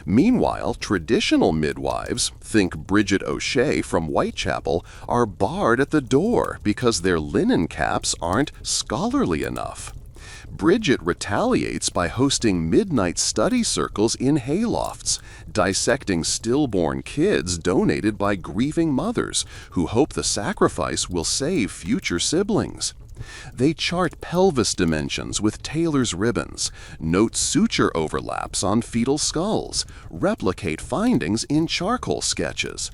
Meanwhile, traditional midwives, think Bridget O'Shea from Whitechapel, are barred at the door because their linen caps aren't scholarly enough. Bridget retaliates by hosting midnight study circles in haylofts, dissecting stillborn kids donated by grieving mothers who hope the sacrifice will save future siblings. They chart pelvis dimensions with tailor's ribbons, note suture overlaps on fetal skulls, replicate findings in charcoal sketches.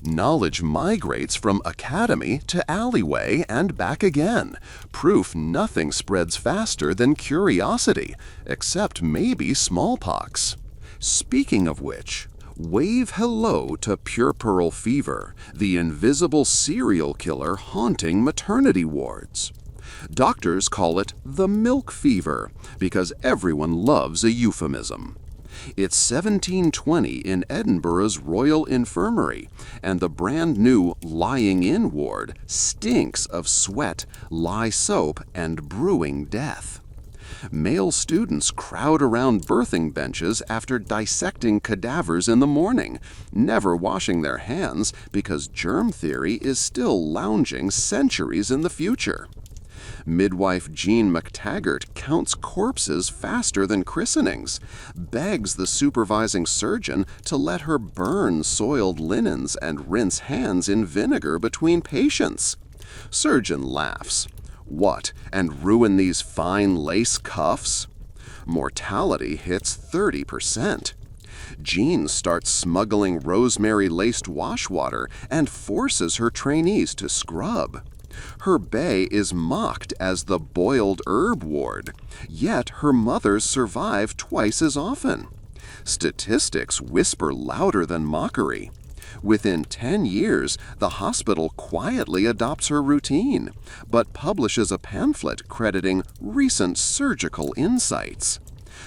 Knowledge migrates from academy to alleyway and back again, proof nothing spreads faster than curiosity, except maybe smallpox. Speaking of which, wave hello to puerperal fever, the invisible serial killer haunting maternity wards. Doctors call it the milk fever because everyone loves a euphemism. It's 1720 in Edinburgh's Royal Infirmary, and the brand new lying-in ward stinks of sweat, lye soap, and brewing death. Male students crowd around birthing benches after dissecting cadavers in the morning, never washing their hands because germ theory is still lounging centuries in the future. Midwife Jean McTaggart counts corpses faster than christenings, begs the supervising surgeon to let her burn soiled linens and rinse hands in vinegar between patients. Surgeon laughs. What, and ruin these fine lace cuffs? Mortality hits 30%. Jean starts smuggling rosemary-laced washwater and forces her trainees to scrub. Her bay is mocked as the boiled herb ward, yet her mothers survive twice as often. Statistics whisper louder than mockery. Within 10 years, the hospital quietly adopts her routine, but publishes a pamphlet crediting recent surgical insights.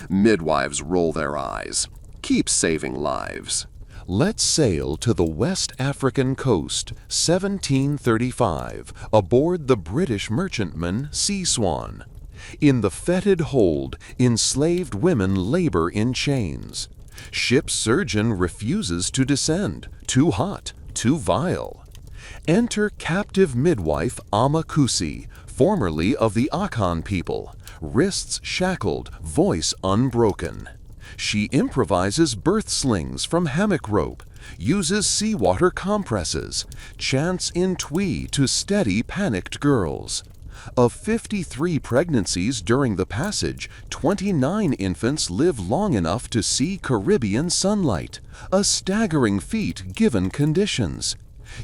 Midwives roll their eyes. Keep saving lives. Let's sail to the West African coast, 1735, aboard the British merchantman Sea Swan. In the fetid hold, enslaved women labor in chains. Ship's surgeon refuses to descend, too hot, too vile. Enter captive midwife Amakusi, formerly of the Akan people, wrists shackled, voice unbroken. She improvises birth slings from hammock rope, uses seawater compresses, chants in twee to steady panicked girls. Of 53 pregnancies during the passage, 29 infants live long enough to see Caribbean sunlight, a staggering feat given conditions.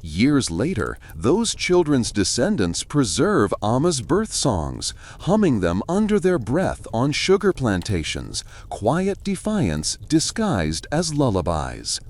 Years later, those children's descendants preserve Amma's birth songs, humming them under their breath on sugar plantations, quiet defiance disguised as lullabies.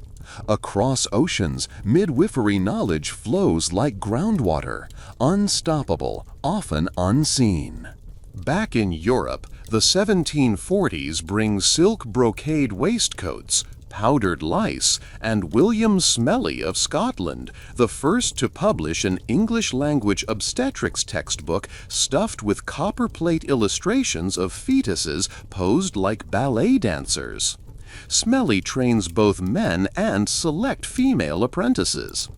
Across oceans, midwifery knowledge flows like groundwater, unstoppable, often unseen. Back in Europe, the 1740s bring silk brocade waistcoats, powdered lice, and William Smellie of Scotland, the first to publish an English-language obstetrics textbook stuffed with copperplate illustrations of fetuses posed like ballet dancers. Smellie trains both men and select female apprentices.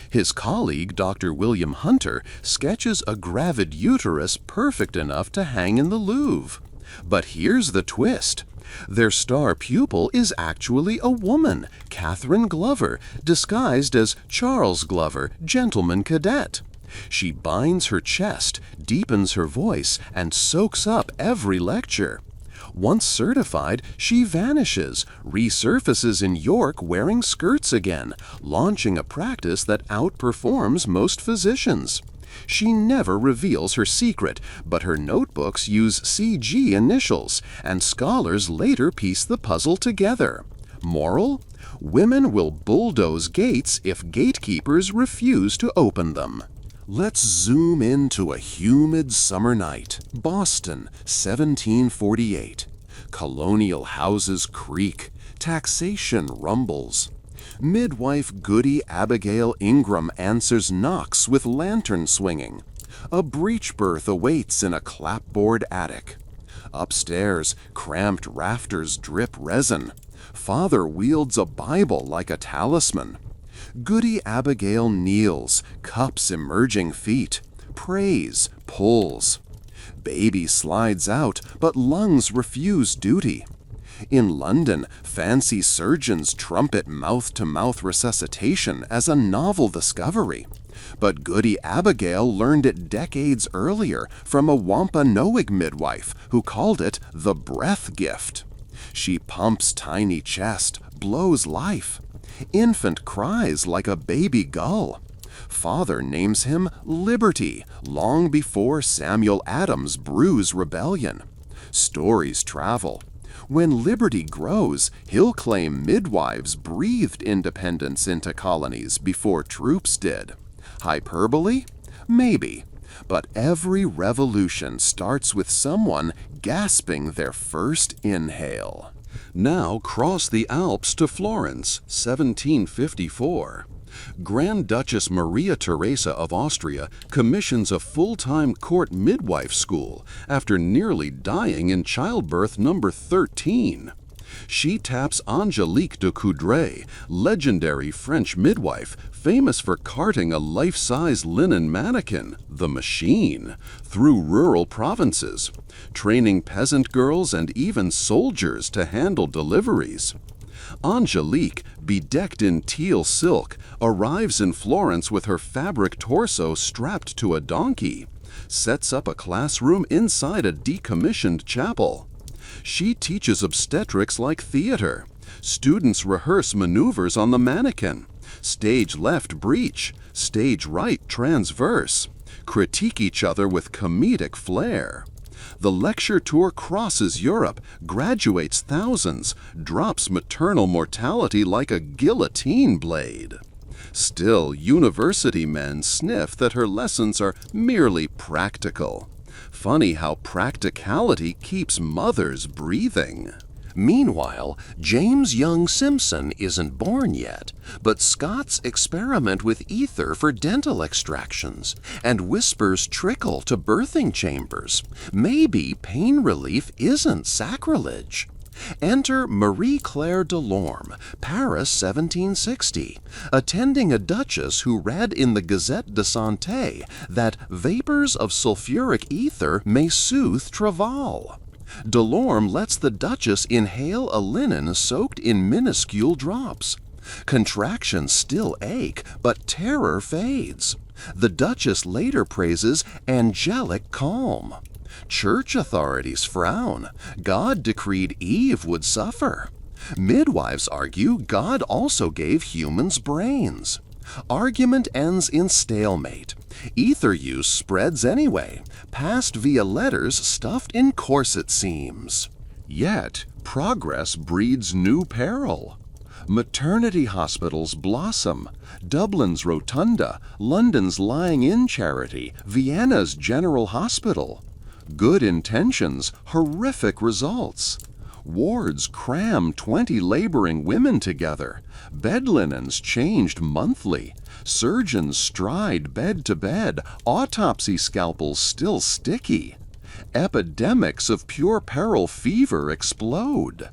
His colleague, Dr. William Hunter, sketches a gravid uterus perfect enough to hang in the Louvre. But here's the twist. Their star pupil is actually a woman, Catherine Glover, disguised as Charles Glover, gentleman cadet. She binds her chest, deepens her voice, and soaks up every lecture. Once certified, she vanishes, resurfaces in York wearing skirts again, launching a practice that outperforms most physicians. She never reveals her secret, but her notebooks use CG initials, and scholars later piece the puzzle together. Moral? Women will bulldoze gates if gatekeepers refuse to open them. Let's zoom into a humid summer night. Boston, 1748. Colonial houses creak. Taxation rumbles. Midwife Goody Abigail Ingram answers knocks with lantern swinging. A breech berth awaits in a clapboard attic. Upstairs, cramped rafters drip resin. Father wields a Bible like a talisman. Goody Abigail kneels, cups emerging feet. Prays, pulls. Baby slides out, but lungs refuse duty. In London, fancy surgeons trumpet mouth-to-mouth resuscitation as a novel discovery. But Goody Abigail learned it decades earlier from a Wampanoag midwife who called it the breath gift. She pumps tiny chest, blows life. Infant cries like a baby gull. Father names him Liberty long before Samuel Adams brews rebellion. Stories travel. When Liberty grows, he'll claim midwives breathed independence into colonies before troops did. Hyperbole? Maybe. But every revolution starts with someone gasping their first inhale. Now cross the Alps to Florence, 1754. Grand Duchess Maria Theresa of Austria commissions a full-time court midwife school after nearly dying in childbirth number 13. She taps Angélique de Coudray, legendary French midwife, famous for carting a life-size linen mannequin, the Machine, through rural provinces, training peasant girls and even soldiers to handle deliveries. Angélique, bedecked in teal silk, arrives in Florence with her fabric torso strapped to a donkey, sets up a classroom inside a decommissioned chapel. She teaches obstetrics like theater. Students rehearse maneuvers on the mannequin. Stage left breech, stage right transverse. Critique each other with comedic flair. The lecture tour crosses Europe, graduates thousands, drops maternal mortality like a guillotine blade. Still, university men sniff that her lessons are merely practical. Funny how practicality keeps mothers breathing. Meanwhile, James Young Simpson isn't born yet, but Scots experiment with ether for dental extractions, and whispers trickle to birthing chambers. Maybe pain relief isn't sacrilege. Enter Marie Claire Delorme, Paris 1760, attending a duchess who read in the Gazette de Santé that vapors of sulfuric ether may soothe travail. Delorme lets the Duchess inhale a linen soaked in minuscule drops. Contractions still ache, but terror fades. The Duchess later praises angelic calm. Church authorities frown. God decreed Eve would suffer. Midwives argue God also gave humans brains. Argument ends in stalemate. Ether use spreads anyway, passed via letters stuffed in corset seams. Yet, progress breeds new peril. Maternity hospitals blossom. Dublin's Rotunda, London's lying-in charity, Vienna's General Hospital. Good intentions, horrific results. Wards cram 20 laboring women together. Bed linens changed monthly. Surgeons stride bed to bed. Autopsy scalpels still sticky. Epidemics of puerperal fever explode.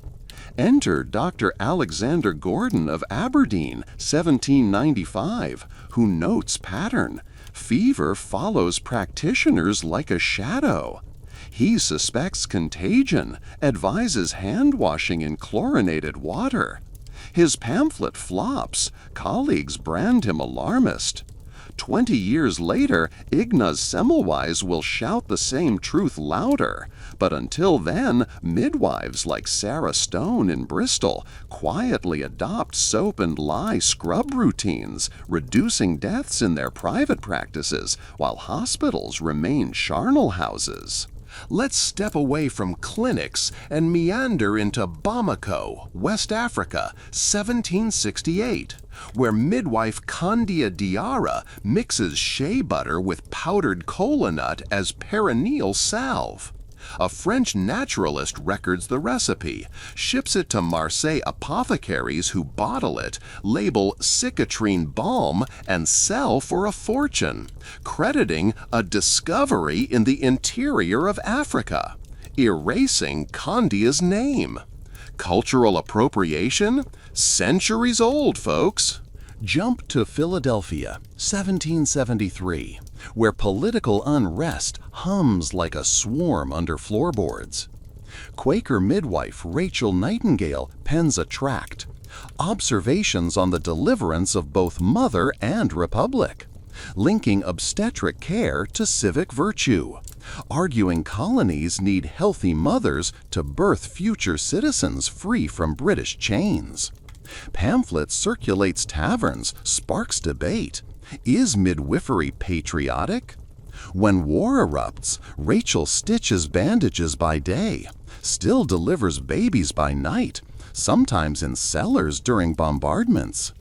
Enter Dr. Alexander Gordon of Aberdeen, 1795, who notes pattern. Fever follows practitioners like a shadow. He suspects contagion, advises hand-washing in chlorinated water. His pamphlet flops. Colleagues brand him alarmist. 20 years later, Ignaz Semmelweis will shout the same truth louder. But until then, midwives like Sarah Stone in Bristol quietly adopt soap and lye scrub routines, reducing deaths in their private practices, while hospitals remain charnel houses. Let's step away from clinics and meander into Bamako, West Africa, 1768, where midwife Candia Diarra mixes shea butter with powdered kola nut as perineal salve. A French naturalist records the recipe, ships it to Marseille apothecaries who bottle it, label cicatrine balm, and sell for a fortune, crediting a discovery in the interior of Africa, erasing Candia's name. Cultural appropriation? Centuries old, folks. Jump to Philadelphia, 1773, where political unrest hums like a swarm under floorboards. Quaker midwife Rachel Nightingale pens a tract, Observations on the Deliverance of Both Mother and Republic, linking obstetric care to civic virtue, arguing colonies need healthy mothers to birth future citizens free from British chains. Pamphlet circulates taverns, sparks debate. Is midwifery patriotic? When war erupts, Rachel stitches bandages by day, still delivers babies by night, sometimes in cellars during bombardments.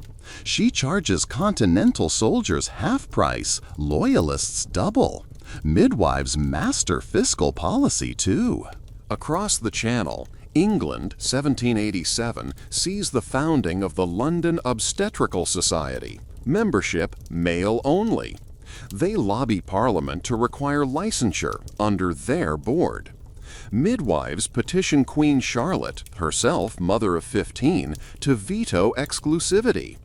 She charges Continental soldiers half price, loyalists double. Midwives master fiscal policy too. Across the Channel, England, 1787, sees the founding of the London Obstetrical Society. Membership male only. They lobby Parliament to require licensure under their board. Midwives petition Queen Charlotte, herself mother of 15, to veto exclusivity.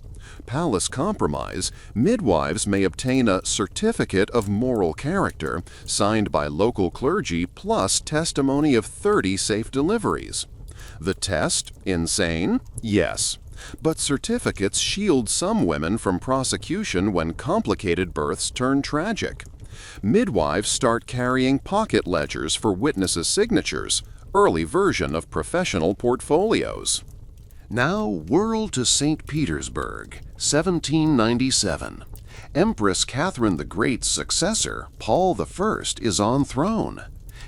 Palace Compromise, midwives may obtain a certificate of moral character signed by local clergy plus testimony of 30 safe deliveries. The test, insane? Yes. But certificates shield some women from prosecution when complicated births turn tragic. Midwives start carrying pocket ledgers for witnesses' signatures, early version of professional portfolios. Now whirl to St. Petersburg, 1797. Empress Catherine the Great's successor, Paul I, is on throne.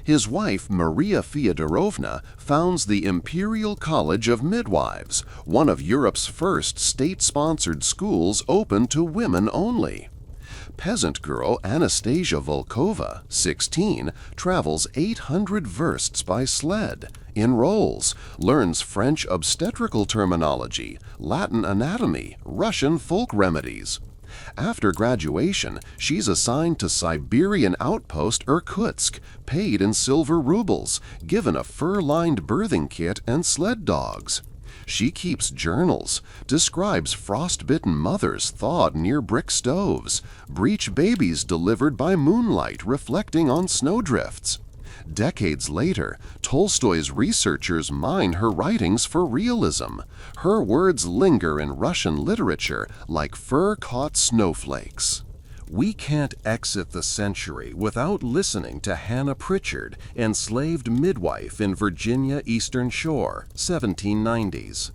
His wife, Maria Feodorovna, founds the Imperial College of Midwives, one of Europe's first state-sponsored schools open to women only. Peasant girl Anastasia Volkova, 16, travels 800 versts by sled, enrolls, learns French obstetrical terminology, Latin anatomy, Russian folk remedies. After graduation, she's assigned to Siberian outpost Irkutsk, paid in silver rubles, given a fur-lined birthing kit and sled dogs. She keeps journals, describes frostbitten mothers thawed near brick stoves, breech babies delivered by moonlight reflecting on snowdrifts. Decades later, Tolstoy's researchers mine her writings for realism. Her words linger in Russian literature like fur-caught snowflakes. We can't exit the century without listening to Hannah Pritchard, enslaved midwife in Virginia Eastern Shore, 1790s.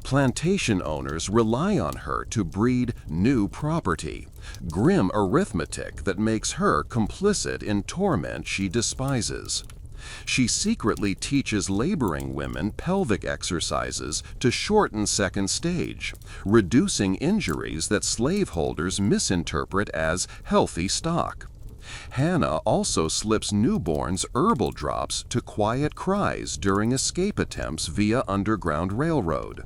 Plantation owners rely on her to breed new property, grim arithmetic that makes her complicit in torment she despises. She secretly teaches laboring women pelvic exercises to shorten second stage, reducing injuries that slaveholders misinterpret as healthy stock. Hannah also slips newborns herbal drops to quiet cries during escape attempts via Underground Railroad.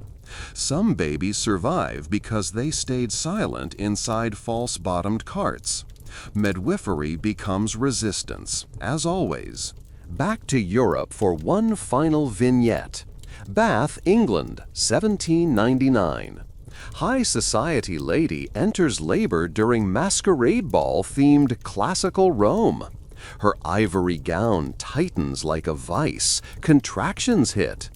Some babies survive because they stayed silent inside false-bottomed carts. Midwifery becomes resistance, as always. Back to Europe for one final vignette. Bath, England, 1799. High society lady enters labor during masquerade ball-themed classical Rome. Her ivory gown tightens like a vice. Contractions hit.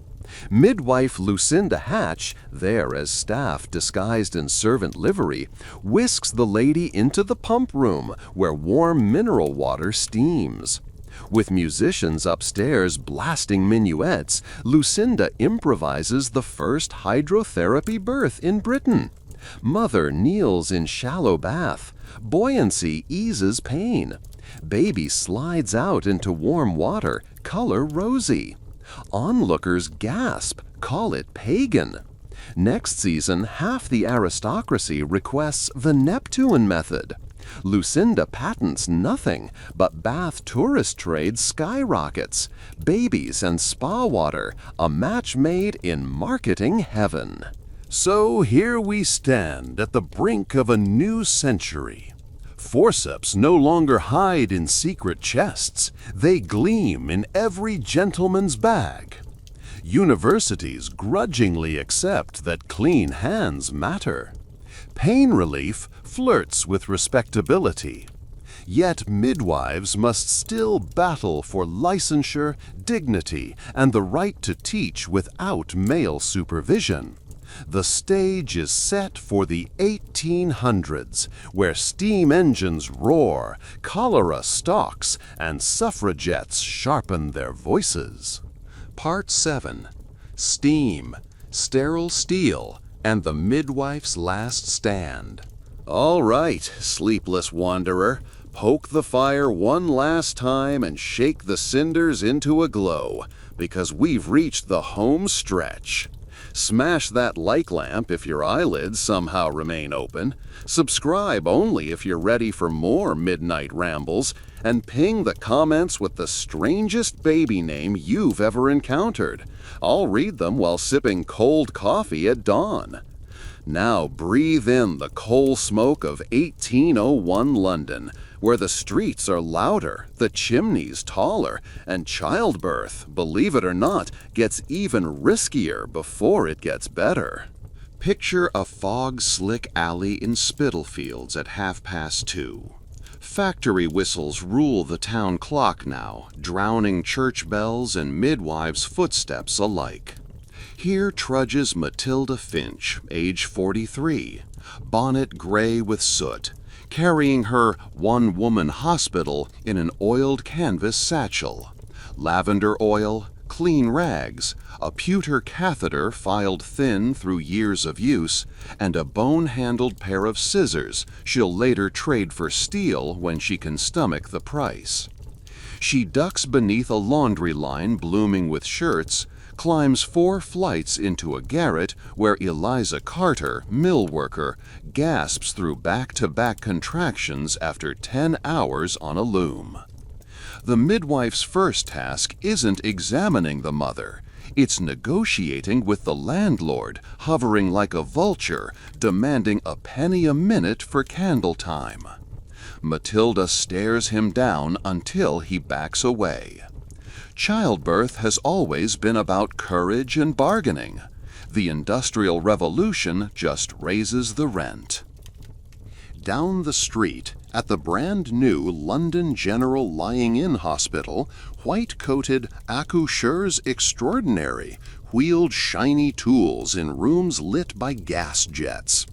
Midwife Lucinda Hatch, there as staff disguised in servant livery, whisks the lady into the pump room where warm mineral water steams. With musicians upstairs blasting minuets, Lucinda improvises the first hydrotherapy birth in Britain. Mother kneels in shallow bath. Buoyancy eases pain. Baby slides out into warm water, color rosy. Onlookers gasp, call it pagan. Next season, half the aristocracy requests the Neptune method. Lucinda patents nothing, but Bath tourist trade skyrockets. Babies and spa water, a match made in marketing heaven. So here we stand at the brink of a new century. Forceps no longer hide in secret chests. They gleam in every gentleman's bag. Universities grudgingly accept that clean hands matter. Pain relief flirts with respectability. Yet midwives must still battle for licensure, dignity, and the right to teach without male supervision. The stage is set for the 1800s, where steam engines roar, cholera stalks, and suffragettes sharpen their voices. Part 7. Steam, Sterile Steel, and the Midwife's Last Stand. All right, sleepless wanderer, poke the fire one last time and shake the cinders into a glow, because we've reached the home stretch. Smash that like lamp if your eyelids somehow remain open. Subscribe only if you're ready for more midnight rambles, and ping the comments with the strangest baby name you've ever encountered. I'll read them while sipping cold coffee at dawn. Now breathe in the coal smoke of 1801 London, where the streets are louder, the chimneys taller, and childbirth, believe it or not, gets even riskier before it gets better. Picture a fog-slick alley in Spitalfields at 2:30. Factory whistles rule the town clock now, drowning church bells and midwives' footsteps alike. Here trudges Matilda Finch, age 43, bonnet gray with soot, carrying her one-woman hospital in an oiled canvas satchel. Lavender oil, clean rags, a pewter catheter filed thin through years of use, and a bone-handled pair of scissors she'll later trade for steel when she can stomach the price. She ducks beneath a laundry line blooming with shirts, climbs 4 flights into a garret where Eliza Carter, mill worker, gasps through back-to-back contractions after 10 hours on a loom. The midwife's first task isn't examining the mother. It's negotiating with the landlord, hovering like a vulture, demanding a penny a minute for candle time. Matilda stares him down until he backs away. Childbirth has always been about courage and bargaining. The Industrial Revolution just raises the rent. Down the street, at the brand-new London General Lying-In Hospital, white-coated accoucheurs extraordinary wheeled shiny tools in rooms lit by gas jets.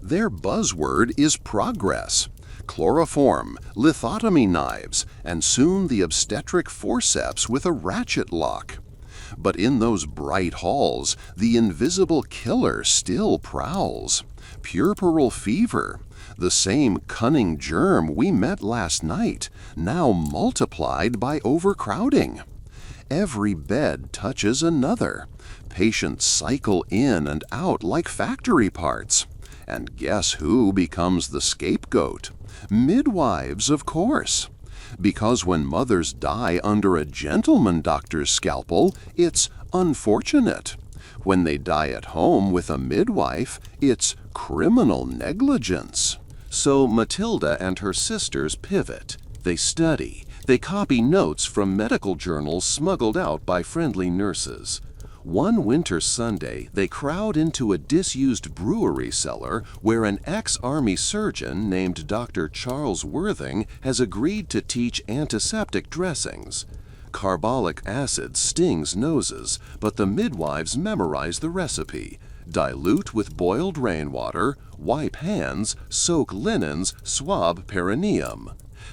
Their buzzword is progress. Chloroform, lithotomy knives, and soon the obstetric forceps with a ratchet lock. But in those bright halls, the invisible killer still prowls. Puerperal fever, the same cunning germ we met last night, now multiplied by overcrowding. Every bed touches another. Patients cycle in and out like factory parts. And guess who becomes the scapegoat? Midwives, of course. Because when mothers die under a gentleman doctor's scalpel, it's unfortunate. When they die at home with a midwife, it's criminal negligence. So Matilda and her sisters pivot. They study. They copy notes from medical journals smuggled out by friendly nurses. One winter Sunday, they crowd into a disused brewery cellar where an ex-army surgeon named Dr. Charles Worthing has agreed to teach antiseptic dressings. Carbolic acid stings noses, but the midwives memorize the recipe. Dilute with boiled rainwater, wipe hands, soak linens, swab perineum.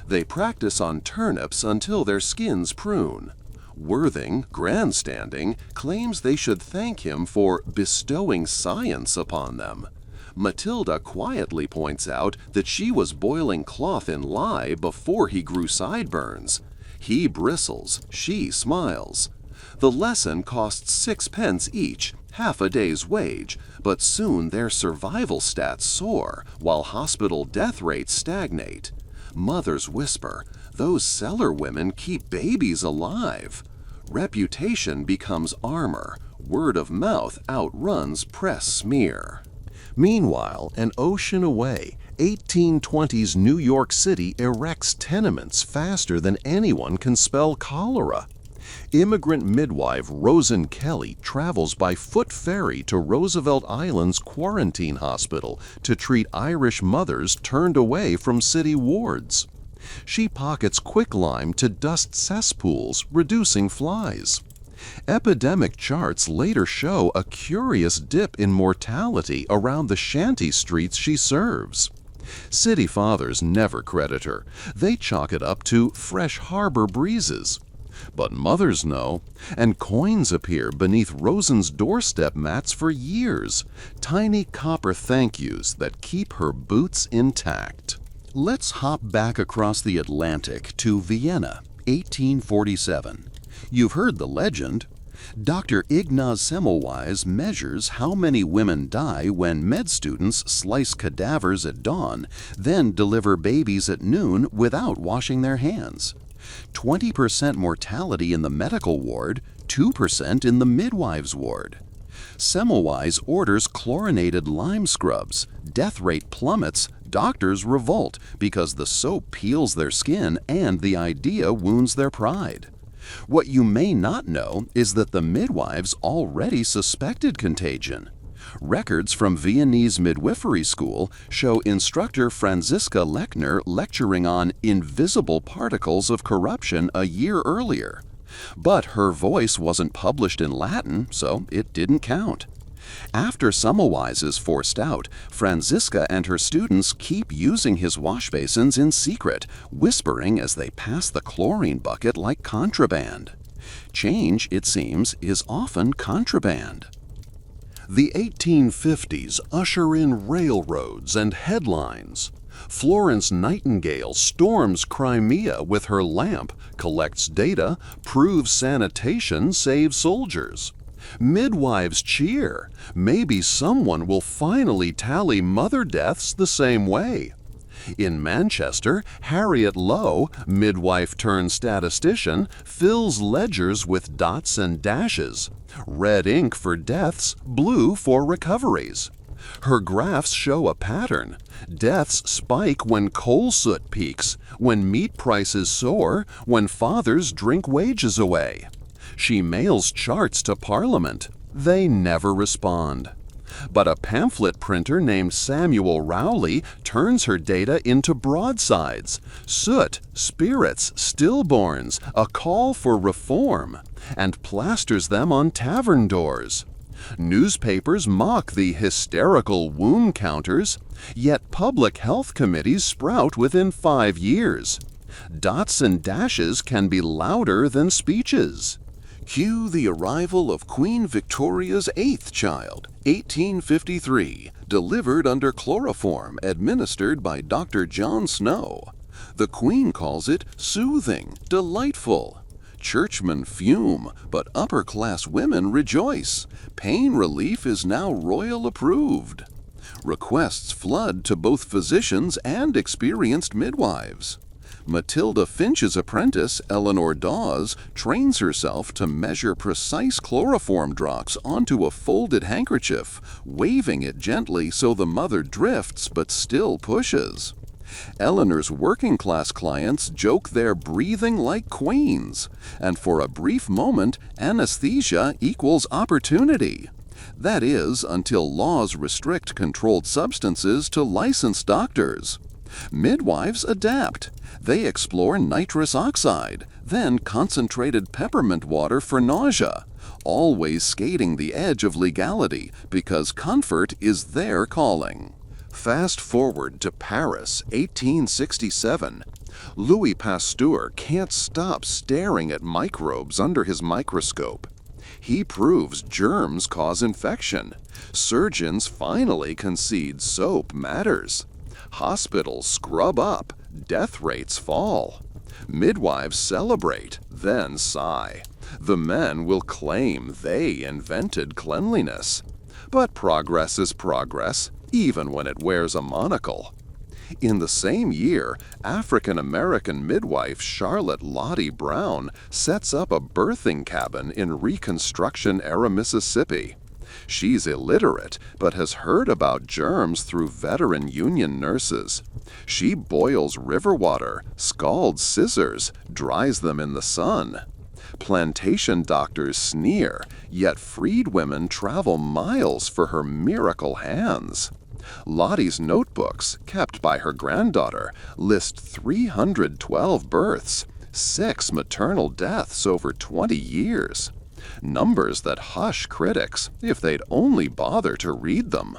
They practice on turnips until their skins prune. Worthing, grandstanding, claims they should thank him for bestowing science upon them. Matilda quietly points out that she was boiling cloth in lye before he grew sideburns. He bristles, she smiles. The lesson costs 6 pence each, half a day's wage, but soon their survival stats soar, while hospital death rates stagnate. Mothers whisper, those cellar women keep babies alive. Reputation becomes armor. Word of mouth outruns press smear. Meanwhile, an ocean away, 1820s New York City erects tenements faster than anyone can spell cholera. Immigrant midwife Rosen Kelly travels by foot ferry to Roosevelt Island's quarantine hospital to treat Irish mothers turned away from city wards. She pockets quicklime to dust cesspools, reducing flies. Epidemic charts later show a curious dip in mortality around the shanty streets she serves. City fathers never credit her. They chalk it up to fresh harbor breezes. But mothers know, and coins appear beneath Rosen's doorstep mats for years, tiny copper thank yous that keep her boots intact. Let's hop back across the Atlantic to Vienna, 1847. You've heard the legend. Dr. Ignaz Semmelweis measures how many women die when med students slice cadavers at dawn, then deliver babies at noon without washing their hands. 20% mortality in the medical ward, 2% in the midwives' ward. Semmelweis orders chlorinated lime scrubs. Death rate plummets. Doctors revolt because the soap peels their skin and the idea wounds their pride. What you may not know is that the midwives already suspected contagion. Records from Viennese midwifery school show instructor Franziska Lechner lecturing on invisible particles of corruption a year earlier. But her voice wasn't published in Latin, so it didn't count. After Semmelweis is forced out, Franziska and her students keep using his wash basins in secret, whispering as they pass the chlorine bucket like contraband. Change, it seems, is often contraband. The 1850s usher in railroads and headlines. Florence Nightingale storms Crimea with her lamp, collects data, proves sanitation saves soldiers. Midwives cheer. Maybe someone will finally tally mother deaths the same way. In Manchester, Harriet Lowe, midwife turned statistician, fills ledgers with dots and dashes. Red ink for deaths, blue for recoveries. Her graphs show a pattern. Deaths spike when coal soot peaks, when meat prices soar, when fathers drink wages away. She mails charts to Parliament. They never respond. But a pamphlet printer named Samuel Rowley turns her data into broadsides, soot, spirits, stillborns, a call for reform, and plasters them on tavern doors. Newspapers mock the hysterical wound counters, yet public health committees sprout within 5 years. Dots and dashes can be louder than speeches. Cue the arrival of Queen Victoria's eighth child, 1853, delivered under chloroform administered by Dr. John Snow. The Queen calls it soothing, delightful. Churchmen fume, but upper-class women rejoice. Pain relief is now royal approved. Requests flood to both physicians and experienced midwives. Matilda Finch's apprentice, Eleanor Dawes, trains herself to measure precise chloroform drops onto a folded handkerchief, waving it gently so the mother drifts but still pushes. Eleanor's working-class clients joke they're breathing like queens, and for a brief moment, anesthesia equals opportunity. That is, until laws restrict controlled substances to licensed doctors. Midwives adapt. They explore nitrous oxide, then concentrated peppermint water for nausea, always skating the edge of legality because comfort is their calling. Fast forward to Paris, 1867. Louis Pasteur can't stop staring at microbes under his microscope. He proves germs cause infection. Surgeons finally concede soap matters. Hospitals scrub up, death rates fall. Midwives celebrate, then sigh. The men will claim they invented cleanliness. But progress is progress, even when it wears a monocle. In the same year, African-American midwife Charlotte Lottie Brown sets up a birthing cabin in Reconstruction-era Mississippi. She's illiterate, but has heard about germs through veteran Union nurses. She boils river water, scalds scissors, dries them in the sun. Plantation doctors sneer, yet freed women travel miles for her miracle hands. Lottie's notebooks, kept by her granddaughter, list 312 births, 6 maternal deaths over 20 years. Numbers that hush critics if they'd only bother to read them.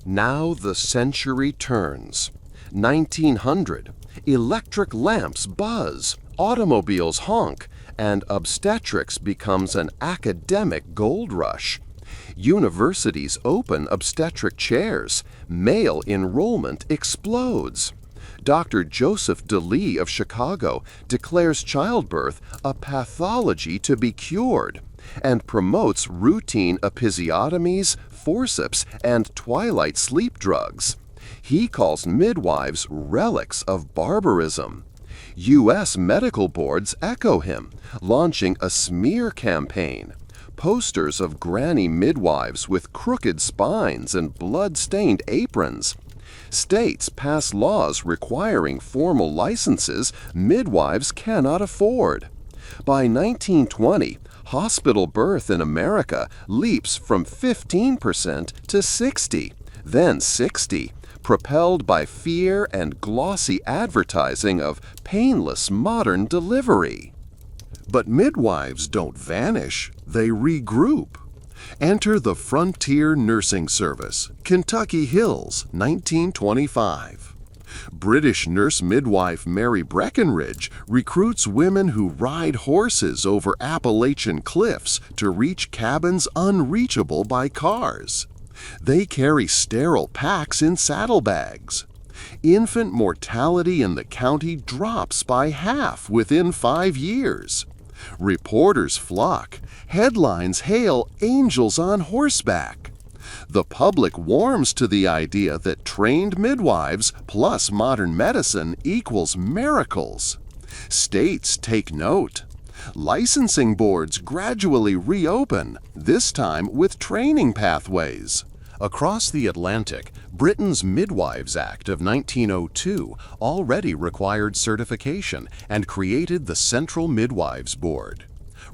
Now the century turns. 1900. Electric lamps buzz, automobiles honk, and obstetrics becomes an academic gold rush. Universities open obstetric chairs. Male enrollment explodes. Dr. Joseph DeLee of Chicago declares childbirth a pathology to be cured and promotes routine episiotomies, forceps, and twilight sleep drugs. He calls midwives relics of barbarism. U.S. medical boards echo him, launching a smear campaign. Posters of granny midwives with crooked spines and blood-stained aprons. States pass laws requiring formal licenses midwives cannot afford. By 1920, hospital birth in America leaps from 15% to 60%, then 60%, propelled by fear and glossy advertising of painless modern delivery. But midwives don't vanish, they regroup. Enter the Frontier Nursing Service, Kentucky Hills, 1925. British nurse midwife Mary Breckenridge recruits women who ride horses over Appalachian cliffs to reach cabins unreachable by cars. They carry sterile packs in saddlebags. Infant mortality in the county drops by half within 5 years. Reporters flock. Headlines hail angels on horseback. The public warms to the idea that trained midwives plus modern medicine equals miracles. States take note. Licensing boards gradually reopen, this time with training pathways. Across the Atlantic, Britain's Midwives Act of 1902 already required certification and created the Central Midwives Board.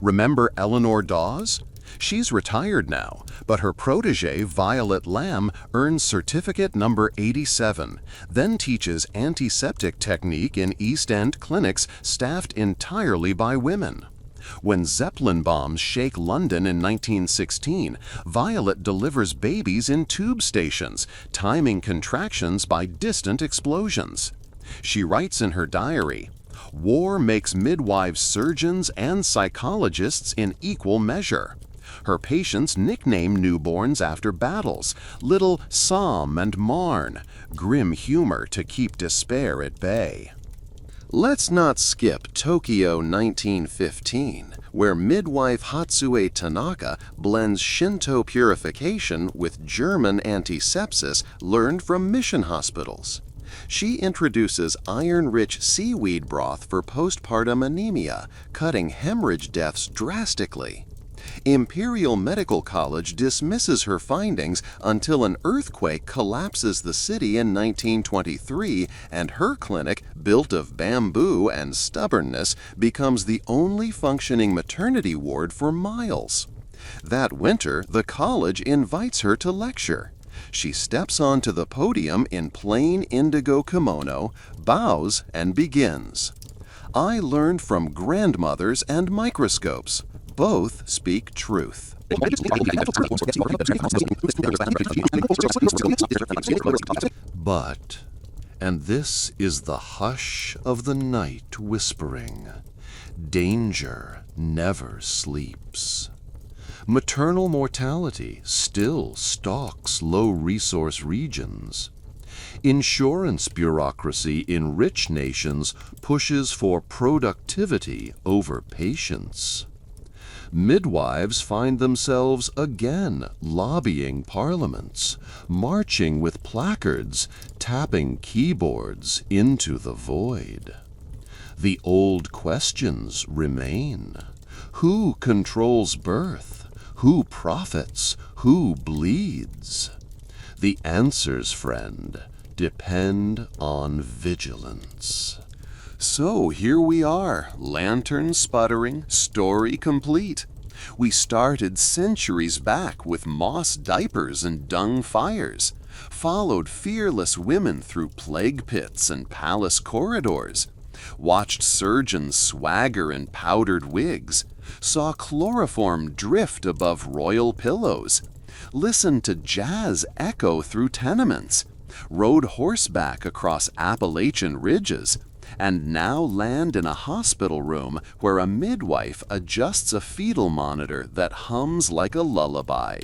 Remember Eleanor Dawes? She's retired now, but her protege, Violet Lamb, earns certificate number 87, then teaches antiseptic technique in East End clinics staffed entirely by women. When Zeppelin bombs shake London in 1916, Violet delivers babies in tube stations, timing contractions by distant explosions. She writes in her diary, "War makes midwives surgeons and psychologists in equal measure." Her patients nickname newborns after battles, little Somme and Marne, grim humor to keep despair at bay. Let's not skip Tokyo 1915, where midwife Hatsue Tanaka blends Shinto purification with German antisepsis learned from mission hospitals. She introduces iron-rich seaweed broth for postpartum anemia, cutting hemorrhage deaths drastically. Imperial Medical College dismisses her findings until an earthquake collapses the city in 1923, and her clinic, built of bamboo and stubbornness, becomes the only functioning maternity ward for miles. That winter, the college invites her to lecture. She steps onto the podium in plain indigo kimono, bows, and begins. "I learned from grandmothers and microscopes. Both speak truth." But, and this is the hush of the night whispering, danger never sleeps. Maternal mortality still stalks low-resource regions. Insurance bureaucracy in rich nations pushes for productivity over patience. Midwives find themselves again lobbying parliaments, marching with placards, tapping keyboards into the void. The old questions remain. Who controls birth? Who profits? Who bleeds? The answers, friend, depend on vigilance. So here we are, lantern sputtering, story complete. We started centuries back with moss diapers and dung fires, followed fearless women through plague pits and palace corridors, watched surgeons swagger in powdered wigs, saw chloroform drift above royal pillows, listened to jazz echo through tenements, rode horseback across Appalachian ridges, and now land in a hospital room where a midwife adjusts a fetal monitor that hums like a lullaby.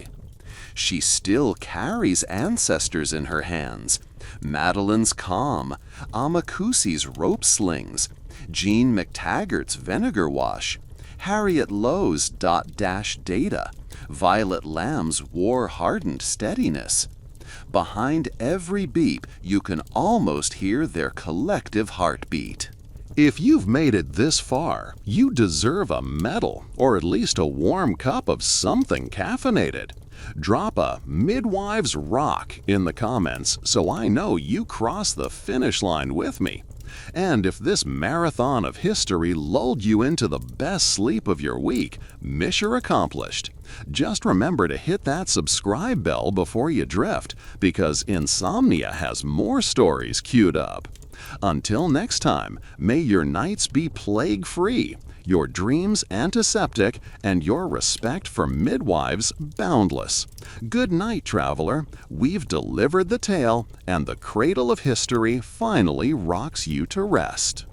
She still carries ancestors in her hands: Madeline's calm, Amakusi's rope slings, Jean McTaggart's vinegar wash, Harriet Lowe's dot-dash data, Violet Lamb's war-hardened steadiness. Behind every beep, you can almost hear their collective heartbeat. If you've made it this far, you deserve a medal, or at least a warm cup of something caffeinated. Drop a "Midwives Rock" in the comments so I know you crossed the finish line with me. And if this marathon of history lulled you into the best sleep of your week, mission accomplished. Just remember to hit that subscribe bell before you drift, because insomnia has more stories queued up. Until next time, may your nights be plague-free, your dreams antiseptic, and your respect for midwives boundless. Good night, traveler. We've delivered the tale, and the cradle of history finally rocks you to rest.